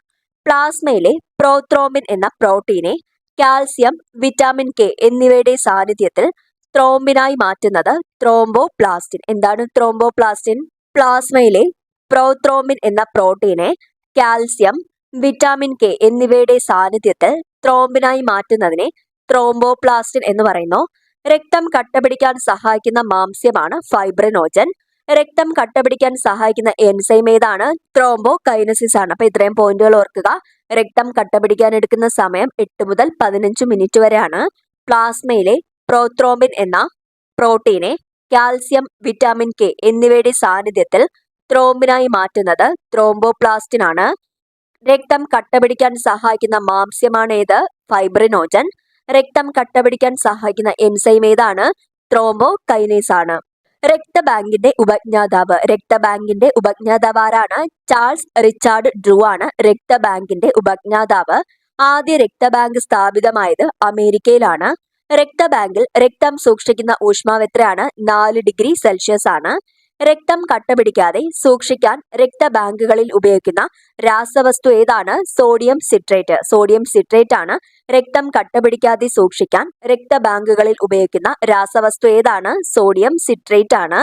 പ്ലാസ്മയിലെ പ്രോത്രോംബിൻ എന്ന പ്രോട്ടീനെ കാൽസ്യം, വിറ്റാമിൻ K എന്നിവയുടെ സാന്നിധ്യത്തിൽ ത്രോംബിനായി മാറ്റുന്നത് ത്രോംബോപ്ലാസ്റ്റിൻ. എന്താണ് ത്രോംബോപ്ലാസ്റ്റിൻ? പ്ലാസ്മയിലെ പ്രോത്രോംബിൻ എന്ന പ്രോട്ടീനെ കാൽസ്യം, വിറ്റാമിൻ K എന്നിവയുടെ സാന്നിധ്യത്തിൽ ത്രോംബിനായി മാറ്റുന്നതിനെ ത്രോംബോപ്ലാസ്റ്റിൻ എന്ന് പറയുന്നു. രക്തം കട്ടപിടിക്കാൻ സഹായിക്കുന്ന മാംസ്യമാണ് ഫൈബ്രിനോജൻ. രക്തം കട്ടപിടിക്കാൻ സഹായിക്കുന്ന എൻസൈം ഏതാണ്? ത്രോംബോകൈനസിസ് ആണ്. അപ്പൊ ഇത്രയും പോയിന്റുകൾ ഓർക്കുക. രക്തം കട്ടപിടിക്കാൻ എടുക്കുന്ന സമയം 8 മുതൽ 15 മിനിറ്റ് വരെയാണ്. പ്ലാസ്മയിലെ പ്രോത്രോംബിൻ എന്ന പ്രോട്ടീനെ കാൽസ്യം, വിറ്റാമിൻ K എന്നിവയുടെ സാന്നിധ്യത്തിൽ ത്രോംബിനായി മാറ്റുന്നത് ത്രോംബോപ്ലാസ്റ്റിൻ ആണ്. രക്തം കട്ടപിടിക്കാൻ സഹായിക്കുന്ന മാംസ്യമാണ് ഏത്? ഫൈബ്രിനോജൻ. രക്തം കട്ടപിടിക്കാൻ സഹായിക്കുന്ന എൻസൈം ഏതാണ്? ത്രോംബോകൈനേസ് ആണ്. രക്തബാങ്കിന്റെ ഉപജ്ഞാതാവ്. രക്തബാങ്കിന്റെ ഉപജ്ഞാതാവ് ആരാണ്? ചാൾസ് റിച്ചാർഡ് ഡ്രൂ ആണ് രക്തബാങ്കിന്റെ ഉപജ്ഞാതാവ്. ആദ്യ രക്തബാങ്ക് സ്ഥാപിതമായത് അമേരിക്കയിലാണ്. രക്തബാങ്കിൽ രക്തം സൂക്ഷിക്കുന്ന ഊഷ്മാവ് എത്രയാണ്? 4 ഡിഗ്രി സെൽഷ്യസ് ആണ്. രക്തം കട്ടപിടിക്കാതെ സൂക്ഷിക്കാൻ രക്തബാങ്കുകളിൽ ഉപയോഗിക്കുന്ന രാസവസ്തു ഏതാണ്? Sodium citrate. സോഡിയം സിട്രേറ്റ് ആണ് രക്തം കട്ടപിടിക്കാതെ സൂക്ഷിക്കാൻ രക്തബാങ്കുകളിൽ ഉപയോഗിക്കുന്ന രാസവസ്തു ഏതാണ്? സോഡിയം സിട്രേറ്റ് ആണ്.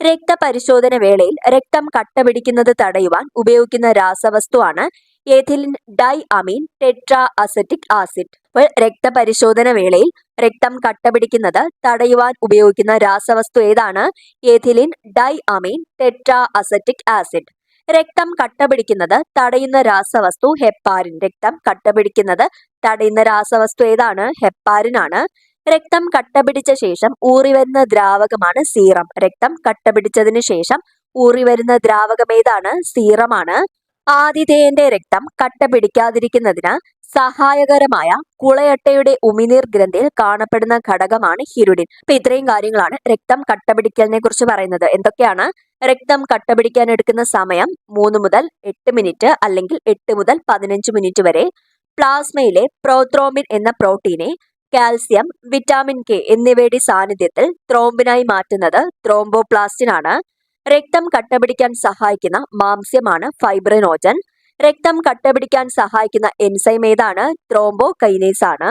രക്തപരിശോധന വേളയിൽ രക്തം കട്ടപിടിക്കുന്നത് തടയുവാൻ ഉപയോഗിക്കുന്ന രാസവസ്തുവാണ് എഥിലിൻ ഡൈ അമീൻ ടെട്രാ അസറ്റിക് ആസിഡ്. അപ്പോൾ രക്തപരിശോധന വേളയിൽ രക്തം കട്ടപിടിക്കുന്നത് തടയുവാൻ ഉപയോഗിക്കുന്ന രാസവസ്തു ഏതാണ്? എഥിലിൻ ഡൈ അമീൻ ടെട്രാ അസറ്റിക് ആസിഡ്. രക്തം കട്ടപിടിക്കുന്നത് തടയുന്ന രാസവസ്തു ഹെപ്പാരിൻ. രക്തം കട്ടപിടിക്കുന്നത് തടയുന്ന രാസവസ്തു ഏതാണ്? ഹെപ്പാരിൻ ആണ്. രക്തം കട്ടപിടിച്ച ശേഷം ഊറിവരുന്ന ദ്രാവകമാണ് സീറം. രക്തം കട്ടപിടിച്ചതിന് ശേഷം ഊറിവരുന്ന ദ്രാവകം ഏതാണ്? സീറമാണ്. ആതിഥേയന്റെ രക്തം കട്ടപിടിക്കാതിരിക്കുന്നതിന് സഹായകരമായ കുളയട്ടയുടെ ഉമിനീർ ഗ്രന്ഥിയിൽ കാണപ്പെടുന്ന ഘടകമാണ് ഹിരുഡിൻ. അപ്പൊ ഇത്രയും കാര്യങ്ങളാണ് രക്തം കട്ടപിടിക്കലിനെ കുറിച്ച് പറയുന്നത്. എന്തൊക്കെയാണ്? രക്തം കട്ടപിടിക്കാൻ എടുക്കുന്ന സമയം 3 മുതൽ 8 മിനിറ്റ് അല്ലെങ്കിൽ 8 മുതൽ 15 മിനിറ്റ് വരെ. പ്ലാസ്മയിലെ പ്രോത്രോംബിൻ എന്ന പ്രോട്ടീനെ കാൽസ്യം, വിറ്റാമിൻ K എന്നിവയുടെ സാന്നിധ്യത്തിൽ ത്രോംബിനായി മാറ്റുന്നത് ത്രോംബോപ്ലാസ്റ്റിൻ ആണ്. രക്തം കട്ടപിടിക്കാൻ സഹായിക്കുന്ന മാംസ്യമാണ് ഫൈബ്രിനോജൻ. രക്തം കട്ടപിടിക്കാൻ സഹായിക്കുന്ന എൻസൈം ഏതാണ്? ത്രോംബോകൈനേസ് ആണ്.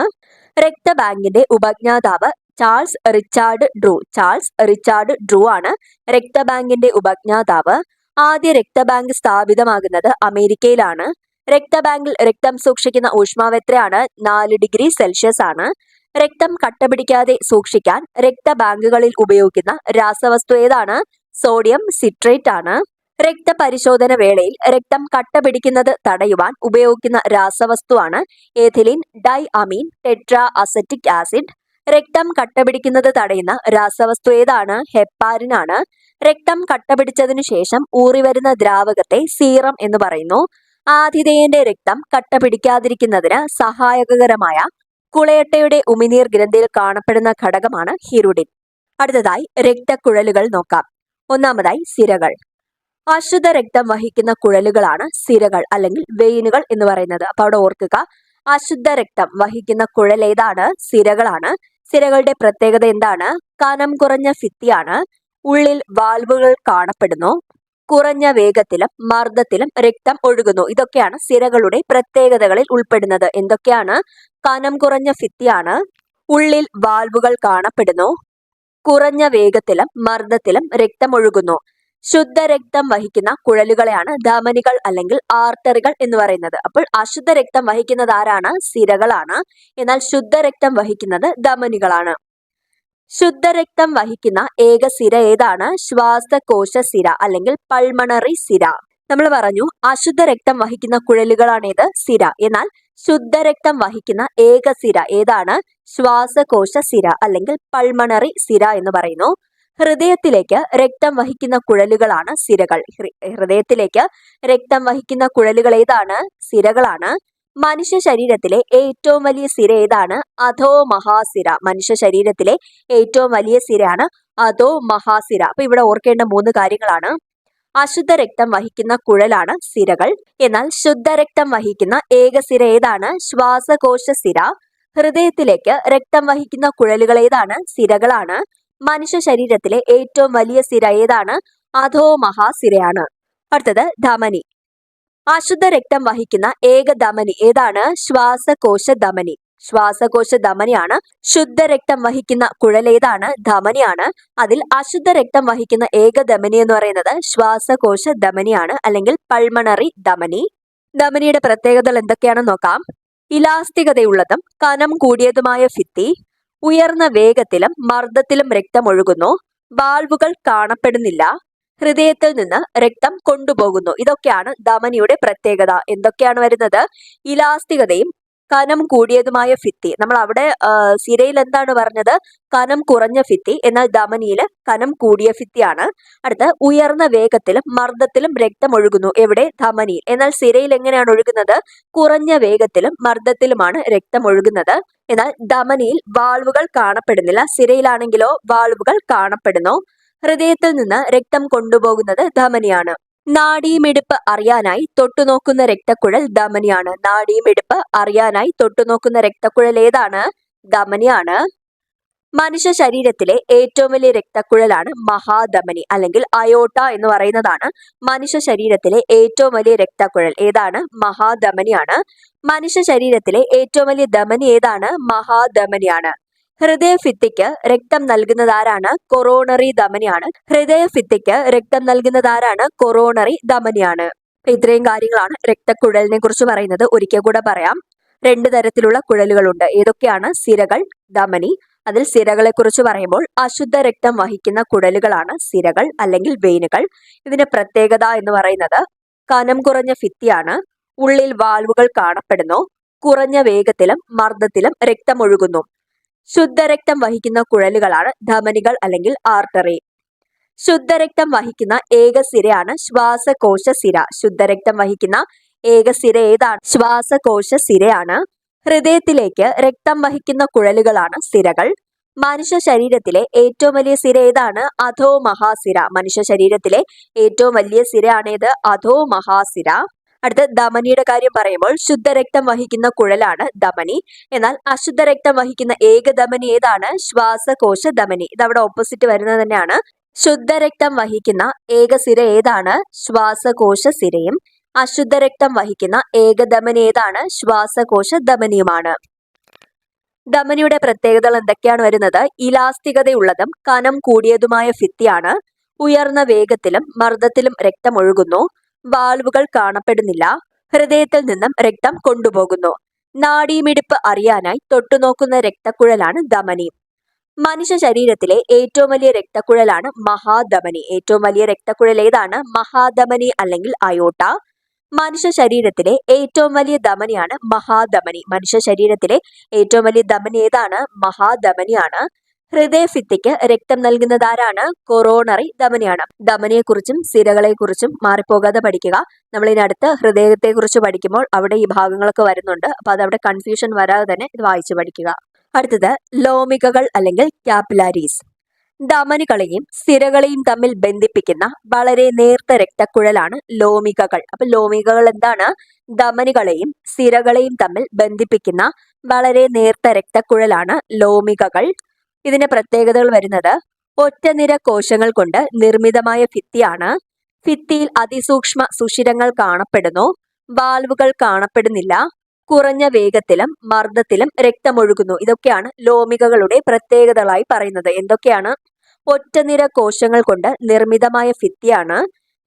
രക്തബാങ്കിന്റെ ഉപജ്ഞാതാവ് Charles Richard Drew. Charles Richard Drew ആണ് രക്തബാങ്കിന്റെ ഉപജ്ഞാതാവ്. ആദ്യ രക്തബാങ്ക് സ്ഥാപിതമാകുന്നത് അമേരിക്കയിലാണ്. രക്തബാങ്കിൽ രക്തം സൂക്ഷിക്കുന്ന ഊഷ്മാവ് എത്രയാണ്? 4 ഡിഗ്രി സെൽഷ്യസ് ആണ്. രക്തം കട്ടപിടിക്കാതെ സൂക്ഷിക്കാൻ രക്തബാങ്കുകളിൽ ഉപയോഗിക്കുന്ന രാസവസ്തു ഏതാണ്? സോഡിയം സിട്രേറ്റ് ആണ്. രക്തപരിശോധന വേളയിൽ രക്തം കട്ടപിടിക്കുന്നത് തടയുവാൻ ഉപയോഗിക്കുന്ന രാസവസ്തുവാണ് എഥിലിൻ ഡൈ അമീൻ ടെട്രാ അസറ്റിക് ആസിഡ്. രക്തം കട്ടപിടിക്കുന്നത് തടയുന്ന രാസവസ്തു ഏതാണ്? ഹെപ്പാരിൻ ആണ്. രക്തം കട്ടപിടിച്ചതിനു ശേഷം ഊറിവരുന്ന ദ്രാവകത്തെ സീറം എന്ന് പറയുന്നു. ആതിഥേയന്റെ രക്തം കട്ടപിടിക്കാതിരിക്കുന്നതിന് സഹായകരമായ കുളയട്ടയുടെ ഉമിനീർ ഗ്രന്ഥിയിൽ കാണപ്പെടുന്ന ഘടകമാണ് ഹിരുഡിൻ. അടുത്തതായി രക്തക്കുഴലുകൾ നോക്കാം. ഒന്നാമതായി സിരകൾ. അശുദ്ധ രക്തം വഹിക്കുന്ന കുഴലുകളാണ് സിരകൾ അല്ലെങ്കിൽ വെയിനുകൾ എന്ന് പറയുന്നത്. അപ്പൊ അവിടെ ഓർക്കുക, അശുദ്ധ രക്തം വഹിക്കുന്ന കുഴൽ ഏതാണ്? സിരകളാണ്. സിരകളുടെ പ്രത്യേകത എന്താണ്? കനം കുറഞ്ഞ ഭിത്തിയാണ്. ഉള്ളിൽ വാൽവുകൾ കാണപ്പെടുന്നു. കുറഞ്ഞ വേഗത്തിലും മർദ്ദത്തിലും രക്തം ഒഴുകുന്നു. ഇതൊക്കെയാണ് സിരകളുടെ പ്രത്യേകതകളിൽ ഉൾപ്പെടുന്നത്. എന്തൊക്കെയാണ്? കനം കുറഞ്ഞ ഭിത്തിയാണ്, ഉള്ളിൽ വാൽവുകൾ കാണപ്പെടുന്നു, കുറഞ്ഞ വേഗത്തിലും മർദ്ദത്തിലും രക്തം ഒഴുകുന്നു. ശുദ്ധരക്തം വഹിക്കുന്ന കുഴലുകളെയാണ് ധമനികൾ അല്ലെങ്കിൽ ആർട്ടറികൾ എന്ന് പറയുന്നത്. അപ്പോൾ അശുദ്ധ രക്തം വഹിക്കുന്നത് ആരാണ്? സിരകളാണ്. എന്നാൽ ശുദ്ധരക്തം വഹിക്കുന്നത് ധമനികളാണ്. ശുദ്ധരക്തം വഹിക്കുന്ന ഏക സിര ഏതാണ്? ശ്വാസകോശ സിര അല്ലെങ്കിൽ പൾമണറി സിര. നമ്മൾ പറഞ്ഞു അശുദ്ധ രക്തം വഹിക്കുന്ന കുഴലുകളാണേത്? സിര. എന്നാൽ ശുദ്ധരക്തം വഹിക്കുന്ന ഏക സിര ഏതാണ്? ശ്വാസകോശ സിര അല്ലെങ്കിൽ പൾമണറി സിര എന്ന് പറയുന്നു. ഹൃദയത്തിലേക്ക് രക്തം വഹിക്കുന്ന കുഴലുകളാണ് സിരകൾ. ഹൃദയത്തിലേക്ക് രക്തം വഹിക്കുന്ന കുഴലുകൾ ഏതാണ്? സിരകളാണ്. മനുഷ്യ ശരീരത്തിലെ ഏറ്റവും വലിയ സിര ഏതാണ്? അധോ മഹാസിര. മനുഷ്യ ശരീരത്തിലെ ഏറ്റവും വലിയ സിരയാണ് അധോ മഹാസിര. അപ്പൊ ഇവിടെ ഓർക്കേണ്ട 3 കാര്യങ്ങളാണ്. അശുദ്ധ രക്തം വഹിക്കുന്ന കുഴലാണ് സിരകൾ. എന്നാൽ ശുദ്ധരക്തം വഹിക്കുന്ന ഏക സിര ഏതാണ്? ശ്വാസകോശ സിര. ഹൃദയത്തിലേക്ക് രക്തം വഹിക്കുന്ന കുഴലുകൾ ഏതാണ്? സിരകളാണ്. മനുഷ്യ ശരീരത്തിലെ ഏറ്റവും വലിയ സിര ഏതാണ്? അധോ മഹാസിരയാണ്. അടുത്തത് ധമനി. അശുദ്ധ രക്തം വഹിക്കുന്ന ഏക ധമനി ഏതാണ്? ശ്വാസകോശ ധമനി. ശ്വാസകോശ ധമനിയാണ്. ശുദ്ധരക്തം വഹിക്കുന്ന കുഴൽ ഏതാണ്? ധമനിയാണ്. അതിൽ അശുദ്ധ രക്തം വഹിക്കുന്ന ഏക ധമനി എന്ന് പറയുന്നത് ശ്വാസകോശ ധമനിയാണ് അല്ലെങ്കിൽ പൾമണറി ധമനി. ധമനിയുടെ പ്രത്യേകതകൾ എന്തൊക്കെയാണെന്ന് നോക്കാം. ഇലാസ്തികതയുള്ളതും കനം കൂടിയതുമായ ഭിത്തി, ഉയർന്ന വേഗത്തിലും മർദ്ദത്തിലും രക്തം ഒഴുകുന്നു, വാൽവുകൾ കാണപ്പെടുന്നില്ല, ഹൃദയത്തിൽ നിന്ന് രക്തം കൊണ്ടുപോകുന്നു. ഇതൊക്കെയാണ് ധമനിയുടെ പ്രത്യേകത. എന്തൊക്കെയാണ് വരുന്നത്? ഇലാസ്തികതയും കനം കൂടിയതുമായ ഭിത്തി. നമ്മൾ അവിടെ സിരയിൽ എന്താണ് പറഞ്ഞത്? കനം കുറഞ്ഞ ഭിത്തി. എന്നാൽ ധമനിയിൽ കനം കൂടിയ ഭിത്തിയാണ്. അടുത്ത ഉയർന്ന വേഗത്തിലും മർദ്ദത്തിലും രക്തം ഒഴുകുന്നു. എവിടെ? ധമനിയിൽ. എന്നാൽ സിരയിൽ എങ്ങനെയാണ് ഒഴുകുന്നത്? കുറഞ്ഞ വേഗത്തിലും മർദ്ദത്തിലുമാണ് രക്തം ഒഴുകുന്നത്. എന്നാൽ ധമനിയിൽ വാൾവുകൾ കാണപ്പെടുന്നില്ല. സിരയിലാണെങ്കിലോ വാൾവുകൾ കാണപ്പെടുന്നു. ഹൃദയത്തിൽ നിന്ന് രക്തം കൊണ്ടുപോകുന്നത് ധമനിയാണ്. നാഡീമിടിപ്പ് അറിയാനായി തൊട്ടുനോക്കുന്ന രക്തക്കുഴൽ ധമനിയാണ്. നാഡീമിടിപ്പ് അറിയാനായി തൊട്ടുനോക്കുന്ന രക്തക്കുഴൽ ഏതാണ്? ധമനിയാണ്. മനുഷ്യ ശരീരത്തിലെ ഏറ്റവും വലിയ രക്തക്കുഴലാണ് മഹാധമനി അല്ലെങ്കിൽ അയോട്ട എന്ന് പറയുന്നതാണ് മനുഷ്യ ശരീരത്തിലെ ഏറ്റവും വലിയ രക്തക്കുഴൽ. ഏതാണ്? മഹാധമനിയാണ്. മനുഷ്യ ശരീരത്തിലെ ഏറ്റവും വലിയ ധമനി ഏതാണ്? മഹാധമനിയാണ്. ഹൃദയഭിത്തിക്ക് രക്തം നൽകുന്നത് ആരാണ്? കൊറോണറി ധമനിയാണ്. ഹൃദയഭിത്തിക്ക് രക്തം നൽകുന്നത് ആരാണ്? കൊറോണറി ധമനിയാണ്. ഇത്രയും കാര്യങ്ങളാണ് രക്തക്കുഴലിനെ കുറിച്ച് പറയുന്നത്. ഒരിക്കൽ കൂടെ പറയാം. 2 തരത്തിലുള്ള കുഴലുകളുണ്ട്. ഏതൊക്കെയാണ്? സിരകൾ, ധമനി. അതിൽ സിരകളെ കുറിച്ച് പറയുമ്പോൾ അശുദ്ധ രക്തം വഹിക്കുന്ന കുഴലുകളാണ് സിരകൾ അല്ലെങ്കിൽ വെയിനുകൾ. ഇതിന്റെ പ്രത്യേകത എന്ന് പറയുന്നത് കനം കുറഞ്ഞ ഭിത്തിയാണ്, ഉള്ളിൽ വാൽവുകൾ കാണപ്പെടുന്നു, കുറഞ്ഞ വേഗത്തിലും മർദ്ദത്തിലും രക്തം ഒഴുകുന്നു. ശുദ്ധരക്തം വഹിക്കുന്ന കുഴലുകളാണ് ധമനികൾ അല്ലെങ്കിൽ ആർട്ടറി. ശുദ്ധരക്തം വഹിക്കുന്ന ഏക സിരയാണ് ശ്വാസകോശ സിര. ശുദ്ധരക്തം വഹിക്കുന്ന ഏക സിര ഏതാണ്? ശ്വാസകോശ സിരയാണ്. ഹൃദയത്തിലേക്ക് രക്തം വഹിക്കുന്ന കുഴലുകളാണ് സിരകൾ. മനുഷ്യ ശരീരത്തിലെ ഏറ്റവും വലിയ സിര ഏതാണ്? അധോ മഹാസിര. മനുഷ്യ ശരീരത്തിലെ ഏറ്റവും വലിയ സിരയാണേത്? അധോ മഹാസിര. അടുത്ത ധമനിയുടെ കാര്യം പറയുമ്പോൾ ശുദ്ധരക്തം വഹിക്കുന്ന കുഴലാണ് ധമനി. എന്നാൽ അശുദ്ധ രക്തം വഹിക്കുന്ന ഏക ധമനി ഏതാണ്? ശ്വാസകോശ ധമനി. ഇതവിടെ ഓപ്പോസിറ്റ് വരുന്നത് തന്നെയാണ്. ശുദ്ധരക്തം വഹിക്കുന്ന ഏക സിര ഏതാണ്? ശ്വാസകോശ സിരയും. അശുദ്ധ രക്തം വഹിക്കുന്ന ഏക ധമനി ഏതാണ്? ശ്വാസകോശ ധമനിയുമാണ്. ധമനിയുടെ പ്രത്യേകതകൾ എന്തൊക്കെയാണ് വരുന്നത്? ഇലാസ്തികതയുള്ളതും കനം കൂടിയതുമായ ഭിത്തിയാണ്, ഉയർന്ന വേഗത്തിലും മർദ്ദത്തിലും രക്തം ഒഴുകുന്നു, വാൽവുകൾ കാണപ്പെടുന്നില്ല, ഹൃദയത്തിൽ നിന്നും രക്തം കൊണ്ടുപോകുന്നു. നാഡീമിടിപ്പ് അറിയാനായി തൊട്ടുനോക്കുന്ന രക്തക്കുഴലാണ് ധമനി. മനുഷ്യ ശരീരത്തിലെ ഏറ്റവും വലിയ രക്തക്കുഴലാണ് മഹാധമനി. ഏറ്റവും വലിയ രക്തക്കുഴൽ ഏതാണ്? മഹാധമനി അല്ലെങ്കിൽ അയോട്ട. മനുഷ്യ ശരീരത്തിലെ ഏറ്റവും വലിയ ധമനിയാണ് മഹാധമനി. മനുഷ്യ ശരീരത്തിലെ ഏറ്റവും വലിയ ധമനി ഏതാണ്? മഹാധമനിയാണ്. ഹൃദയഭിത്തിക്ക് രക്തം നൽകുന്നത് ആരാണ്? കൊറോണറി ധമനിയാണ്. ധമനിയെക്കുറിച്ചും സിരകളെക്കുറിച്ചും മാറിപ്പോകാതെ പഠിക്കുക. നമ്മൾ ഇതിനടുത്ത് ഹൃദയത്തെക്കുറിച്ച് പഠിക്കുമ്പോൾ അവിടെ ഈ ഭാഗങ്ങളൊക്കെ വരുന്നുണ്ട്. അപ്പൊ അതവിടെ കൺഫ്യൂഷൻ വരാതെ തന്നെ ഇത് വായിച്ചു പഠിക്കുക. അടുത്തത് ലോമികകൾ അല്ലെങ്കിൽ ക്യാപ്പിലാരീസ്. ധമനികളെയും സിരകളെയും തമ്മിൽ ബന്ധിപ്പിക്കുന്ന വളരെ നേർത്ത രക്തക്കുഴലാണ് ലോമികകൾ. അപ്പൊ ലോമികകൾ എന്താണ്? ധമനികളെയും സിരകളെയും തമ്മിൽ ബന്ധിപ്പിക്കുന്ന വളരെ നേർത്ത രക്തക്കുഴലാണ് ലോമികകൾ. ഇതിന്റെ പ്രത്യേകതകൾ വരുന്നത് ഒറ്റനിര കോശങ്ങൾ കൊണ്ട് നിർമ്മിതമായ ഭിത്തിയാണ്, ഭിത്തിയിൽ അതിസൂക്ഷ്മ സുഷിരങ്ങൾ കാണപ്പെടുന്നു. വാൽവുകൾ കാണപ്പെടുന്നില്ല. കുറഞ്ഞ വേഗത്തിലും മർദ്ദത്തിലും രക്തമൊഴുകുന്നു. ഇതൊക്കെയാണ് ലോമികകളുടെ പ്രത്യേകതകളായി പറയുന്നത്. എന്തൊക്കെയാണ്? ഒറ്റനിര കോശങ്ങൾ കൊണ്ട് നിർമ്മിതമായ ഭിത്തിയാണ്.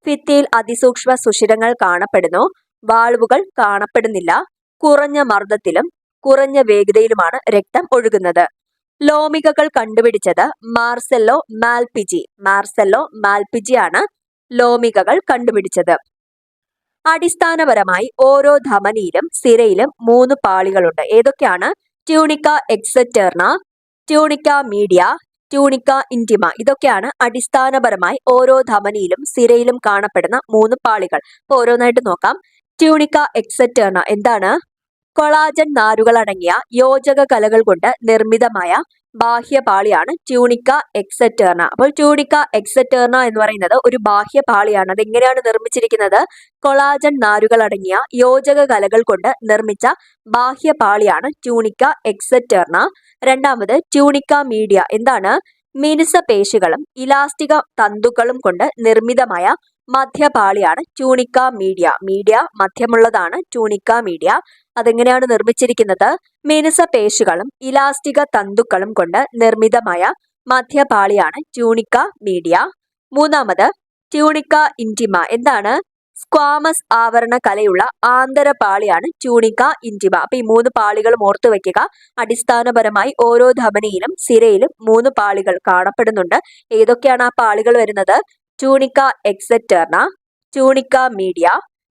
ഭിത്തിയിൽ അതിസൂക്ഷ്മ സുഷിരങ്ങൾ കാണപ്പെടുന്നു. വാൾവുകൾ കാണപ്പെടുന്നില്ല. കുറഞ്ഞ മർദ്ദത്തിലും കുറഞ്ഞ വേഗതയിലുമാണ് രക്തം ഒഴുകുന്നത്. ലോമികകൾ കണ്ടുപിടിച്ചത് മാർസെല്ലോ മാൽപിജി ആണ് ലോമികകൾ കണ്ടുപിടിച്ചത്. അടിസ്ഥാനപരമായി ഓരോ ധമനിയിലും സിരയിലും 3 പാളികളുണ്ട്. ഏതൊക്കെയാണ്? Tunica externa, tunica media, tunica intima. ഇതൊക്കെയാണ് അടിസ്ഥാനപരമായി ഓരോ ധമനിയിലും സിരയിലും കാണപ്പെടുന്ന 3 പാളികൾ. അപ്പോൾ ഓരോന്നായിട്ട് നോക്കാം. ട്യൂണിക്ക എക്സറ്റേർണ എന്താണ്? കൊളാജൻ നാരുകൾ അടങ്ങിയ യോജക കലകൾ കൊണ്ട് നിർമ്മിതമായ ബാഹ്യപാളിയാണ് ട്യൂണിക്ക എക്സറ്റേർണ. അപ്പോൾ ട്യൂണിക്ക എക്സറ്റേർണ എന്ന് പറയുന്നത് ഒരു ബാഹ്യപാളിയാണ്. അതെങ്ങനെയാണ് നിർമ്മിച്ചിരിക്കുന്നത്? കൊളാജൻ നാരുകൾ അടങ്ങിയ യോജക കലകൾ കൊണ്ട് നിർമ്മിച്ച ബാഹ്യപാളിയാണ് ട്യൂണിക്ക എക്സറ്റേർണ. രണ്ടാമത് ട്യൂണിക്ക മീഡിയ എന്താണ്? മിനുസപേശികളും ഇലാസ്റ്റിക തന്തുക്കളും കൊണ്ട് നിർമ്മിതമായ മധ്യപാളിയാണ് ട്യൂണിക്ക മീഡിയ മധ്യമുള്ളതാണ് ട്യൂണിക്ക മീഡിയ. അതെങ്ങനെയാണ് നിർമ്മിച്ചിരിക്കുന്നത്? മിനുസപേശികളും ഇലാസ്റ്റിക തന്തുക്കളും കൊണ്ട് നിർമ്മിതമായ മധ്യപാളിയാണ് ട്യൂണിക്ക മീഡിയ. മൂന്നാമത് ട്യൂണിക്ക ഇന്റിമ എന്താണ്? സ്ക്വാമസ് ആവരണ കലയുള്ള ആന്തരപാളിയാണ് ട്യൂണിക്ക ഇന്റിമ. അപ്പൊ ഈ 3 പാളികളും ഓർത്തു വെക്കുക. അടിസ്ഥാനപരമായി ഓരോ ധമനിയിലും സിരയിലും 3 പാളികൾ കാണപ്പെടുന്നുണ്ട്. ഏതൊക്കെയാണ് ആ പാളികൾ വരുന്നത്? Tunica externa, tunica media,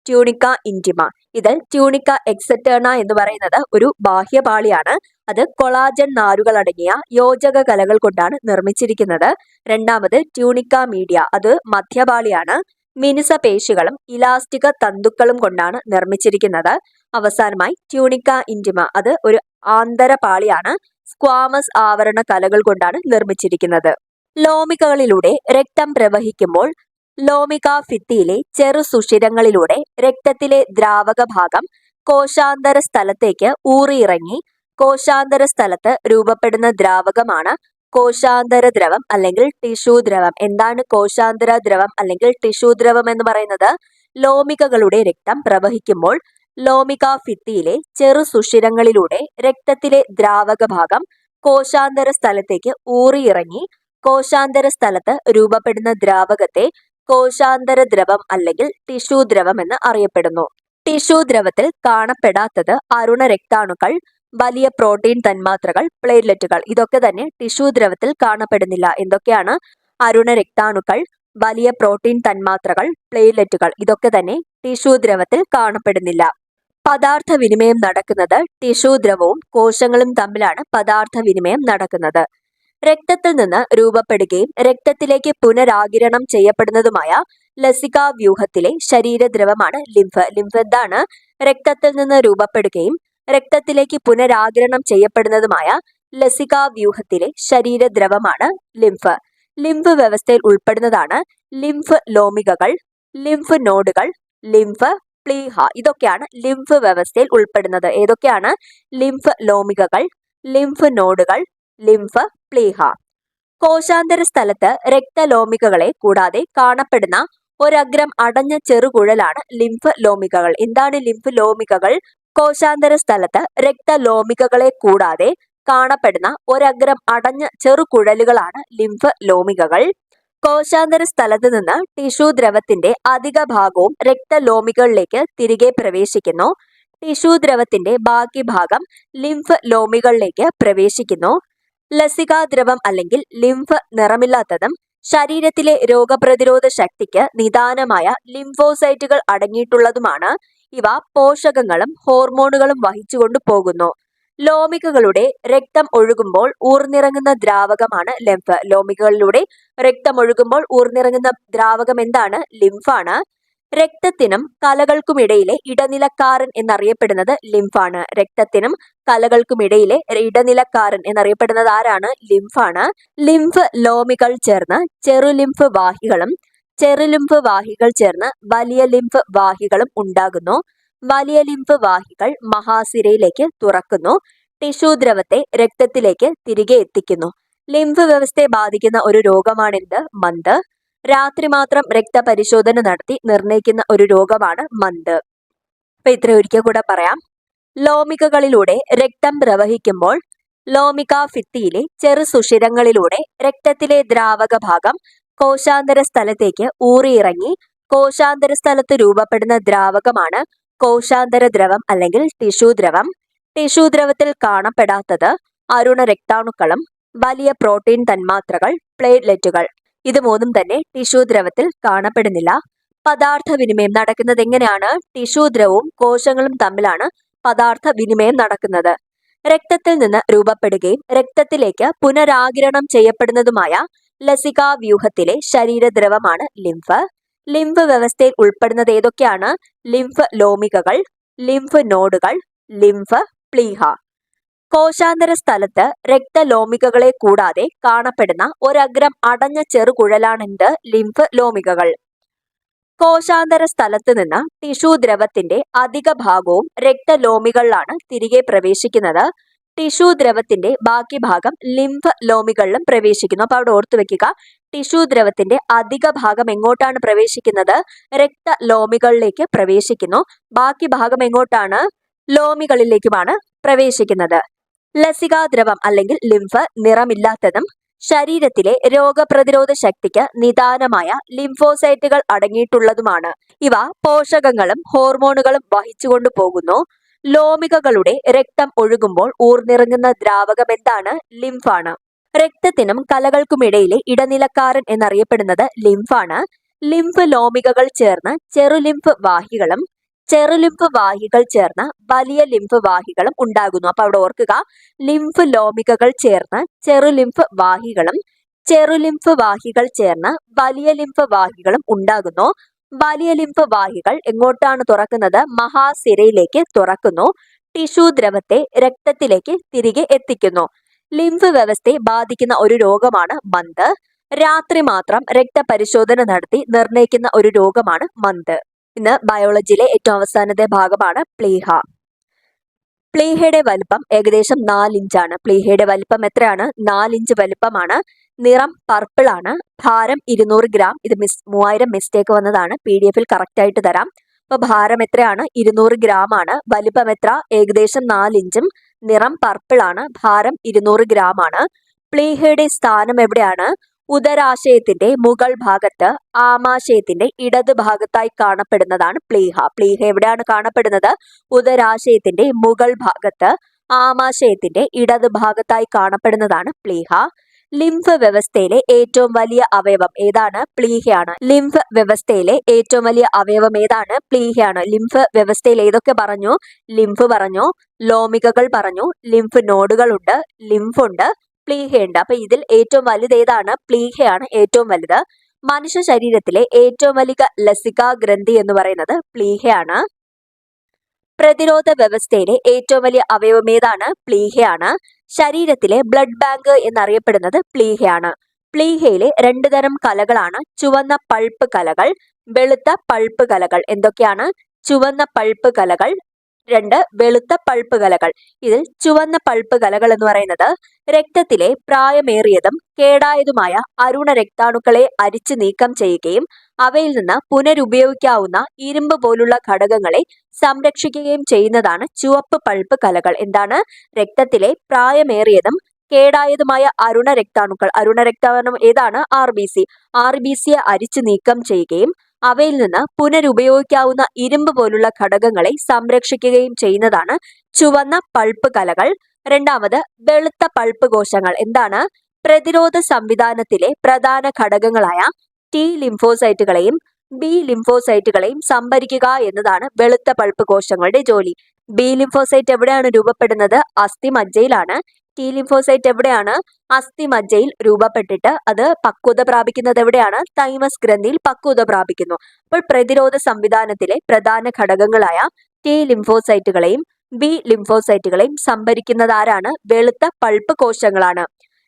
tunica intima. ഇതിൽ ട്യൂണിക്ക എക്സറ്റേർണ എന്ന് പറയുന്നത് ഒരു ബാഹ്യപാളിയാണ്. അത് കൊളാജൻ നാരുകൾ അടങ്ങിയ യോജക കലകൾ കൊണ്ടാണ് നിർമ്മിച്ചിരിക്കുന്നത്. രണ്ടാമത് ട്യൂണിക്ക മീഡിയ അത് മധ്യപാളിയാണ്. മിനുസപേശികളും ഇലാസ്റ്റിക തന്തുക്കളും കൊണ്ടാണ് നിർമ്മിച്ചിരിക്കുന്നത്. അവസാനമായി ട്യൂണിക്ക ഇന്റിമ അത് ഒരു ആന്തരപാളിയാണ്. സ്ക്വാമസ് ആവരണ കലകൾ കൊണ്ടാണ് നിർമ്മിച്ചിരിക്കുന്നത്. ലോമികകളിലൂടെ രക്തം പ്രവഹിക്കുമ്പോൾ ലോമിക ഭിത്തിയിലെ ചെറു സുഷിരങ്ങളിലൂടെ രക്തത്തിലെ ദ്രാവക ഭാഗം കോശാന്തര സ്ഥലത്തേക്ക് ഊറിയിറങ്ങി കോശാന്തര സ്ഥലത്ത് രൂപപ്പെടുന്ന ദ്രാവകമാണ് കോശാന്തര ദ്രവം അല്ലെങ്കിൽ ടിഷ്യൂ ദ്രവം. എന്താണ് കോശാന്തര ദ്രവം അല്ലെങ്കിൽ ടിഷ്യൂ ദ്രവം എന്ന് പറയുന്നത്? ലോമികകളുടെ രക്തം പ്രവഹിക്കുമ്പോൾ ലോമിക ഭിത്തിയിലെ ചെറു സുഷിരങ്ങളിലൂടെ രക്തത്തിലെ ദ്രാവക ഭാഗം കോശാന്തര സ്ഥലത്തേക്ക് ഊറിയിറങ്ങി കോശാന്തര സ്ഥലത്ത് രൂപപ്പെടുന്ന ദ്രാവകത്തെ കോശാന്തര ദ്രവം അല്ലെങ്കിൽ ടിഷ്യൂ ദ്രവം എന്ന് അറിയപ്പെടുന്നു. ടിഷ്യൂ ദ്രവത്തിൽ കാണപ്പെടാത്തത് അരുണ രക്താണുക്കൾ, വലിയ പ്രോട്ടീൻ തന്മാത്രകൾ, പ്ലേറ്റ്ലെറ്റുകൾ. ഇതൊക്കെ തന്നെ ടിഷ്യൂ ദ്രവത്തിൽ കാണപ്പെടുന്നില്ല. എന്തൊക്കെയാണ്? അരുണ രക്താണുക്കൾ, വലിയ പ്രോട്ടീൻ തന്മാത്രകൾ, പ്ലേറ്റ്ലെറ്റുകൾ. ഇതൊക്കെ തന്നെ ടിഷ്യൂ ദ്രവത്തിൽ കാണപ്പെടുന്നില്ല. പദാർത്ഥ വിനിമയം നടക്കുന്നത് ടിഷ്യൂ ദ്രവവും കോശങ്ങളും തമ്മിലാണ് പദാർത്ഥ വിനിമയം നടക്കുന്നത്. രക്തത്തിൽ നിന്ന് രൂപപ്പെടുകയും രക്തത്തിലേക്ക് പുനരാകിരണം ചെയ്യപ്പെടുന്നതുമായ ലസികാ വ്യൂഹത്തിലെ ശരീരദ്രവമാണ് ലിംഫ്. ലിംഫ് എന്താണ്? രക്തത്തിൽ നിന്ന് രൂപപ്പെടുകയും രക്തത്തിലേക്ക് പുനരാകിരണം ചെയ്യപ്പെടുന്നതുമായ ലസികാ വ്യൂഹത്തിലെ ശരീരദ്രവമാണ് ലിംഫ്. ലിംഫ് വ്യവസ്ഥയിൽ ഉൾപ്പെടുന്നതാണ് ലിംഫ് ലോമികകൾ, ലിംഫ് നോഡുകൾ, ലിംഫ് പ്ലീഹ. ഇതൊക്കെയാണ് ലിംഫ് വ്യവസ്ഥയിൽ ഉൾപ്പെടുന്നത്. ഏതൊക്കെയാണ്? ലിംഫ് ലോമികകൾ, ലിംഫ് നോഡുകൾ, ലിംഫ് പ്ലീഹ. കോശാന്തര സ്ഥലത്ത് രക്തലോമികകളെ കൂടാതെ കാണപ്പെടുന്ന ഒരഗ്രം അടഞ്ഞ ചെറുകുഴലാണ് ലിംഫ് ലോമികകൾ. എന്താണ് ലിംഫ് ലോമികകൾ? കോശാന്തര സ്ഥലത്ത് രക്തലോമികകളെ കൂടാതെ കാണപ്പെടുന്ന ഒരഗ്രം അടഞ്ഞ ചെറുകുഴലുകളാണ് ലിംഫ് ലോമികകൾ. കോശാന്തര സ്ഥലത്ത് നിന്ന് ടിഷ്യൂ ദ്രവത്തിന്റെ അധിക ഭാഗവും രക്തലോമികളിലേക്ക് തിരികെ പ്രവേശിക്കുന്നു. ടിഷ്യൂ ദ്രവത്തിന്റെ ബാക്കി ഭാഗം ലിംഫ് ലോമികളിലേക്ക് പ്രവേശിക്കുന്നു. ലസികാദ്രവം അല്ലെങ്കിൽ ലിംഫ് നിറമില്ലാത്തതും ശരീരത്തിലെ രോഗപ്രതിരോധ ശക്തിക്ക് നിദാനമായ ലിംഫോസൈറ്റുകൾ അടങ്ങിയിട്ടുള്ളതുമാണ്. ഇവ പോഷകങ്ങളും ഹോർമോണുകളും വഹിച്ചുകൊണ്ടു പോകുന്നു. ലോമികകളുടെ രക്തം ഒഴുകുമ്പോൾ ഊർന്നിറങ്ങുന്ന ദ്രാവകമാണ് ലിംഫ്. ലോമികകളിലൂടെ രക്തം ഒഴുകുമ്പോൾ ഊർന്നിറങ്ങുന്ന ദ്രാവകം എന്താണ്? ലിംഫാണ്. രക്തത്തിനും കലകൾക്കുമിടയിലെ ഇടനിലക്കാരൻ എന്നറിയപ്പെടുന്നത് ലിംഫാണ്. രക്തത്തിനും കലകൾക്കുമിടയിലെ ഇടനിലക്കാരൻ എന്നറിയപ്പെടുന്നത് ആരാണ്? ലിംഫാണ്. ലിംഫ് ലോമികൾ ചേർന്ന് ചെറുലിംഫ് വാഹികളും ചെറുലിംഫ് വാഹികൾ ചേർന്ന് വലിയ ലിംഫ് വാഹികളും ഉണ്ടാകുന്നു. വലിയ ലിംഫ് വാഹികൾ മഹാസിരയിലേക്ക് തുറക്കുന്നു. ടിഷ്യൂ ദ്രവത്തെ രക്തത്തിലേക്ക് തിരികെ എത്തിക്കുന്നു. ലിംഫ് വ്യവസ്ഥയെ ബാധിക്കുന്ന ഒരു രോഗമാണിത് മന്ത്. രാത്രി മാത്രം രക്തപരിശോധന നടത്തി നിർണയിക്കുന്ന ഒരു രോഗമാണ് മന്ത്. അപ്പൊ ഇത്ര ഒരിക്കൽ കൂടെ പറയാം. ലോമികകളിലൂടെ രക്തം പ്രവഹിക്കുമ്പോൾ ലോമിക ഭിത്തിയിലെ ചെറു സുഷിരങ്ങളിലൂടെ രക്തത്തിലെ ദ്രാവക ഭാഗം കോശാന്തര സ്ഥലത്തേക്ക് ഊറിയിറങ്ങി കോശാന്തര സ്ഥലത്ത് രൂപപ്പെടുന്ന ദ്രാവകമാണ് കോശാന്തര ദ്രവം അല്ലെങ്കിൽ ടിഷ്യൂ ദ്രവം. ടിഷ്യൂ ദ്രവത്തിൽ കാണപ്പെടാത്തത് അരുണ രക്താണുക്കളും വലിയ പ്രോട്ടീൻ തന്മാത്രകൾ, പ്ലേറ്റ്ലെറ്റുകൾ. ഇത് മൂന്നും തന്നെ ടിഷ്യൂ ദ്രവത്തിൽ കാണപ്പെടുന്നില്ല. പദാർത്ഥ വിനിമയം നടക്കുന്നത് എങ്ങനെയാണ്? ടിഷ്യൂ ദ്രവവും കോശങ്ങളും തമ്മിലാണ് പദാർത്ഥ വിനിമയം നടക്കുന്നത്. രക്തത്തിൽ നിന്ന് രൂപപ്പെടുകയും രക്തത്തിലേക്ക് പുനരാഗിരണം ചെയ്യപ്പെടുന്നതുമായ ലസികാ വ്യൂഹത്തിലെ ശരീരദ്രവമാണ് ലിംഫ്. ലിംഫ് വ്യവസ്ഥയിൽ ഉൾപ്പെടുന്നത് ഏതൊക്കെയാണ്? ലിംഫ് ലോമികകൾ, ലിംഫ് നോഡുകൾ, ലിംഫ് പ്ലീഹ. കോശാന്തര സ്ഥലത്ത് രക്തലോമികകളെ കൂടാതെ കാണപ്പെടുന്ന ഒരഗ്രം അടഞ്ഞ ചെറുകുഴലാണെന്ത്? ലിംഫ് ലോമികകൾ. കോശാന്തര സ്ഥലത്ത് നിന്ന് ടിഷ്യൂ ദ്രവത്തിന്റെ അധിക ഭാഗവും രക്തലോമികളിലാണ് തിരികെ പ്രവേശിക്കുന്നത്. ടിഷ്യൂ ദ്രവത്തിന്റെ ബാക്കി ഭാഗം ലിംഫ് ലോമികളിലും പ്രവേശിക്കുന്നു. അപ്പൊ അവിടെ ഓർത്തു വെക്കുക, ടിഷ്യൂ ദ്രവത്തിന്റെ അധിക ഭാഗം എങ്ങോട്ടാണ് പ്രവേശിക്കുന്നത്? രക്തലോമികളിലേക്ക് പ്രവേശിക്കുന്നു. ബാക്കി ഭാഗം എങ്ങോട്ടാണ്? ലോമികളിലേക്കുമാണ് പ്രവേശിക്കുന്നത്. ലസികാദ്രവം അല്ലെങ്കിൽ ലിംഫ് നിറമില്ലാത്തതും ശരീരത്തിലെ രോഗപ്രതിരോധ ശക്തിക്ക് നിദാനമായ ലിംഫോസൈറ്റുകൾ അടങ്ങിയിട്ടുള്ളതുമാണ്. ഇവ പോഷകങ്ങളും ഹോർമോണുകളും വഹിച്ചുകൊണ്ടു പോകുന്നു. ലോമികകളുടെ രക്തം ഒഴുകുമ്പോൾ ഊർന്നിറങ്ങുന്ന ദ്രാവകം എന്താണ്? ലിംഫാണ്. രക്തത്തിനും കലകൾക്കുമിടയിലെ ഇടനിലക്കാരൻ എന്നറിയപ്പെടുന്നത് ലിംഫാണ്. ലിംഫ് ലോമികകൾ ചേർന്ന് ചെറുലിംഫ് വാഹികളും ചെറുലിംഫ് വാഹികൾ ചേർന്ന് വലിയ ലിംഫ് വാഹികളും ഉണ്ടാകുന്നു. അപ്പൊ അവിടെ ഓർക്കുക, ലിംഫ് ലോമികകൾ ചേർന്ന് ചെറുലിംഫ് വാഹികളും ചെറുലിംഫ് വാഹികൾ ചേർന്ന് വലിയ ലിംഫ് വാഹികളും ഉണ്ടാകുന്നു. വലിയ ലിംഫ് വാഹികൾ എങ്ങോട്ടാണ് തുറക്കുന്നത്? മഹാസിരയിലേക്ക് തുറക്കുന്നു. ടിഷ്യൂ ദ്രവത്തെ രക്തത്തിലേക്ക് തിരികെ എത്തിക്കുന്നു. ലിംഫ് വ്യവസ്ഥയെ ബാധിക്കുന്ന ഒരു രോഗമാണ് മന്ത്. രാത്രി മാത്രം രക്തപരിശോധന നടത്തി നിർണയിക്കുന്ന ഒരു രോഗമാണ് മന്ത്. ഇന്ന് ബയോളജിയിലെ ഏറ്റവും അവസാനത്തെ ഭാഗമാണ് പ്ലീഹ. പ്ലീഹയുടെ വലിപ്പം ഏകദേശം 4 ഇഞ്ചാണ്. പ്ലീഹയുടെ വലിപ്പം എത്രയാണ്? 4 ഇഞ്ച് വലിപ്പമാണ്. നിറം പർപ്പിൾ ആണ്. ഭാരം 200 ഗ്രാം. ഇത് 3000 മിസ്റ്റേക്ക് വന്നതാണ്. PDF-ൽ കറക്റ്റ് ആയിട്ട് തരാം. അപ്പൊ ഭാരം എത്രയാണ്? 200 ഗ്രാം ആണ്. വലിപ്പം എത്ര? ഏകദേശം 4 ഇഞ്ചും. നിറം പർപ്പിൾ ആണ്. ഭാരം 200 ഗ്രാം ആണ്. പ്ലീഹയുടെ സ്ഥാനം എവിടെയാണ്? ഉദരാശയത്തിന്റെ മുകൾ ഭാഗത്ത് ആമാശയത്തിന്റെ ഇടത് ഭാഗത്തായി കാണപ്പെടുന്നതാണ് പ്ലീഹ. പ്ലീഹ എവിടെയാണ് കാണപ്പെടുന്നത്? ഉദരാശയത്തിന്റെ മുകൾ ഭാഗത്ത് ആമാശയത്തിന്റെ ഇടത് ഭാഗത്തായി കാണപ്പെടുന്നതാണ് പ്ലീഹ. ലിംഫ് വ്യവസ്ഥയിലെ ഏറ്റവും വലിയ അവയവം ഏതാണ്? പ്ലീഹയാണ്. ലിംഫ് വ്യവസ്ഥയിലെ ഏറ്റവും വലിയ അവയവം ഏതാണ്? പ്ലീഹയാണ്. ലിംഫ് വ്യവസ്ഥയിൽ ഏതൊക്കെ പറഞ്ഞു? ലിംഫ് പറഞ്ഞു, ലോമികകൾ പറഞ്ഞു, ലിംഫ് നോഡുകൾ ഉണ്ട്, ലിംഫ് ഉണ്ട്, പ്ലീഹയുണ്ട്. അപ്പൊ ഇതിൽ ഏറ്റവും വലുത് ഏതാണ്? പ്ലീഹയാണ് ഏറ്റവും വലുത്. മനുഷ്യ ശരീരത്തിലെ ഏറ്റവും വലിയ ലസികാ ഗ്രന്ഥി എന്ന് പറയുന്നത് പ്ലീഹയാണ്. പ്രതിരോധ വ്യവസ്ഥയിലെ ഏറ്റവും വലിയ അവയവം ഏതാണ്? പ്ലീഹയാണ്. ശരീരത്തിലെ ബ്ലഡ് ബാങ്ക് എന്നറിയപ്പെടുന്നത് പ്ലീഹയാണ്. പ്ലീഹയിലെ 2 തരം കലകളാണ് ചുവന്ന പൾപ്പ് കലകൾ, വെളുത്ത പൾപ്പ് കലകൾ. എന്തൊക്കെയാണ്? ചുവന്ന പൾപ്പ് കലകൾ, 2 വെളുത്ത പൾപ്പ് കലകൾ. ഇതിൽ ചുവന്ന പൾപ്പ് കലകൾ എന്ന് പറയുന്നത് രക്തത്തിലെ പ്രായമേറിയതും കേടായതുമായ അരുണ രക്താണുക്കളെ അരിച്ചു നീക്കം ചെയ്യുകയും അവയിൽ നിന്ന് പുനരുപയോഗിക്കാവുന്ന ഇരുമ്പ് പോലുള്ള ഘടകങ്ങളെ സംരക്ഷിക്കുകയും ചെയ്യുന്നതാണ് ചുവപ്പ് പൾപ്പ് കലകൾ. എന്താണ്? രക്തത്തിലെ പ്രായമേറിയതും കേടായതുമായ അരുണ രക്താണു ഏതാണ്? RBCയെ അരിച്ചു നീക്കം ചെയ്യുകയും അവയിൽ നിന്ന് പുനരുപയോഗിക്കാവുന്ന ഇരുമ്പ് പോലുള്ള ഘടകങ്ങളെ സംരക്ഷിക്കുകയും ചെയ്യുന്നതാണ് ചുവന്ന പൾപ്പ് കലകൾ. രണ്ടാമത് വെളുത്ത പൾപ്പ് കോശങ്ങൾ. എന്താണ്? പ്രതിരോധ സംവിധാനത്തിലെ പ്രധാന ഘടകങ്ങളായ T ലിംഫോസൈറ്റുകളെയും B ലിംഫോസൈറ്റുകളെയും സംഭരിക്കുക എന്നതാണ് വെളുത്ത പൾപ്പ് കോശങ്ങളുടെ ജോലി. B ലിംഫോസൈറ്റ് എവിടെയാണ് രൂപപ്പെടുന്നത്? അസ്ഥിമജ്ജയിലാണ്. T ലിംഫോസൈറ്റ് എവിടെയാണ്? അസ്ഥിമജ്ജയിൽ രൂപപ്പെട്ടിട്ട് അത് പക്വത പ്രാപിക്കുന്നത് എവിടെയാണ്? തൈമസ് ഗ്രന്ഥിയിൽ പക്വത പ്രാപിക്കുന്നു. അപ്പോൾ പ്രതിരോധ സംവിധാനത്തിലെ പ്രധാന ഘടകങ്ങളായ T ലിംഫോസൈറ്റുകളെയും B ലിംഫോസൈറ്റുകളെയും സംഭരിക്കുന്നത് ആരാണ്? വെളുത്ത പൾപ്പ് കോശങ്ങളാണ്.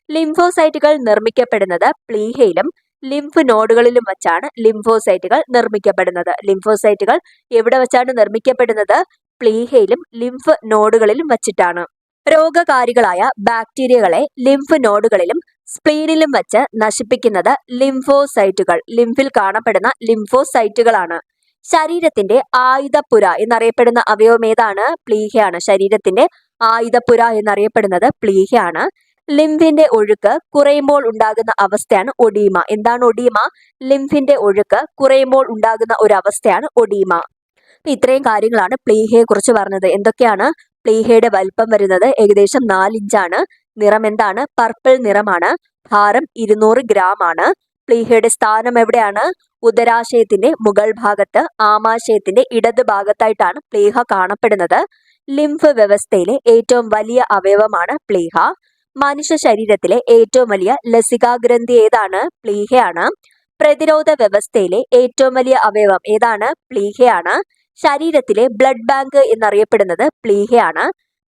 ലിംഫോസൈറ്റുകൾ നിർമ്മിക്കപ്പെടുന്നത് പ്ലീഹയിലും ലിംഫ് നോഡുകളിലും വച്ചാണ് ലിംഫോസൈറ്റുകൾ നിർമ്മിക്കപ്പെടുന്നത്. ലിംഫോസൈറ്റുകൾ എവിടെ വച്ചാണ് നിർമ്മിക്കപ്പെടുന്നത്? പ്ലീഹയിലും ലിംഫ് നോഡുകളിലും വച്ചിട്ടാണ്. രോഗകാരികളായ ബാക്ടീരിയകളെ ലിംഫ് നോഡുകളിലും സ്പ്ലീനിലും വച്ച് നശിപ്പിക്കുന്നത് ലിംഫോസൈറ്റുകൾ. ലിംഫിൽ കാണപ്പെടുന്ന ലിംഫോസൈറ്റുകളാണ്. ശരീരത്തിന്റെ ആയുധപ്പുര എന്നറിയപ്പെടുന്ന അവയവം ഏതാണ്? പ്ലീഹയാണ്. ശരീരത്തിന്റെ ആയുധപ്പുര എന്നറിയപ്പെടുന്നത് പ്ലീഹയാണ്. ലിംഫിന്റെ ഒഴുക്ക് കുറയുമ്പോൾ ഉണ്ടാകുന്ന അവസ്ഥയാണ് ഒഡീമ. എന്താണ് ഒഡീമ? ലിംഫിന്റെ ഒഴുക്ക് കുറയുമ്പോൾ ഉണ്ടാകുന്ന ഒരു അവസ്ഥയാണ് ഒഡീമ. ഇത്രയും കാര്യങ്ങളാണ് പ്ലീഹയെ കുറിച്ച് പറഞ്ഞത്. എന്തൊക്കെയാണ്? പ്ലീഹയുടെ വലിപ്പം വരുന്നത് ഏകദേശം 4 ഇഞ്ചാണ്. നിറം എന്താണ്? പർപ്പിൾ നിറമാണ്. ഭാരം 200 ഗ്രാം ആണ്. പ്ലീഹയുടെ സ്ഥാനം എവിടെയാണ്? ഉദരാശയത്തിന്റെ മുകൾ ഭാഗത്ത്, ആമാശയത്തിന്റെ ഇടത് ഭാഗത്തായിട്ടാണ് പ്ലീഹ കാണപ്പെടുന്നത്. ലിംഫ് വ്യവസ്ഥയിലെ ഏറ്റവും വലിയ അവയവമാണ് പ്ലീഹ. മനുഷ്യ ശരീരത്തിലെ ഏറ്റവും വലിയ ലസികാഗ്രന്ഥി ഏതാണ്? പ്ലീഹയാണ്. പ്രതിരോധ വ്യവസ്ഥയിലെ ഏറ്റവും വലിയ അവയവം ഏതാണ്? പ്ലീഹയാണ്. ശരീരത്തിലെ ബ്ലഡ് ബാങ്ക് എന്നറിയപ്പെടുന്നത് പ്ലീഹയാണ്.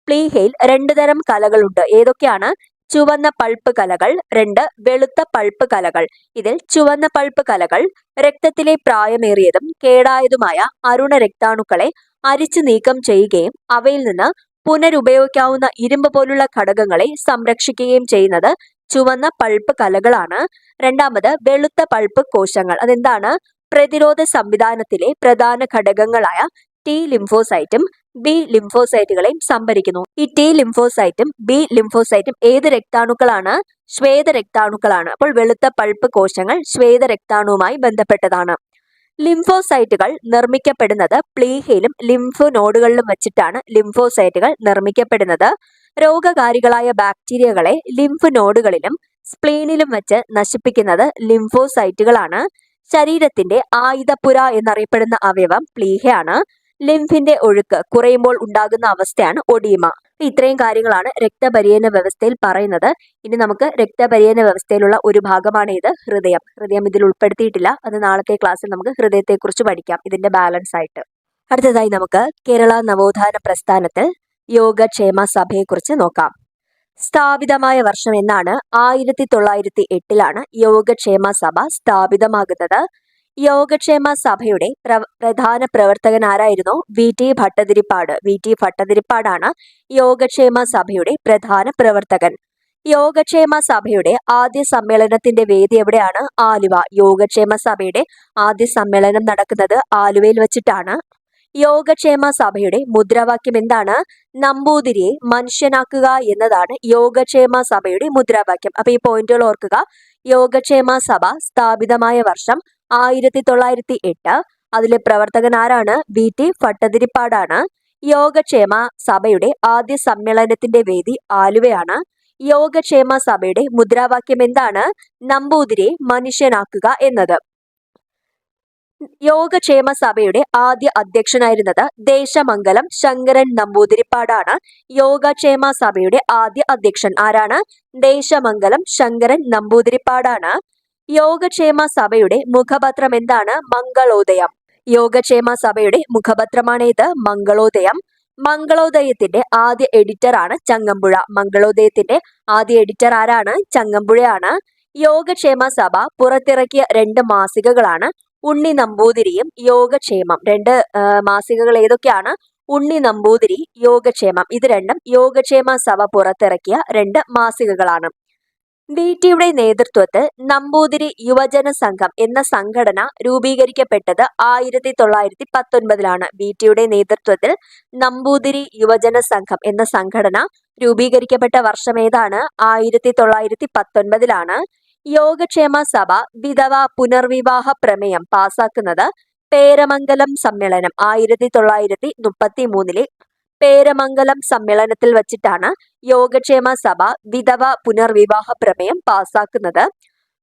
പ്ലീഹയിൽ 2 തരം കലകളുണ്ട്. ഏതൊക്കെയാണ്? ചുവന്ന പൾപ്പ് കലകൾ, 2 വെളുത്ത പൾപ്പ് കലകൾ. ഇതിൽ ചുവന്ന പൾപ്പ് കലകൾ രക്തത്തിലെ പ്രായമേറിയതും കേടായതുമായ അരുണ രക്താണുക്കളെ അരിച്ചു നീക്കം ചെയ്യുകയും അവയിൽ നിന്ന് പുനരുപയോഗിക്കാവുന്ന ഇരുമ്പ് പോലുള്ള ഘടകങ്ങളെ സംരക്ഷിക്കുകയും ചെയ്യുന്നത് ചുവന്ന പൾപ്പ് കലകളാണ്. രണ്ടാമത് വെളുത്ത പൾപ്പ് കോശങ്ങൾ. അതെന്താണ്? പ്രതിരോധ സംവിധാനത്തിലെ പ്രധാന ഘടകങ്ങളായ ടി ലിംഫോസൈറ്റും ബി ലിംഫോസൈറ്റുകളെയും സംഭരിക്കുന്നു. ഈ ടി ലിംഫോസൈറ്റും ബി ലിംഫോസൈറ്റും ഏത് രക്താണുക്കളാണ്? ശ്വേത രക്താണുക്കളാണ്. അപ്പോൾ വെളുത്ത പൾപ്പ് കോശങ്ങൾ ശ്വേത രക്താണുവുമായി ബന്ധപ്പെട്ടതാണ്. ലിംഫോസൈറ്റുകൾ നിർമ്മിക്കപ്പെടുന്നത് പ്ലീഹയിലും ലിംഫ് നോഡുകളിലും വെച്ചിട്ടാണ് ലിംഫോസൈറ്റുകൾ നിർമ്മിക്കപ്പെടുന്നത്. രോഗകാരികളായ ബാക്ടീരിയകളെ ലിംഫ് നോഡുകളിലും സ്പ്ലീനിലും വെച്ച് നശിപ്പിക്കുന്നത് ലിംഫോസൈറ്റുകളാണ്. ശരീരത്തിന്റെ ആയുധപ്പുര എന്നറിയപ്പെടുന്ന അവയവം പ്ലീഹയാണ്. ലിംഫിന്റെ ഒഴുക്ക് കുറയുമ്പോൾ ഉണ്ടാകുന്ന അവസ്ഥയാണ് ഒഡീമ. ഇത്രയും കാര്യങ്ങളാണ് രക്തപര്യന വ്യവസ്ഥയിൽ പറയുന്നത്. ഇനി നമുക്ക് രക്തപര്യന വ്യവസ്ഥയിലുള്ള ഒരു ഭാഗമാണ് ഇത്, ഹൃദയം. ഹൃദയം ഇതിൽ ഉൾപ്പെടുത്തിയിട്ടില്ല. അത് നാളത്തെ ക്ലാസ്സിൽ നമുക്ക് ഹൃദയത്തെക്കുറിച്ച് പഠിക്കാം, ഇതിന്റെ ബാലൻസ് ആയിട്ട്. അടുത്തതായി നമുക്ക് കേരള നവോത്ഥാന പ്രസ്ഥാനത്തിൽ യോഗക്ഷേമ സഭയെക്കുറിച്ച് നോക്കാം. സ്ഥാപിതമായ വർഷം എന്നാണ്? 1908 യോഗക്ഷേമ സഭ സ്ഥാപിതമാകുന്നത്. യോഗക്ഷേമ സഭയുടെ പ്രധാന പ്രവർത്തകൻ ആരായിരുന്നു? V T Bhattathiripad. V T ഭട്ടതിരിപ്പാടാണ് യോഗക്ഷേമ സഭയുടെ പ്രധാന പ്രവർത്തകൻ. യോഗക്ഷേമ സഭയുടെ ആദ്യ സമ്മേളനത്തിന്റെ വേദി എവിടെയാണ്? ആലുവ. യോഗക്ഷേമ സഭയുടെ ആദ്യ സമ്മേളനം നടക്കുന്നത് ആലുവയിൽ വെച്ചിട്ടാണ്. യോഗക്ഷേമ സഭയുടെ മുദ്രാവാക്യം എന്താണ്? നമ്പൂതിരിയെ മനുഷ്യനാക്കുക എന്നതാണ് യോഗക്ഷേമ സഭയുടെ മുദ്രാവാക്യം. അപ്പൊ ഈ പോയിന്റുകൾ ഓർക്കുക. യോഗക്ഷേമ സഭ സ്ഥാപിതമായ വർഷം 1908. അതിലെ പ്രവർത്തകൻ ആരാണ്? വി ടി ഭട്ടതിരിപ്പാടാണ്. യോഗക്ഷേമ സഭയുടെ ആദ്യ സമ്മേളനത്തിന്റെ വേദി ആലുവയാണ്. യോഗക്ഷേമ സഭയുടെ മുദ്രാവാക്യം എന്താണ്? നമ്പൂതിരിയെ മനുഷ്യനാക്കുക എന്നത്. യോഗക്ഷേമ സഭയുടെ ആദ്യ അധ്യക്ഷനായിരുന്നത് ദേശമംഗലം ശങ്കരൻ നമ്പൂതിരിപ്പാടാണ്. യോഗക്ഷേമ സഭയുടെ ആദ്യ അധ്യക്ഷൻ ആരാണ്? ദേശമംഗലം ശങ്കരൻ നമ്പൂതിരിപ്പാടാണ്. യോഗക്ഷേമ സഭയുടെ മുഖപത്രം എന്താണ്? മംഗളോദയം. യോഗക്ഷേമ സഭയുടെ മുഖപത്രമാണ് ഇത്, മംഗളോദയം. മംഗളോദയത്തിന്റെ ആദ്യ എഡിറ്റർ ആണ് ചങ്ങമ്പുഴ. മംഗളോദയത്തിന്റെ ആദ്യ എഡിറ്റർ ആരാണ്? ചങ്ങമ്പുഴയാണ്. യോഗക്ഷേമ സഭ പുറത്തിറക്കിയ 2 മാസികകളാണ് ഉണ്ണി നമ്പൂതിരിയും യോഗക്ഷേമം. 2 മാസികകൾ ഏതൊക്കെയാണ്? ഉണ്ണി നമ്പൂതിരി, യോഗക്ഷേമം. ഇത് രണ്ടും യോഗക്ഷേമ സഭ പുറത്തിറക്കിയ 2 മാസികകളാണ്. വി ടിയുടെ നേതൃത്വത്തിൽ നമ്പൂതിരി യുവജന സംഘം എന്ന സംഘടന രൂപീകരിക്കപ്പെട്ടത് 1919. വി ടിയുടെ നേതൃത്വത്തിൽ നമ്പൂതിരി യുവജന സംഘം എന്ന സംഘടന രൂപീകരിക്കപ്പെട്ട വർഷം ഏതാണ്? 1919. യോഗക്ഷേമ സഭ വിധവ പുനർവിവാഹ പ്രമേയം പാസാക്കുന്നത് പേരമംഗലം സമ്മേളനം 1933 പേരമംഗലം സമ്മേളനത്തിൽ വച്ചിട്ടാണ് യോഗക്ഷേമ സഭ വിധവ പുനർവിവാഹ പ്രമേയം പാസാക്കുന്നത്.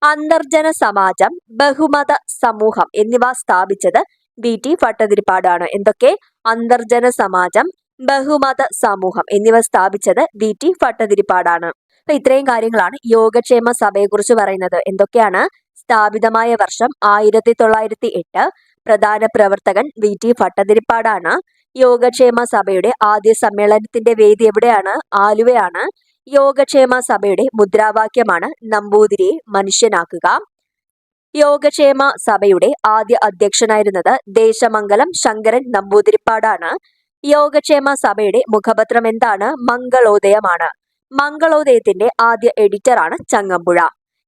അന്തർജന സമാജം, ബഹുമത സമൂഹം എന്നിവ സ്ഥാപിച്ചത് വി ടി ഭട്ടതിരിപ്പാടാണ്. എന്തൊക്കെ? അന്തർജന സമാജം, ബഹുമത സമൂഹം എന്നിവ സ്ഥാപിച്ചത് വി ടി ഭട്ടതിരിപ്പാടാണ്. അപ്പൊ ഇത്രയും കാര്യങ്ങളാണ് യോഗക്ഷേമ സഭയെക്കുറിച്ച് പറയുന്നത്. എന്തൊക്കെയാണ്? സ്ഥാപിതമായ വർഷം 1908. പ്രധാന പ്രവർത്തകൻ വി ടി ഭട്ടതിരിപ്പാടാണ്. യോഗക്ഷേമ സഭയുടെ ആദ്യ സമ്മേളനത്തിന്റെ വേദി എവിടെയാണ്? ആലുവയാണ്. യോഗക്ഷേമ സഭയുടെ മുദ്രാവാക്യമാണ് നമ്പൂതിരിയെ മനുഷ്യനാക്കുക. യോഗക്ഷേമ സഭയുടെ ആദ്യ അധ്യക്ഷനായിരുന്നത് ദേശമംഗലം ശങ്കരൻ നമ്പൂതിരിപ്പാടാണ്. യോഗക്ഷേമ സഭയുടെ മുഖപത്രം എന്താണ്? മംഗളോദയമാണ്. മംഗളോദയത്തിന്റെ ആദ്യ എഡിറ്ററാണ് ചങ്ങമ്പുഴ.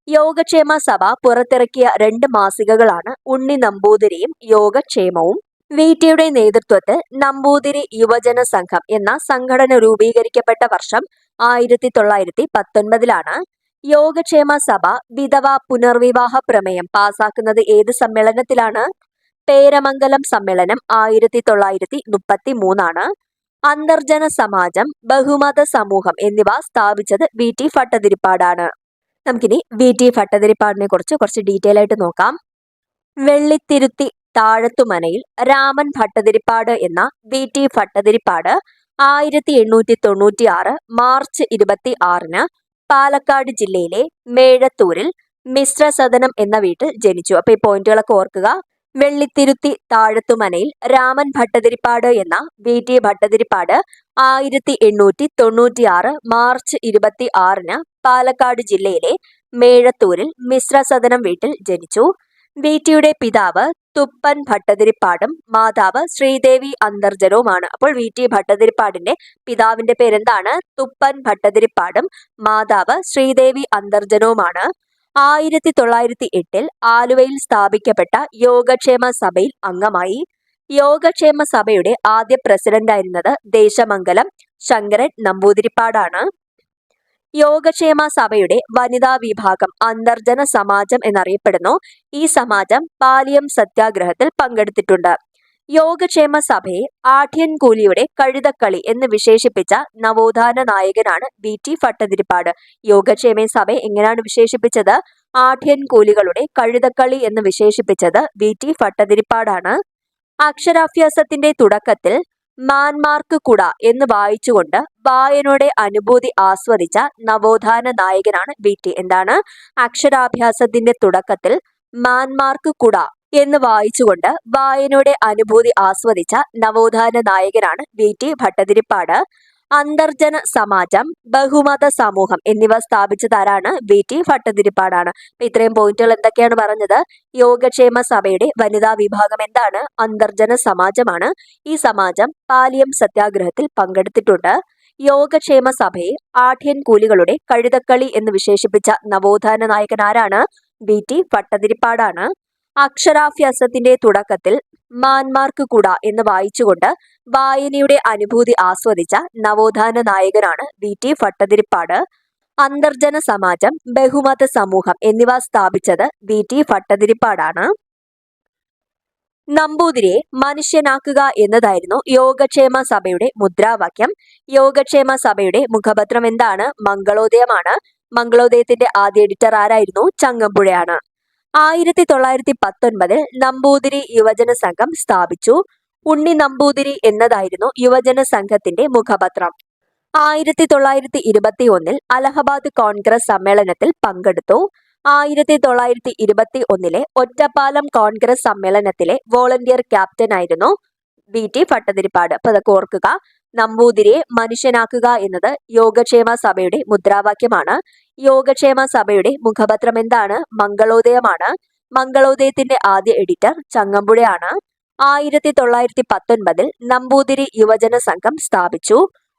യോഗക്ഷേമ സഭ പുറത്തിറക്കിയ 2 മാസികകളാണ് ഉണ്ണി നമ്പൂതിരിയും യോഗക്ഷേമവും. വി.ടിയുടെ നേതൃത്വത്തിൽ നമ്പൂതിരി യുവജന സംഘം എന്ന സംഘടന രൂപീകരിക്കപ്പെട്ട വർഷം 1919 യോഗക്ഷേമ സഭ വിധവ പുനർവിവാഹ പ്രമേയം പാസാക്കുന്നത് ഏത് സമ്മേളനത്തിലാണ്? പേരമംഗലം സമ്മേളനം 1933. അന്തർജന സമാജം, ബഹുമത സമൂഹം എന്നിവ സ്ഥാപിച്ചത് വി.ടി ഭട്ടതിരിപ്പാടാണ്. നമുക്കിനി വി.ടി ഭട്ടതിരിപ്പാടിനെ കുറിച്ച് കുറച്ച് ഡീറ്റെയിൽ ആയിട്ട് നോക്കാം. വെള്ളിത്തിരുത്തി താഴത്തുമനയിൽ രാമൻ ഭട്ടതിരിപ്പാട് എന്ന വി.ടി ഭട്ടതിരിപ്പാട് 1896 മാർച്ച് 26 പാലക്കാട് ജില്ലയിലെ മേഴത്തൂരിൽ മിശ്രസദനം എന്ന വീട്ടിൽ ജനിച്ചു. അപ്പൊ ഈ പോയിന്റുകളൊക്കെ ഓർക്കുക. വെള്ളിത്തിരുത്തി താഴത്തുമനയിൽ രാമൻ ഭട്ടതിരിപ്പാട് എന്ന വി.ടി ഭട്ടതിരിപ്പാട് 1896 മാർച്ച് 26 പാലക്കാട് ജില്ലയിലെ മേഴത്തൂരിൽ മിശ്രസദനം വീട്ടിൽ ജനിച്ചു. വി.ടിയുടെ പിതാവ് തുപ്പൻ ഭട്ടതിരിപ്പാടും മാതാവ് ശ്രീദേവി അന്തർജനവുമാണ്. അപ്പോൾ വി.ടി ഭട്ടതിരിപ്പാടിന്റെ പിതാവിന്റെ പേരെന്താണ്? തുപ്പൻ ഭട്ടതിരിപ്പാടും മാതാവ് ശ്രീദേവി അന്തർജനവുമാണ്. 1908 ആലുവയിൽ സ്ഥാപിക്കപ്പെട്ട യോഗക്ഷേമ സഭയിൽ അംഗമായി. യോഗക്ഷേമ സഭയുടെ ആദ്യ പ്രസിഡന്റായിരുന്നത് ദേശമംഗലം ശങ്കരൻ നമ്പൂതിരിപ്പാടാണ്. യോഗക്ഷേമ സഭയുടെ വനിതാ വിഭാഗം അന്തർജന സമാജം എന്നറിയപ്പെടുന്നു. ഈ സമാജം പാലിയം സത്യാഗ്രഹത്തിൽ പങ്കെടുത്തിട്ടുണ്ട്. യോഗക്ഷേമ സഭയെ ആഠ്യൻകൂലിയുടെ കഴുതക്കളി എന്ന് വിശേഷിപ്പിച്ച നവോത്ഥാന നായകനാണ് വി.ടി ഭട്ടതിരിപ്പാട്. യോഗക്ഷേമ സഭയെ എങ്ങനെയാണ് വിശേഷിപ്പിച്ചത്? ആഠ്യൻകൂലികളുടെ കഴുതക്കളി എന്ന് വിശേഷിപ്പിച്ചത് വി.ടി ഭട്ടതിരിപ്പാടാണ്. അക്ഷരാഭ്യാസത്തിന്റെ തുടക്കത്തിൽ മാൻമാർക്ക് കുട എന്ന് വായിച്ചുകൊണ്ട് വായനയുടെ അനുഭൂതി ആസ്വദിച്ച നവോത്ഥാന നായകനാണ് വി.ടി. എന്താണ്? അക്ഷരാഭ്യാസത്തിന്റെ തുടക്കത്തിൽ മാൻമാർക്ക് കുട എന്ന് വായിച്ചുകൊണ്ട് വായനയുടെ അനുഭൂതി ആസ്വദിച്ച നവോത്ഥാന നായകനാണ് വി.ടി ഭട്ടതിരിപ്പാട്. അന്തർജന സമാജം, ബഹുമത സമൂഹം എന്നിവ സ്ഥാപിച്ചതാരാണ്? വി.ടി ഭട്ടതിരിപ്പാടാണ്. അപ്പൊ ഇത്രയും പോയിന്റുകൾ എന്തൊക്കെയാണ് പറഞ്ഞത്? യോഗക്ഷേമ സഭയുടെ വനിതാ വിഭാഗം എന്താണ്? അന്തർജന സമാജമാണ്. ഈ സമാജം പാലിയം സത്യാഗ്രഹത്തിൽ പങ്കെടുത്തിട്ടുണ്ട്. യോഗക്ഷേമ സഭയെ ആഠ്യൻകൂലികളുടെ കഴുതക്കളി എന്ന് വിശേഷിപ്പിച്ച നവോത്ഥാന നായകൻ ആരാണ്? വി.ടി ഭട്ടതിരിപ്പാടാണ്. അക്ഷരാഭ്യാസത്തിന്റെ തുടക്കത്തിൽ മാൻമാർക്ക് കുട എന്ന് വായിച്ചുകൊണ്ട് വായനയുടെ അനുഭൂതി ആസ്വദിച്ച നവോത്ഥാന നായകനാണ് വി.ടി ഭട്ടതിരിപ്പാട്. അന്തർജന സമാജം, ബഹുമത സമൂഹം എന്നിവ സ്ഥാപിച്ചത് വി.ടി ഭട്ടതിരിപ്പാടാണ്. നമ്പൂതിരിയെ മനുഷ്യനാക്കുക എന്നതായിരുന്നു യോഗക്ഷേമ സഭയുടെ മുദ്രാവാക്യം. യോഗക്ഷേമ സഭയുടെ മുഖപത്രം എന്താണ്? മംഗളോദയമാണ്. മംഗളോദയത്തിന്റെ ആദ്യ എഡിറ്റർ ആരായിരുന്നു? ചങ്ങമ്പുഴയാണ്. 1919 നമ്പൂതിരി യുവജന സംഘം സ്ഥാപിച്ചു. ഉണ്ണി നമ്പൂതിരി എന്നതായിരുന്നു യുവജന സംഘത്തിന്റെ മുഖപത്രം. 1921 അലഹബാദ് കോൺഗ്രസ് സമ്മേളനത്തിൽ പങ്കെടുത്തു. 1921 ഒറ്റപ്പാലം കോൺഗ്രസ് സമ്മേളനത്തിലെ വോളണ്ടിയർ ക്യാപ്റ്റനായിരുന്നു വി.ടി ഭട്ടതിരിപ്പാട്. അപ്പൊ അതൊക്കെ ഓർക്കുക. നമ്പൂതിരിയെ മനുഷ്യനാക്കുക എന്നത് യോഗക്ഷേമ സഭയുടെ മുദ്രാവാക്യമാണ്. യോഗക്ഷേമ സഭയുടെ മുഖപത്രം എന്താണ്? മംഗളോദയമാണ്. മംഗളോദയത്തിന്റെ ആദ്യ എഡിറ്റർ ചങ്ങമ്പുഴയാണ്. 1919 നമ്പൂതിരി യുവജന സംഘം സ്ഥാപിച്ചു.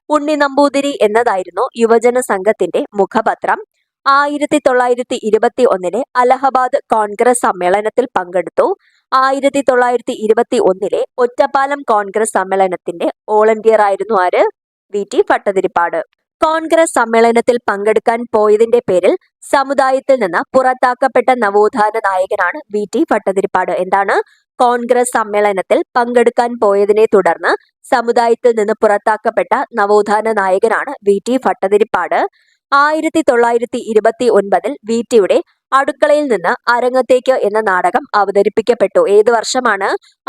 ഉണ്ണി നമ്പൂതിരി എന്നതായിരുന്നു യുവജന സംഘത്തിന്റെ മുഖപത്രം. 1921 അലഹബാദ് കോൺഗ്രസ് സമ്മേളനത്തിൽ പങ്കെടുത്തു. 1921 ഒറ്റപ്പാലം കോൺഗ്രസ് സമ്മേളനത്തിന്റെ വോളണ്ടിയർ ആയിരുന്നു ആര്? വി.ടി ഭട്ടതിരിപ്പാട്. കോൺഗ്രസ് സമ്മേളനത്തിൽ പങ്കെടുക്കാൻ പോയതിന്റെ പേരിൽ സമുദായത്തിൽ നിന്ന് പുറത്താക്കപ്പെട്ട നവോത്ഥാന നായകനാണ് വി.ടി ഭട്ടതിരിപ്പാട്. എന്താണ്? കോൺഗ്രസ് സമ്മേളനത്തിൽ പങ്കെടുക്കാൻ പോയതിനെ തുടർന്ന് സമുദായത്തിൽ നിന്ന് പുറത്താക്കപ്പെട്ട നവോത്ഥാന നായകനാണ് വി.ടി ഭട്ടതിരിപ്പാട്. 1929 വി.ടിയുടെ അടുക്കളയിൽ നിന്ന് അരങ്ങത്തേക്ക് എന്ന നാടകം അവതരിപ്പിക്കപ്പെട്ടു. ഏത് വർഷമാണ്?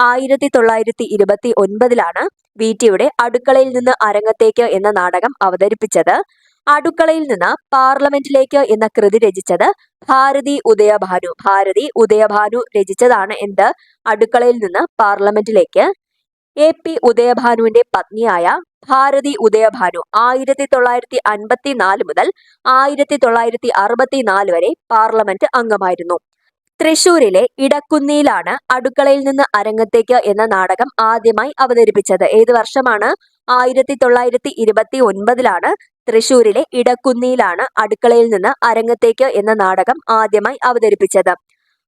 1929 വി.ടിയുടെ അടുക്കളയിൽ നിന്ന് അരങ്ങത്തേക്ക് എന്ന നാടകം അവതരിപ്പിച്ചത്. അടുക്കളയിൽ നിന്ന് പാർലമെന്റിലേക്ക് എന്ന കൃതി രചിച്ചത് ഭാരതി ഉദയഭാനു. ഭാരതി ഉദയഭാനു രചിച്ചതാണ് എന്ത്? അടുക്കളയിൽ നിന്ന് പാർലമെന്റിലേക്ക്. എ.പി. ഉദയഭാനുവിന്റെ പത്നിയായ ഭാരതി ഉദയഭാനു 1954 മുതൽ 1964 വരെ പാർലമെന്റ് അംഗമായിരുന്നു. തൃശൂരിലെ ഇടക്കുന്നിയിലാണ് അടുക്കളയിൽ നിന്ന് അരങ്ങത്തേക്ക് എന്ന നാടകം ആദ്യമായി അവതരിപ്പിച്ചത്. ഏത് വർഷമാണ്? 1929 തൃശൂരിലെ ഇടക്കുന്നിയിലാണ് അടുക്കളയിൽ നിന്ന് അരങ്ങത്തേക്ക് എന്ന നാടകം ആദ്യമായി അവതരിപ്പിച്ചത്.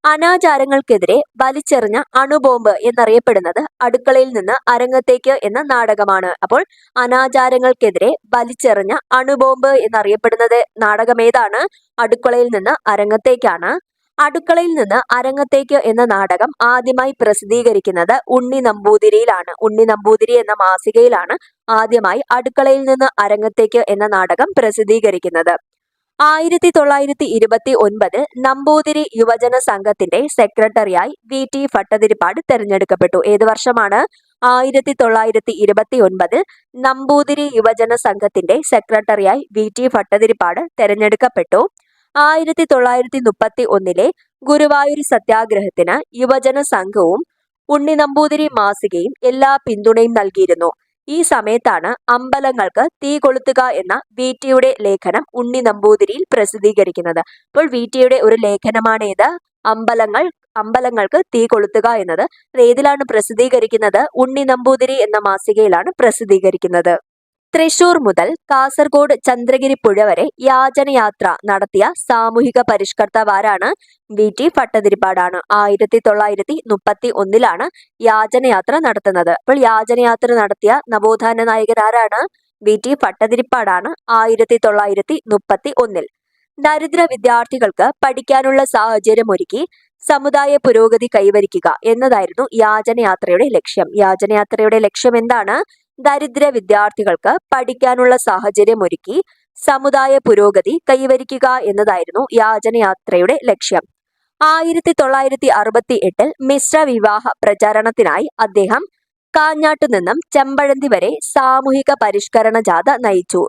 അനാചാരങ്ങൾക്കെതിരെ വലിച്ചെറിഞ്ഞ അണുബോംബ് എന്നറിയപ്പെടുന്നത് അടുക്കളയിൽ നിന്ന് അരങ്ങത്തേക്ക് എന്ന നാടകമാണ്. അപ്പോൾ അനാചാരങ്ങൾക്കെതിരെ വലിച്ചെറിഞ്ഞ അണുബോംബ് എന്നറിയപ്പെടുന്നത് നാടകമേതാണ്? അടുക്കളയിൽ നിന്ന് അരങ്ങത്തേക്കാണ്. അടുക്കളയിൽ നിന്ന് അരങ്ങത്തേക്ക് എന്ന നാടകം ആദ്യമായി പ്രസിദ്ധീകരിക്കുന്നത് ഉണ്ണി നമ്പൂതിരിയിലാണ്. ഉണ്ണി നമ്പൂതിരി എന്ന മാസികയിലാണ് ആദ്യമായി അടുക്കളയിൽ നിന്ന് അരങ്ങത്തേക്ക് എന്ന നാടകം പ്രസിദ്ധീകരിക്കുന്നത്. 1929 നമ്പൂതിരി യുവജന സംഘത്തിന്റെ സെക്രട്ടറിയായി VT ഭട്ടതിരിപ്പാട് തെരഞ്ഞെടുക്കപ്പെട്ടു. ഏത് വർഷമാണ്? 1929 നമ്പൂതിരി യുവജന സംഘത്തിന്റെ സെക്രട്ടറിയായി VT ഭട്ടതിരിപ്പാട് തെരഞ്ഞെടുക്കപ്പെട്ടു. 1931 ഗുരുവായൂർ സത്യാഗ്രഹത്തിന് യുവജന സംഘവും ഉണ്ണി നമ്പൂതിരി മാസികയും എല്ലാ പിന്തുണയും നൽകിയിരുന്നു. ഈ സമയത്താണ് അമ്പലങ്ങൾക്ക് തീ കൊളുത്തുക എന്ന VTയുടെ ലേഖനം ഉണ്ണി നമ്പൂതിരിയിൽ പ്രസിദ്ധീകരിക്കുന്നത്. അപ്പോൾ VTയുടെ ഒരു ലേഖനമാണേത്? അമ്പലങ്ങൾക്ക് തീ കൊളുത്തുക എന്നത്. അത് ഏതിലാണ് പ്രസിദ്ധീകരിക്കുന്നത്? ഉണ്ണി നമ്പൂതിരി എന്ന മാസികയിലാണ് പ്രസിദ്ധീകരിക്കുന്നത്. തൃശൂർ മുതൽ കാസർഗോഡ് ചന്ദ്രഗിരി പുഴ വരെ യാചനയാത്ര നടത്തിയ സാമൂഹിക പരിഷ്കർത്താവ് ആരാണ്? VT ഭട്ടതിരിപ്പാടാണ്. 1931 യാചനയാത്ര നടത്തുന്നത്. അപ്പോൾ യാചനയാത്ര നടത്തിയ നവോത്ഥാന നായകൻ ആരാണ്? VT ഭട്ടതിരിപ്പാടാണ്. 1931 ദരിദ്ര വിദ്യാർത്ഥികൾക്ക് പഠിക്കാനുള്ള സാഹചര്യമൊരുക്കി സമുദായ പുരോഗതി കൈവരിക്കുക എന്നതായിരുന്നു യാചനയാത്രയുടെ ലക്ഷ്യം. യാചനയാത്രയുടെ ലക്ഷ്യം എന്താണ്? ദരിദ്ര വിദ്യാർത്ഥികൾക്ക് പഠിക്കാനുള്ള സാഹചര്യമൊരുക്കി സമുദായ പുരോഗതി കൈവരിക്കുക എന്നതായിരുന്നു യാചനയാത്രയുടെ ലക്ഷ്യം. 1968 മിശ്ര വിവാഹ പ്രചാരണത്തിനായി അദ്ദേഹം കാഞ്ഞാട്ടു നിന്നും ചെമ്പഴന്തി വരെ സാമൂഹിക പരിഷ്കരണ ജാഥ നയിച്ചു.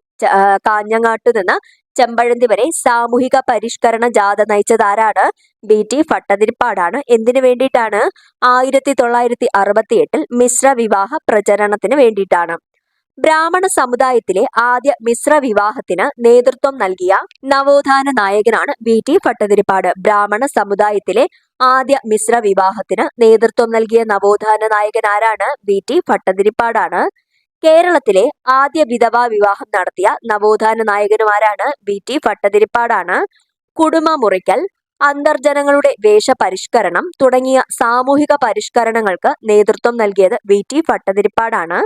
കാഞ്ഞങ്ങാട്ടു നിന്ന് ചെമ്പഴന്തി വരെ സാമൂഹിക പരിഷ്കരണ ജാഥ നയിച്ചത് ആരാണ്? VT ഭട്ടതിരിപ്പാടാണ്. എന്തിനു വേണ്ടിയിട്ടാണ്? 1968 മിശ്ര വിവാഹ പ്രചരണത്തിന് വേണ്ടിയിട്ടാണ്. ബ്രാഹ്മണ സമുദായത്തിലെ ആദ്യ മിശ്ര വിവാഹത്തിന് നേതൃത്വം നൽകിയ നവോത്ഥാന നായകനാണ് VT ഭട്ടതിരിപ്പാട്. ബ്രാഹ്മണ സമുദായത്തിലെ ആദ്യ മിശ്ര വിവാഹത്തിന് നേതൃത്വം നൽകിയ നവോത്ഥാന നായകൻ ആരാണ്? VT ഭട്ടതിരിപ്പാടാണ്. കേരളത്തിലെ ആദ്യ വിധവാ വിവാഹം നടത്തിയ നവോത്ഥാന നായകനുമാരാണ്? VT ഭട്ടതിരിപ്പാടാണ്. കുടുംബ മുറിക്കൽ, അന്തർജനങ്ങളുടെ വേഷപരിഷ്കരണം തുടങ്ങിയ സാമൂഹിക പരിഷ്കരണങ്ങൾക്ക് നേതൃത്വം നൽകിയത് VT ഭട്ടതിരിപ്പാടാണ്.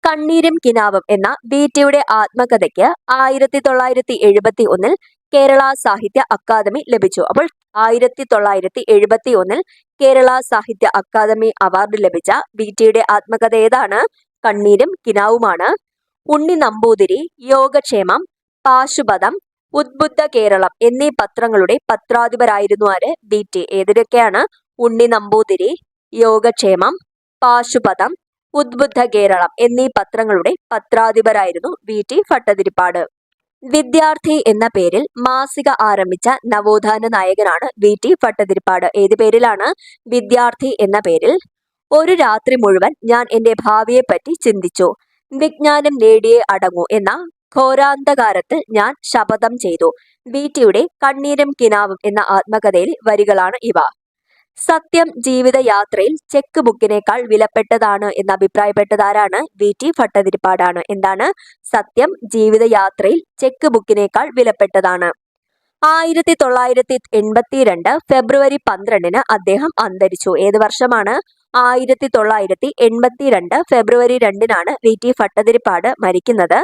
കണ്ണീരും കിനാവും എന്ന VTയുടെ ആത്മകഥയ്ക്ക് 1971 കേരള സാഹിത്യ അക്കാദമി ലഭിച്ചു. അപ്പോൾ 1971 കേരള സാഹിത്യ അക്കാദമി അവാർഡ് ലഭിച്ച VTയുടെ ആത്മകഥ ഏതാണ്? കണ്ണീരും കിനാവുമാണ്. ഉണ്ണി നമ്പൂതിരി, യോഗക്ഷേമം, പാശുപതം, ഉദ്ബുദ്ധ കേരളം എന്നീ പത്രങ്ങളുടെ പത്രാധിപരായിരുന്നു ആര്? VT. ഏതിലൊക്കെയാണ്? ഉണ്ണി നമ്പൂതിരി, യോഗക്ഷേമം, പാശുപതം, ഉദ്ബുദ്ധ കേരളം എന്നീ പത്രങ്ങളുടെ പത്രാധിപരായിരുന്നു VT ഭട്ടതിരിപ്പാട്. വിദ്യാർത്ഥി എന്ന പേരിൽ മാസിക ആരംഭിച്ച നവോത്ഥാന നായകനാണ് VT ഭട്ടതിരിപ്പാട്. ഏത് പേരിലാണ്? വിദ്യാർത്ഥി എന്ന പേരിൽ. ഒരു രാത്രി മുഴുവൻ ഞാൻ എന്റെ ഭാവിയെപ്പറ്റി ചിന്തിച്ചു. വിജ്ഞാനം നേടിയേ അടങ്ങൂ എന്ന ഘോരാന്ധകാരത്തിൽ ഞാൻ ശപഥം ചെയ്തു. VTയുടെ കണ്ണീരും കിനാവും എന്ന ആത്മകഥയിലെ വരികളാണ് ഇവ. സത്യം ജീവിതയാത്രയിൽ ചെക്ക് ബുക്കിനേക്കാൾ വിലപ്പെട്ടതാണ് എന്ന് അഭിപ്രായപ്പെട്ടതാരാണ്? VT ഭട്ടതിരിപ്പാടാണ്. എന്താണ്? സത്യം ജീവിതയാത്രയിൽ ചെക്ക് ബുക്കിനേക്കാൾ വിലപ്പെട്ടതാണ്. 1982 ഫെബ്രുവരി 12 അദ്ദേഹം അന്തരിച്ചു. ഏത് വർഷമാണ്? 1982 ഫെബ്രുവരി 2 VT ഭട്ടതിരിപ്പാട് മരിക്കുന്നത്.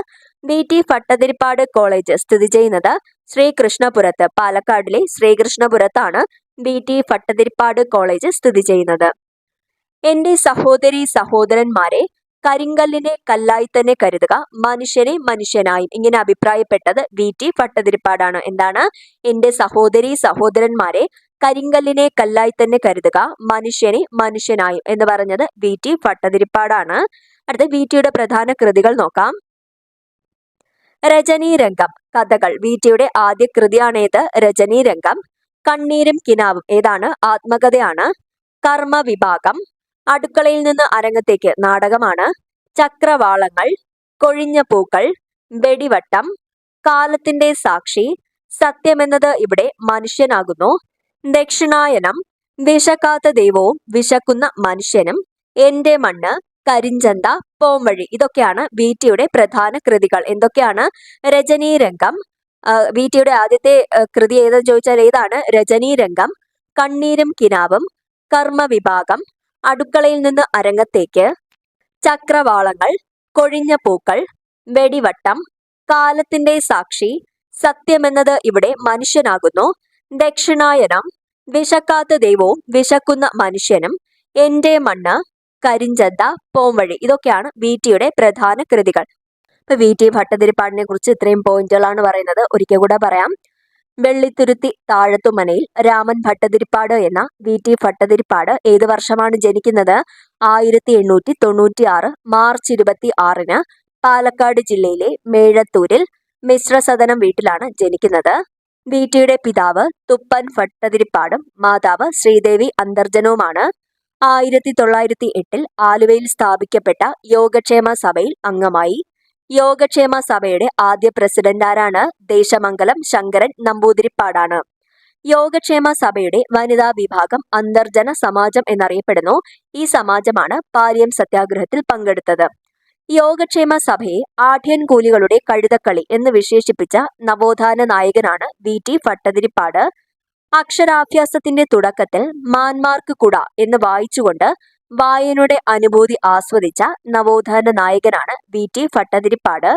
VT ഭട്ടതിരിപ്പാട് കോളേജ് സ്ഥിതി ചെയ്യുന്നത് ശ്രീകൃഷ്ണപുരത്ത്, പാലക്കാടിലെ ശ്രീകൃഷ്ണപുരത്താണ് VT ഭട്ടതിരിപ്പാട് കോളേജ് സ്ഥിതി ചെയ്യുന്നത്. എന്റെ സഹോദരീ സഹോദരന്മാരെ, കരിങ്കല്ലിനെ കല്ലായി തന്നെ കരുതുക, മനുഷ്യനെ മനുഷ്യനായും. ഇങ്ങനെ അഭിപ്രായപ്പെട്ടത് VT ഭട്ടതിരിപ്പാടാണ്. എന്താണ്? എന്റെ സഹോദരീ സഹോദരന്മാരെ, കരിങ്കല്ലിനെ കല്ലായി തന്നെ കരുതുക, മനുഷ്യനെ മനുഷ്യനായും എന്ന് പറഞ്ഞത് VT ഭട്ടതിരിപ്പാടാണ്. അടുത്ത VTയുടെ പ്രധാന കൃതികൾ നോക്കാം. രജനീരംഗം, കഥകൾ. VTയുടെ ആദ്യ കൃതിയാണേത്? രജനീരംഗം. കണ്ണീരും കിനാവും ഏതാണ്? ആത്മകഥയാണ്. കർമ്മവിഭാഗം, അടുക്കളയിൽ നിന്ന് അരങ്ങത്തേക്ക് നാടകമാണ്. ചക്രവാളങ്ങൾ, കൊഴിഞ്ഞ പൂക്കൾ, വെടിവട്ടം, കാലത്തിന്റെ സാക്ഷി, സത്യമെന്നത് ഇവിടെ മനുഷ്യനാകുന്നു, ദക്ഷിണായനം, വിശക്കാത്ത ദൈവവും വിശക്കുന്ന മനുഷ്യനും, എന്റെ മണ്ണ്, കരിഞ്ചന്ത, പോംവഴി. ഇതൊക്കെയാണ് വി.ടിയുടെ പ്രധാന കൃതികൾ. എന്തൊക്കെയാണ്? രജനീരംഗം. വി.ടിയുടെ ആദ്യത്തെ കൃതി ഏതെന്ന് ചോദിച്ചാൽ ഏതാണ്? രജനീരംഗം, കണ്ണീരും കിനാവും, കർമ്മവിഭാഗം, അടുക്കളയിൽ നിന്ന് അരങ്ങത്തേക്ക്, ചക്രവാളങ്ങൾ, കൊഴിഞ്ഞ പൂക്കൾ, വെടിവട്ടം, കാലത്തിന്റെ സാക്ഷി, സത്യമെന്നത് ഇവിടെ മനുഷ്യനാകുന്നു, ദക്ഷിണായനം, വിശക്കാത്ത ദൈവവും വിശക്കുന്ന മനുഷ്യനും, എന്റെ മണ്ണ്, കരിഞ്ചന്ത, പോംവഴി. ഇതൊക്കെയാണ് വി.ടിയുടെ പ്രധാന കൃതികൾ. ഇപ്പൊ വി.ടി ഭട്ടതിരിപ്പാടിനെ കുറിച്ച് ഇത്രയും പോയിന്റുകളാണ് പറയുന്നത്. ഒരിക്കൽ കൂടെ പറയാം. വെള്ളിത്തുരുത്തി താഴത്തുമനയിൽ രാമൻ ഭട്ടതിരിപ്പാട് എന്ന വി.ടി ഭട്ടതിരിപ്പാട് ഏത് വർഷമാണ് ജനിക്കുന്നത്? 1896 മാർച്ച് 26-ന് പാലക്കാട് ജില്ലയിലെ മേഴത്തൂരിൽ മിശ്രസദനം വീട്ടിലാണ് ജനിക്കുന്നത്. വി.ടിയുടെ പിതാവ് തുപ്പൻ ഭട്ടതിരിപ്പാടും മാതാവ് ശ്രീദേവി അന്തർജനവുമാണ്. 1908 ആലുവയിൽ സ്ഥാപിക്കപ്പെട്ട യോഗക്ഷേമ സഭയിൽ അംഗമായി. യോഗക്ഷേമ സഭയുടെ ആദ്യ പ്രസിഡന്റ് ആരാണ്? ദേശമംഗലം ശങ്കരൻ നമ്പൂതിരിപ്പാടാണ്. യോഗക്ഷേമ സഭയുടെ വനിതാ വിഭാഗം അന്തർജന സമാജം എന്നറിയപ്പെടുന്നു. ഈ സമാജമാണ് പാലിയം സത്യാഗ്രഹത്തിൽ പങ്കെടുത്തത്. യോഗക്ഷേമ സഭയെ ആഢ്യൻകൂലികളുടെ കഴുതക്കളി എന്ന് വിശേഷിപ്പിച്ച നവോത്ഥാന നായകനാണ് വി.ടി ഭട്ടതിരിപ്പാട്. അക്ഷരാഭ്യാസത്തിന്റെ തുടക്കത്തിൽ മാന്മാർക്ക് കുട എന്ന് വായിച്ചുകൊണ്ട് വായനയുടെ അനുഭൂതി ആസ്വദിച്ച നവോത്ഥാന നായകനാണ് വി.ടി ഭട്ടതിരിപ്പാട്.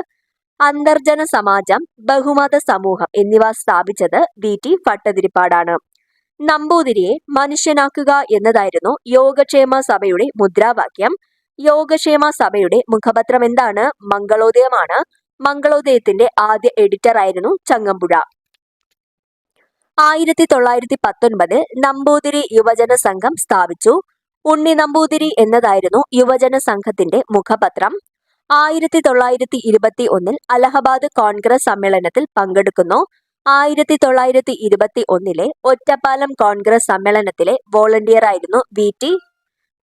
അന്തർജന സമാജം, ബഹുമത സമൂഹം എന്നിവ സ്ഥാപിച്ചത് വി.ടി ഭട്ടതിരിപ്പാടാണ്. നമ്പൂതിരിയെ മനുഷ്യനാക്കുക എന്നതായിരുന്നു യോഗക്ഷേമ സഭയുടെ മുദ്രാവാക്യം. യോഗക്ഷേമ സഭയുടെ മുഖപത്രം എന്താണ്? മംഗളോദയമാണ്. മംഗളോദയത്തിന്റെ ആദ്യ എഡിറ്റർ ആയിരുന്നു ചങ്ങമ്പുഴ. 1919 നമ്പൂതിരി യുവജന സംഘം സ്ഥാപിച്ചു. ഉണ്ണി നമ്പൂതിരി എന്നതായിരുന്നു യുവജന സംഘത്തിന്റെ മുഖപത്രം. 1921 അലഹബാദ് കോൺഗ്രസ് സമ്മേളനത്തിൽ പങ്കെടുക്കുന്നു. 1921 ഒറ്റപ്പാലം കോൺഗ്രസ് സമ്മേളനത്തിലെ വോളണ്ടിയർ ആയിരുന്നു വി.ടി.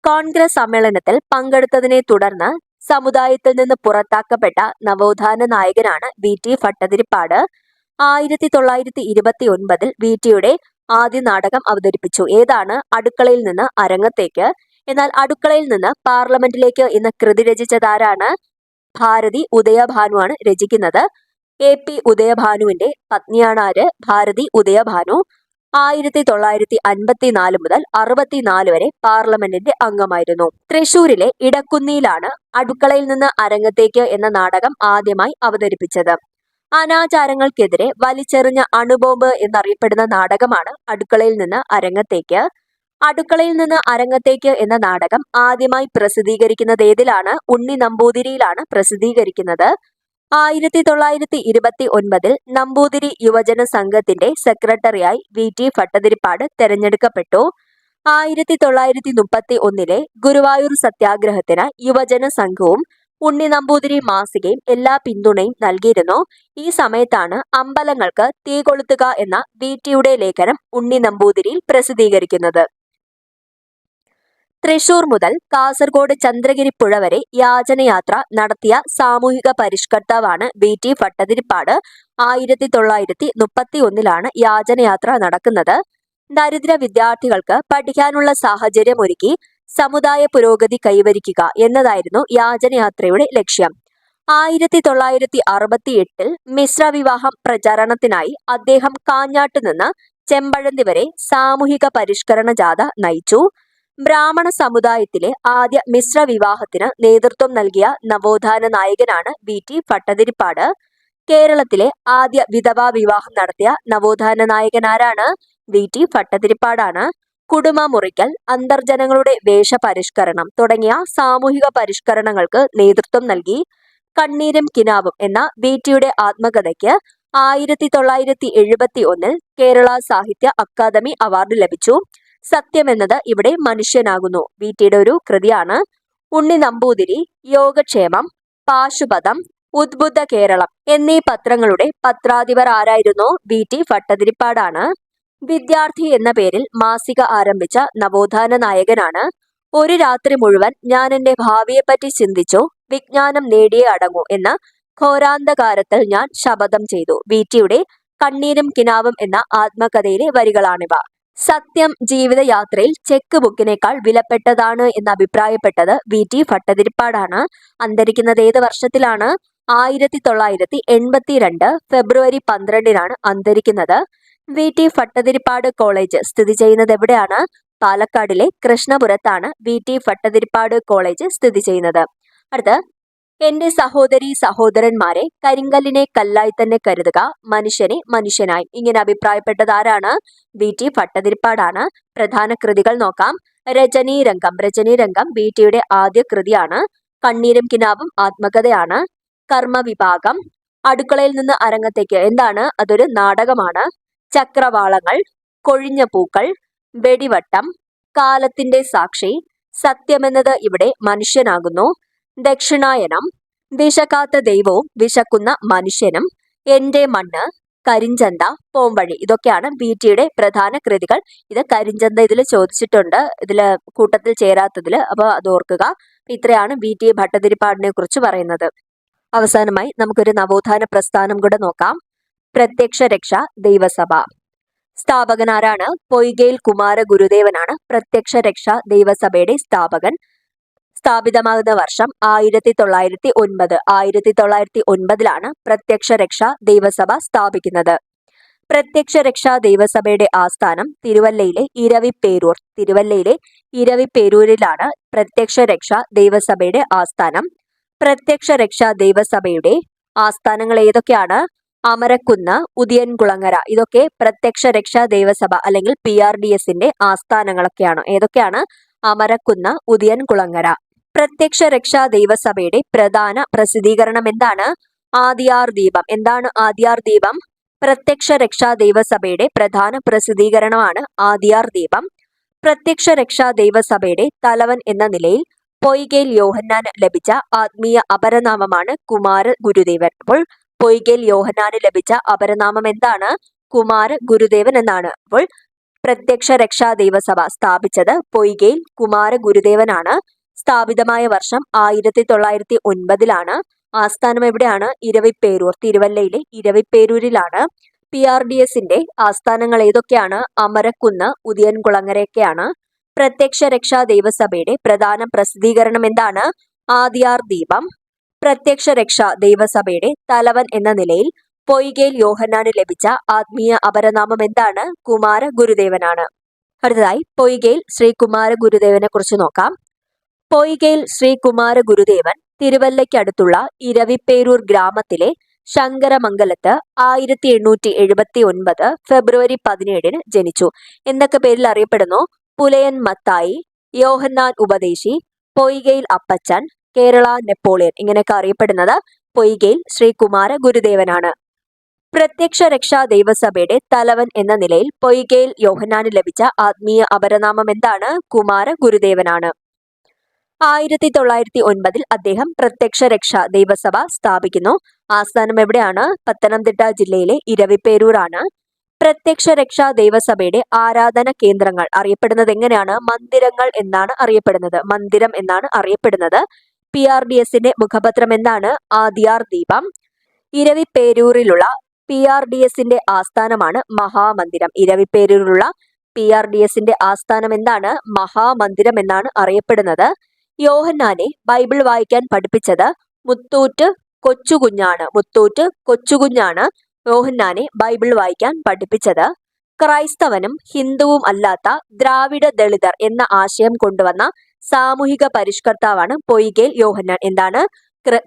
കോൺഗ്രസ് സമ്മേളനത്തിൽ പങ്കെടുത്തതിനെ തുടർന്ന് സമുദായത്തിൽ നിന്ന് പുറത്താക്കപ്പെട്ട നവോത്ഥാന നായകനാണ് വി.ടി ഭട്ടതിരിപ്പാട്. 1929 വി.ടിയുടെ ആദ്യ നാടകം അവതരിപ്പിച്ചു. ഏതാണ്? അടുക്കളയിൽ നിന്ന് അരങ്ങത്തേക്ക്. എന്നാൽ അടുക്കളയിൽ നിന്ന് പാർലമെന്റിലേക്ക് എന്ന കൃതി രചിച്ചതാരാണ്? ഭാരതി ഉദയഭാനുവാണ് രചിക്കുന്നത്. എ.പി. ഉദയഭാനുവിന്റെ പത്നിയാണ് ആര്? ഭാരതി ഉദയഭാനു. 1954 മുതൽ 64 വരെ പാർലമെന്റിന്റെ അംഗമായിരുന്നു. തൃശൂരിലെ ഇടക്കുന്നിയിലാണ് അടുക്കളയിൽ നിന്ന് അരങ്ങത്തേക്ക് എന്ന നാടകം ആദ്യമായി അവതരിപ്പിച്ചത്. അനാചാരങ്ങൾക്കെതിരെ വലിച്ചെറിഞ്ഞ അണുബോംബ് എന്നറിയപ്പെടുന്ന നാടകമാണ് അടുക്കളയിൽ നിന്ന് അരങ്ങത്തേക്ക്. അടുക്കളയിൽ നിന്ന് അരങ്ങത്തേക്ക് എന്ന നാടകം ആദ്യമായി പ്രസിദ്ധീകരിക്കുന്നത് ഏതിലാണ്? ഉണ്ണി നമ്പൂതിരിയിലാണ് പ്രസിദ്ധീകരിക്കുന്നത്. 1929 നമ്പൂതിരി യുവജന സംഘത്തിന്റെ സെക്രട്ടറിയായി വി.ടി ഭട്ടതിരിപ്പാട് തെരഞ്ഞെടുക്കപ്പെട്ടു. 1931 ഗുരുവായൂർ സത്യാഗ്രഹത്തിന് യുവജന സംഘവും ഉണ്ണി നമ്പൂതിരി മാസികയും എല്ലാ പിന്തുണയും നൽകിയിരുന്നു. ഈ സമയത്താണ് അമ്പലങ്ങൾക്ക് തീ കൊളുത്തുക എന്ന വി.ടിയുടെ ലേഖനം ഉണ്ണി നമ്പൂതിരിയിൽ പ്രസിദ്ധീകരിക്കുന്നത്. തൃശൂർ മുതൽ കാസർഗോഡ് ചന്ദ്രഗിരിപ്പുഴ വരെ യാചനയാത്ര നടത്തിയ സാമൂഹിക പരിഷ്കർത്താവാണ് വി.ടി ഭട്ടതിരിപ്പാട്. 1931 യാചനയാത്ര നടക്കുന്നത്. ദരിദ്ര വിദ്യാർത്ഥികൾക്ക് പഠിക്കാനുള്ള സാഹചര്യം ഒരുക്കി സമുദായ പുരോഗതി കൈവരിക്കുക എന്നതായിരുന്നു യാചനയാത്രയുടെ ലക്ഷ്യം. 1968 മിശ്ര വിവാഹം പ്രചാരണത്തിനായി അദ്ദേഹം കാഞ്ഞാട്ട് നിന്ന് ചെമ്പഴന്തി വരെ സാമൂഹിക പരിഷ്കരണ ജാഥ നയിച്ചു. ബ്രാഹ്മണ സമുദായത്തിലെ ആദ്യ മിശ്ര വിവാഹത്തിന് നേതൃത്വം നൽകിയ നവോത്ഥാന നായകനാണ് വി.ടി ഭട്ടതിരിപ്പാട്. കേരളത്തിലെ ആദ്യ വിധവാ വിവാഹം നടത്തിയ നവോത്ഥാന നായകൻ ആരാണ്? വി.ടി ഭട്ടതിരിപ്പാടാണ്. കുടുംബ മുറിക്കൽ, അന്തർജനങ്ങളുടെ വേഷപരിഷ്കരണം തുടങ്ങിയ സാമൂഹിക പരിഷ്കരണങ്ങൾക്ക് നേതൃത്വം നൽകി. കണ്ണീരും കിനാവും എന്ന വി.ടിയുടെ ആത്മകഥയ്ക്ക് 1971 കേരള സാഹിത്യ അക്കാദമി അവാർഡ് ലഭിച്ചു. സത്യമെന്നത് ഇവിടെ മനുഷ്യനാകുന്നു വി.ടിയുടെ ഒരു കൃതിയാണ്. ഉണ്ണി നമ്പൂതിരി, യോഗക്ഷേമം, പാശുപതം, ഉദ്ബുദ്ധ കേരളം എന്നീ പത്രങ്ങളുടെ പത്രാധിപർ ആരായിരുന്നു? വി.ടി ഭട്ടതിരിപ്പാടാണ്. വിദ്യാർത്ഥി എന്ന പേരിൽ മാസിക ആരംഭിച്ച നവോത്ഥാന നായകനാണ്. ഒരു രാത്രി മുഴുവൻ ഞാൻ എന്റെ ഭാവിയെപ്പറ്റി ചിന്തിച്ചു, വിജ്ഞാനം നേടിയേ അടങ്ങൂ എന്ന് ഘോരാന്ധകാരത്തിൽ ഞാൻ ശപഥം ചെയ്തു. വി.ടിയുടെ കണ്ണീരും കിനാവും എന്ന ആത്മകഥയിലെ വരികളാണിവ. സത്യം ജീവിതയാത്രയിൽ ചെക്ക് ബുക്കിനേക്കാൾ വിലപ്പെട്ടതാണ് എന്ന് അഭിപ്രായപ്പെട്ടത് വി.ടി. ഭട്ടതിരിപ്പാടാണ്. അന്തരിക്കുന്നത് ഏത് വർഷത്തിലാണ്? 1982 ഫെബ്രുവരി 12-നാണ് അന്തരിക്കുന്നത്. വി.ടി. ഭട്ടതിരിപ്പാട് കോളേജ് സ്ഥിതി ചെയ്യുന്നത് എവിടെയാണ്? പാലക്കാടിലെ കൃഷ്ണപുരത്താണ് വി.ടി. ഭട്ടതിരിപ്പാട് കോളേജ് സ്ഥിതി ചെയ്യുന്നത്. അടുത്ത്, എന്റെ സഹോദരീ സഹോദരന്മാരെ, കരിങ്കല്ലിനെ കല്ലായി തന്നെ കരുതുക, മനുഷ്യനെ മനുഷ്യനായി. ഇങ്ങനെ അഭിപ്രായപ്പെട്ടത് ആരാണ്? വി.ടി. ഭട്ടതിരിപ്പാടാണ്. പ്രധാന കൃതികൾ നോക്കാം. രജനീരംഗം. രജനീരംഗം വി.ടിയുടെ ആദ്യ കൃതിയാണ്. കണ്ണീരും കിനാവും ആത്മകഥയാണ്. കർമ്മവിഭാഗം. അടുക്കളയിൽ നിന്ന് അരങ്ങത്തേക്ക് എന്താണ്? അതൊരു നാടകമാണ്. ചക്രവാളങ്ങൾ. കൊഴിഞ്ഞ പൂക്കൾ. വെടിവട്ടം. കാലത്തിന്റെ സാക്ഷി. സത്യമെന്നത് ഇവിടെ മനുഷ്യനാകുന്നു. ദക്ഷിണായനം. വിശക്കാത്ത ദൈവവും വിശക്കുന്ന മനുഷ്യനും. എന്റെ മണ്ണ്. കരിഞ്ചന്ത. പോംവഴി. ഇതൊക്കെയാണ് വി.ടിയുടെ പ്രധാന കൃതികൾ. ഇത് കരിഞ്ചന്ത ഇതിൽ ചോദിച്ചിട്ടുണ്ട്, ഇതില് കൂട്ടത്തിൽ ചേരാത്തതില്. അപ്പോൾ അത് ഓർക്കുക. ഇത്രയാണ് വി.ടി. ഭട്ടതിരിപ്പാടിനെ കുറിച്ച് പറയുന്നത്. അവസാനമായി നമുക്കൊരു നവോത്ഥാന പ്രസ്ഥാനം കൂടെ നോക്കാം. പ്രത്യക്ഷ രക്ഷ ദൈവസഭ. സ്ഥാപകൻ ആരാണ്? പൊയ്കയിൽ കുമാര ഗുരുദേവനാണ് പ്രത്യക്ഷ രക്ഷ ദൈവസഭയുടെ സ്ഥാപകൻ. സ്ഥാപിതമാകുന്ന വർഷം 1909. 1909-ലാണ് പ്രത്യക്ഷ രക്ഷ ദൈവസഭ സ്ഥാപിക്കുന്നത്. പ്രത്യക്ഷ രക്ഷാ ദൈവസഭയുടെ ആസ്ഥാനം തിരുവല്ലയിലെ ഇരവിപ്പേരൂർ. തിരുവല്ലയിലെ ഇരവിപ്പേരൂരിലാണ് പ്രത്യക്ഷ രക്ഷാ ദൈവസഭയുടെ ആസ്ഥാനം. പ്രത്യക്ഷ രക്ഷാ ദൈവസഭയുടെ ആസ്ഥാനങ്ങൾ ഏതൊക്കെയാണ്? അമരക്കുന്ന്, ഉദിയൻകുളങ്ങര. ഇതൊക്കെ പ്രത്യക്ഷ രക്ഷാ ദൈവസഭ അല്ലെങ്കിൽ PRDSന്റെ ആസ്ഥാനങ്ങളൊക്കെയാണ്. ഏതൊക്കെയാണ്? അമരക്കുന്ന്, ഉദിയൻകുളങ്ങര. പ്രത്യക്ഷ രക്ഷാ ദൈവസഭയുടെ പ്രധാന പ്രസിദ്ധീകരണം എന്താണ്? ആദിയാർ ദീപം. എന്താണ് ആദിയാർ ദീപം? പ്രത്യക്ഷ രക്ഷാ ദൈവസഭയുടെ പ്രധാന പ്രസിദ്ധീകരണമാണ് ആദിയാർ ദീപം. പ്രത്യക്ഷ രക്ഷാ ദൈവസഭയുടെ തലവൻ എന്ന നിലയിൽ പൊയ്കയിൽ യോഹന്നാന് ലഭിച്ച ആത്മീയ അപരനാമമാണ് കുമാര ഗുരുദേവൻ. അപ്പോൾ പൊയ്കയിൽ യോഹന്നാന് ലഭിച്ച അപരനാമം എന്താണ്? കുമാര ഗുരുദേവൻ എന്നാണ്. അപ്പോൾ പ്രത്യക്ഷ രക്ഷാ ദൈവസഭ സ്ഥാപിച്ചത് പൊയ്കയിൽ കുമാര ഗുരുദേവനാണ്. സ്ഥാപിതമായ വർഷം 1909-ലാണ്. ആസ്ഥാനം എവിടെയാണ്? ഇരവിപ്പേരൂർ. തിരുവല്ലയിലെ ഇരവിപ്പേരൂരിലാണ്. PRDSന്റെ ആസ്ഥാനങ്ങൾ ഏതൊക്കെയാണ്? അമരക്കുന്ന്, ഉദിയൻകുളങ്ങരയൊക്കെയാണ്. പ്രത്യക്ഷ രക്ഷാ ദൈവസഭയുടെ പ്രധാന പ്രസിദ്ധീകരണം എന്താണ്? ആദിയാർ ദീപം. പ്രത്യക്ഷ രക്ഷാ ദൈവസഭയുടെ തലവൻ എന്ന നിലയിൽ പൊയ്കയിൽ യോഹന്നാന് ലഭിച്ച ആത്മീയ അപരനാമം എന്താണ്? കുമാര ഗുരുദേവനാണ്. അടുത്തതായി പൊയ്കയിൽ ശ്രീ കുമാര ഗുരുദേവനെ കുറിച്ച് നോക്കാം. പൊയ്കയിൽ ശ്രീ കുമാര ഗുരുദേവൻ തിരുവല്ലയ്ക്കടുത്തുള്ള ഇരവിപ്പേരൂർ ഗ്രാമത്തിലെ ശങ്കരമംഗലത്ത് 1879 ഫെബ്രുവരി 17-ന് ജനിച്ചു. എന്നൊക്കെ പേരിൽ അറിയപ്പെടുന്നു? പുലയൻ മത്തായി, യോഹന്നാൻ ഉപദേശി, പൊയ്കയിൽ അപ്പച്ചൻ, കേരള നെപ്പോളിയൻ. ഇങ്ങനെയൊക്കെ അറിയപ്പെടുന്നത് പൊയ്കയിൽ ശ്രീ കുമാര ഗുരുദേവനാണ്. പ്രത്യക്ഷ രക്ഷാ ദൈവസഭയുടെ തലവൻ എന്ന നിലയിൽ പൊയ്കയിൽ യോഹന്നാന് ലഭിച്ച ആത്മീയ അപരനാമം എന്താണ്? കുമാര ഗുരുദേവനാണ്. 1909 അദ്ദേഹം പ്രത്യക്ഷ രക്ഷാ ദൈവസഭ സ്ഥാപിക്കുന്നു. ആസ്ഥാനം എവിടെയാണ്? പത്തനംതിട്ട ജില്ലയിലെ ഇരവിപ്പേരൂരാണ്. പ്രത്യക്ഷ രക്ഷാ ദൈവസഭയുടെ ആരാധന കേന്ദ്രങ്ങൾ അറിയപ്പെടുന്നത് എങ്ങനെയാണ്? മന്ദിരങ്ങൾ എന്നാണ് അറിയപ്പെടുന്നത്. മന്ദിരം എന്നാണ് അറിയപ്പെടുന്നത്. PRDSന്റെ മുഖപത്രം എന്താണ്? ആദിയാർ ദീപം. ഇരവിപ്പേരൂരിലുള്ള PRDSന്റെ ആസ്ഥാനമാണ് മഹാമന്ദിരം. ഇരവിപ്പേരൂരിലുള്ള PRDSന്റെ ആസ്ഥാനം എന്താണ്? മഹാമന്ദിരം എന്നാണ് അറിയപ്പെടുന്നത്. യോഹന്നാനെ ബൈബിൾ വായിക്കാൻ പഠിപ്പിച്ചത് മുത്തൂറ്റ് കൊച്ചുകുഞ്ഞാണ്. മുത്തൂറ്റ് കൊച്ചുകുഞ്ഞാണ് യോഹന്നാനെ ബൈബിൾ വായിക്കാൻ പഠിപ്പിച്ചത്. ക്രൈസ്തവനും ഹിന്ദുവും അല്ലാത്ത ദ്രാവിഡ ദളിതർ എന്ന ആശയം കൊണ്ടുവന്ന സാമൂഹിക പരിഷ്കർത്താവാണ് പൊയ്കയിൽ യോഹന്നാൻ. എന്താണ്?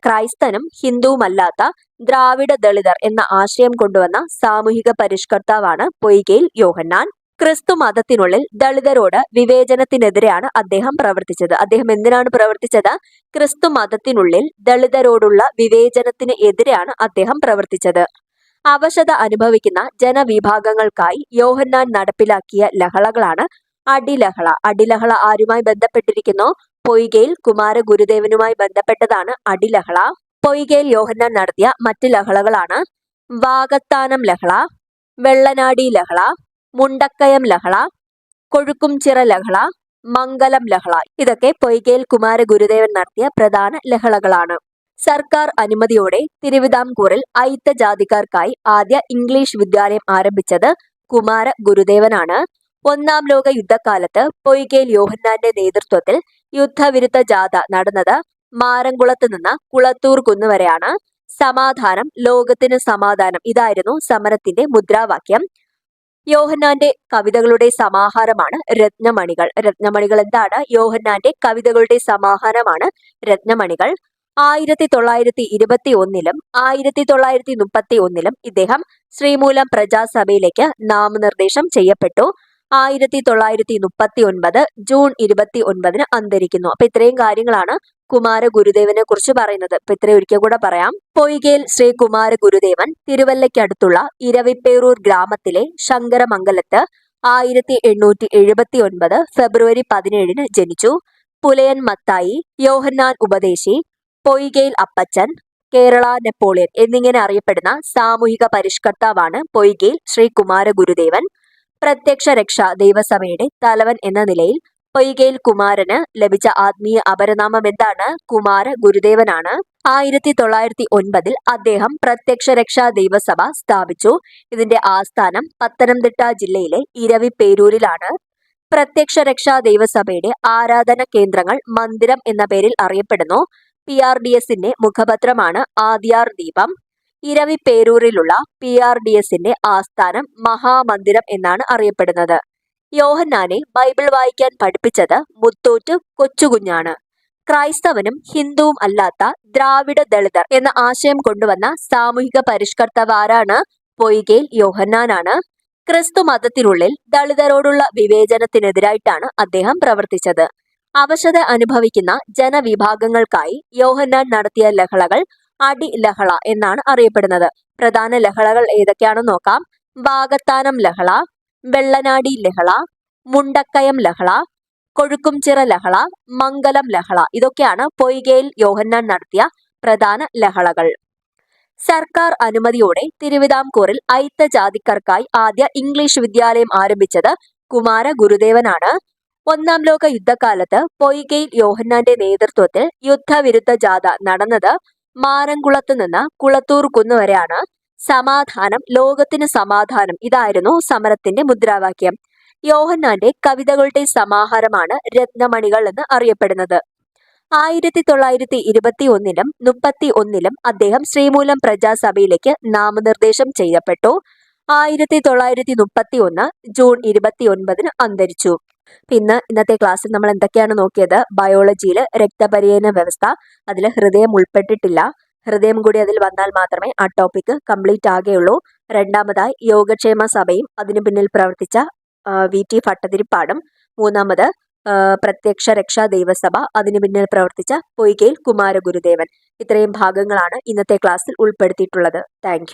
ക്രൈസ്തനും ഹിന്ദുവുമല്ലാത്ത ദ്രാവിഡ ദളിതർ എന്ന ആശയം കൊണ്ടുവന്ന സാമൂഹിക പരിഷ്കർത്താവാണ് പൊയ്കയിൽ യോഹന്നാൻ. ക്രിസ്തു മതത്തിനുള്ളിൽ ദളിതരോട് വിവേചനത്തിനെതിരെയാണ് അദ്ദേഹം പ്രവർത്തിച്ചത്. അദ്ദേഹം എന്തിനാണ് പ്രവർത്തിച്ചത്? ക്രിസ്തു മതത്തിനുള്ളിൽ ദളിതരോടുള്ള വിവേചനത്തിന് എതിരെയാണ് അദ്ദേഹം പ്രവർത്തിച്ചത്. അവശത അനുഭവിക്കുന്ന ജനവിഭാഗങ്ങൾക്കായി യോഹന്നാൻ നടപ്പിലാക്കിയ ലഹളകളാണ് അടിലഹള. അടിലഹള ആരുമായി ബന്ധപ്പെട്ടിരിക്കുന്നു? പൊയ്കയിൽ കുമാര ഗുരുദേവനുമായി ബന്ധപ്പെട്ടതാണ് അടിലഹള. പൊയ്കയിൽ യോഹന്നാൻ നടത്തിയ മറ്റ് ലഹളകളാണ് വാകത്താനം ലഹള, വെള്ളനാടി ലഹള, മുണ്ടക്കയം ലഹള, കൊഴുക്കുംചിറ ലഹള, മംഗലം ലഹള. ഇതൊക്കെ പൊയ്കയിൽ കുമാര ഗുരുദേവൻ നടത്തിയ പ്രധാന ലഹളകളാണ്. സർക്കാർ അനുമതിയോടെ തിരുവിതാംകൂറിൽ അയിത്ത ജാതിക്കാർക്കായി ആദ്യ ഇംഗ്ലീഷ് വിദ്യാലയം ആരംഭിച്ചത് കുമാര ഗുരുദേവനാണ്. ഒന്നാം ലോക യുദ്ധകാലത്ത് പൊയ്കയിൽ യോഹന്നാന്റെ നേതൃത്വത്തിൽ യുദ്ധവിരുദ്ധ ജാഥ നടന്നത് മാരംകുളത്ത് നിന്ന് കുളത്തൂർ കുന്ന് വരെയാണ്. സമാധാനം, ലോകത്തിന് സമാധാനം, ഇതായിരുന്നു സമരത്തിന്റെ മുദ്രാവാക്യം. യോഹന്നാന്റെ കവിതകളുടെ സമാഹാരമാണ് രത്നമണികൾ. രത്നമണികൾ എന്താണ്? യോഹന്നാന്റെ കവിതകളുടെ സമാഹാരമാണ് രത്നമണികൾ. 1921 1931 ഇദ്ദേഹം ശ്രീമൂലം പ്രജാസഭയിലേക്ക് നാമനിർദ്ദേശം ചെയ്യപ്പെട്ടു. 1939 ജൂൺ 29 അന്തരിക്കുന്നു. അപ്പൊ ഇത്രയും കാര്യങ്ങളാണ് കുമാരഗുരുദേവനെ കുറിച്ച് പറയുന്നത്. അപ്പൊ ഇത്രയും ഒരിക്കൽ കൂടെ പറയാം. പൊയ്കയിൽ ശ്രീ കുമാരഗുരുദേവൻ തിരുവല്ലയ്ക്കടുത്തുള്ള ഇരവിപ്പേരൂർ ഗ്രാമത്തിലെ ശങ്കരമംഗലത്ത് 1879 ഫെബ്രുവരി 17 ജനിച്ചു. പുലയൻ മത്തായി, യോഹന്നാൻ ഉപദേശി, പൊയ്കയിൽ അപ്പച്ചൻ, കേരള നെപ്പോളിയൻ എന്നിങ്ങനെ അറിയപ്പെടുന്ന സാമൂഹിക പരിഷ്കർത്താവാണ് പൊയ്കയിൽ ശ്രീ കുമാരഗുരുദേവൻ. പ്രത്യക്ഷ രക്ഷാ ദൈവസഭയുടെ തലവൻ എന്ന നിലയിൽ പൊയ്കയിൽ കുമാരന് ലഭിച്ച ആത്മീയ അപരനാമം എന്താണ്? കുമാര ഗുരുദേവനാണ്. 1909 അദ്ദേഹം പ്രത്യക്ഷ രക്ഷാ ദൈവസഭ സ്ഥാപിച്ചു. ഇതിന്റെ ആസ്ഥാനം പത്തനംതിട്ട ജില്ലയിലെ ഇരവിപ്പേരൂരിലാണ്. പ്രത്യക്ഷ രക്ഷാ ദൈവസഭയുടെ ആരാധന കേന്ദ്രങ്ങൾ മന്ദിരം എന്ന പേരിൽ അറിയപ്പെടുന്നു. PRDSന്റെ മുഖപത്രമാണ് ആദ്യാർ ദീപം. ഇരവിപ്പേരൂരിലുള്ള PRDSന്റെ ആസ്ഥാനം മഹാമന്ദിരം എന്നാണ് അറിയപ്പെടുന്നത്. യോഹന്നാനെ ബൈബിൾ വായിക്കാൻ പഠിപ്പിച്ചത് മുത്തൂറ്റ് കൊച്ചുകുഞ്ഞാണ്. ക്രൈസ്തവനും ഹിന്ദുവും അല്ലാത്ത ദ്രാവിഡ ദളിതർ എന്ന ആശയം കൊണ്ടുവന്ന സാമൂഹിക പരിഷ്കർത്താവ് ആരാണ്? പൊയ്കയിൽ യോഹന്നാനാണ്. ക്രിസ്തു മതത്തിനുള്ളിൽ ദളിതരോടുള്ള വിവേചനത്തിനെതിരായിട്ടാണ് അദ്ദേഹം പ്രവർത്തിച്ചത്. അവശത അനുഭവിക്കുന്ന ജനവിഭാഗങ്ങൾക്കായി യോഹന്നാൻ നടത്തിയ ലഹളകൾ അടി ലഹള എന്നാണ് അറിയപ്പെടുന്നത്. പ്രധാന ലഹളകൾ ഏതൊക്കെയാണെന്ന് നോക്കാം. വാകത്താനം ലഹള, വെള്ളനാടി ലഹള, മുണ്ടക്കയം ലഹള, കൊഴുക്കുംചിറ ലഹള, മംഗലം ലഹള, ഇതൊക്കെയാണ് പൊയ്കയിൽ യോഹന്നാൻ നടത്തിയ പ്രധാന ലഹളകൾ. സർക്കാർ അനുമതിയോടെ തിരുവിതാംകൂറിൽ അയിത്ത ജാതിക്കാർക്കായി ആദ്യ ഇംഗ്ലീഷ് വിദ്യാലയം ആരംഭിച്ചത് കുമാര ഗുരുദേവനാണ്. ഒന്നാം ലോക യുദ്ധകാലത്ത് പൊയ്കയിൽ യോഹന്നാന്റെ നേതൃത്വത്തിൽ യുദ്ധവിരുദ്ധ ജാഥ നടന്നത് മാരംകുളത്ത് നിന്ന് കുളത്തൂർ കുന്ന് വരെയാണ്. സമാധാനം, ലോകത്തിന് സമാധാനം, ഇതായിരുന്നു സമരത്തിന്റെ മുദ്രാവാക്യം. യോഹന്നാന്റെ കവിതകളുടെ സമാഹാരമാണ് രത്നമണികൾ എന്ന് അറിയപ്പെടുന്നത്. 1921 1931 അദ്ദേഹം ശ്രീമൂലം പ്രജാസഭയിലേക്ക് നാമനിർദ്ദേശം ചെയ്യപ്പെട്ടു. 1931 ജൂൺ 29 അന്തരിച്ചു. പിന്നെ ഇന്നത്തെ ക്ലാസ്സിൽ നമ്മൾ എന്തൊക്കെയാണ് നോക്കിയത്? ബയോളജിയിൽ രക്തപര്യന വ്യവസ്ഥ, അതിൽ ഹൃദയം ഉൾപ്പെട്ടിട്ടില്ല. ഹൃദയം കൂടി അതിൽ വന്നാൽ മാത്രമേ ആ ടോപ്പിക് കംപ്ലീറ്റ് ആകുകയുള്ളൂ. രണ്ടാമതായി യോഗക്ഷേമ സഭയും അതിനു പിന്നിൽ പ്രവർത്തിച്ച VT ഭട്ടതിരിപ്പാടും. മൂന്നാമത് പ്രത്യക്ഷ രക്ഷാ ദൈവസഭ, അതിനു പിന്നിൽ പ്രവർത്തിച്ച പൊയ്കയിൽ കുമാരഗുരുദേവൻ. ഇത്രയും ഭാഗങ്ങളാണ് ഇന്നത്തെ ക്ലാസ്സിൽ ഉൾപ്പെടുത്തിയിട്ടുള്ളത്. താങ്ക്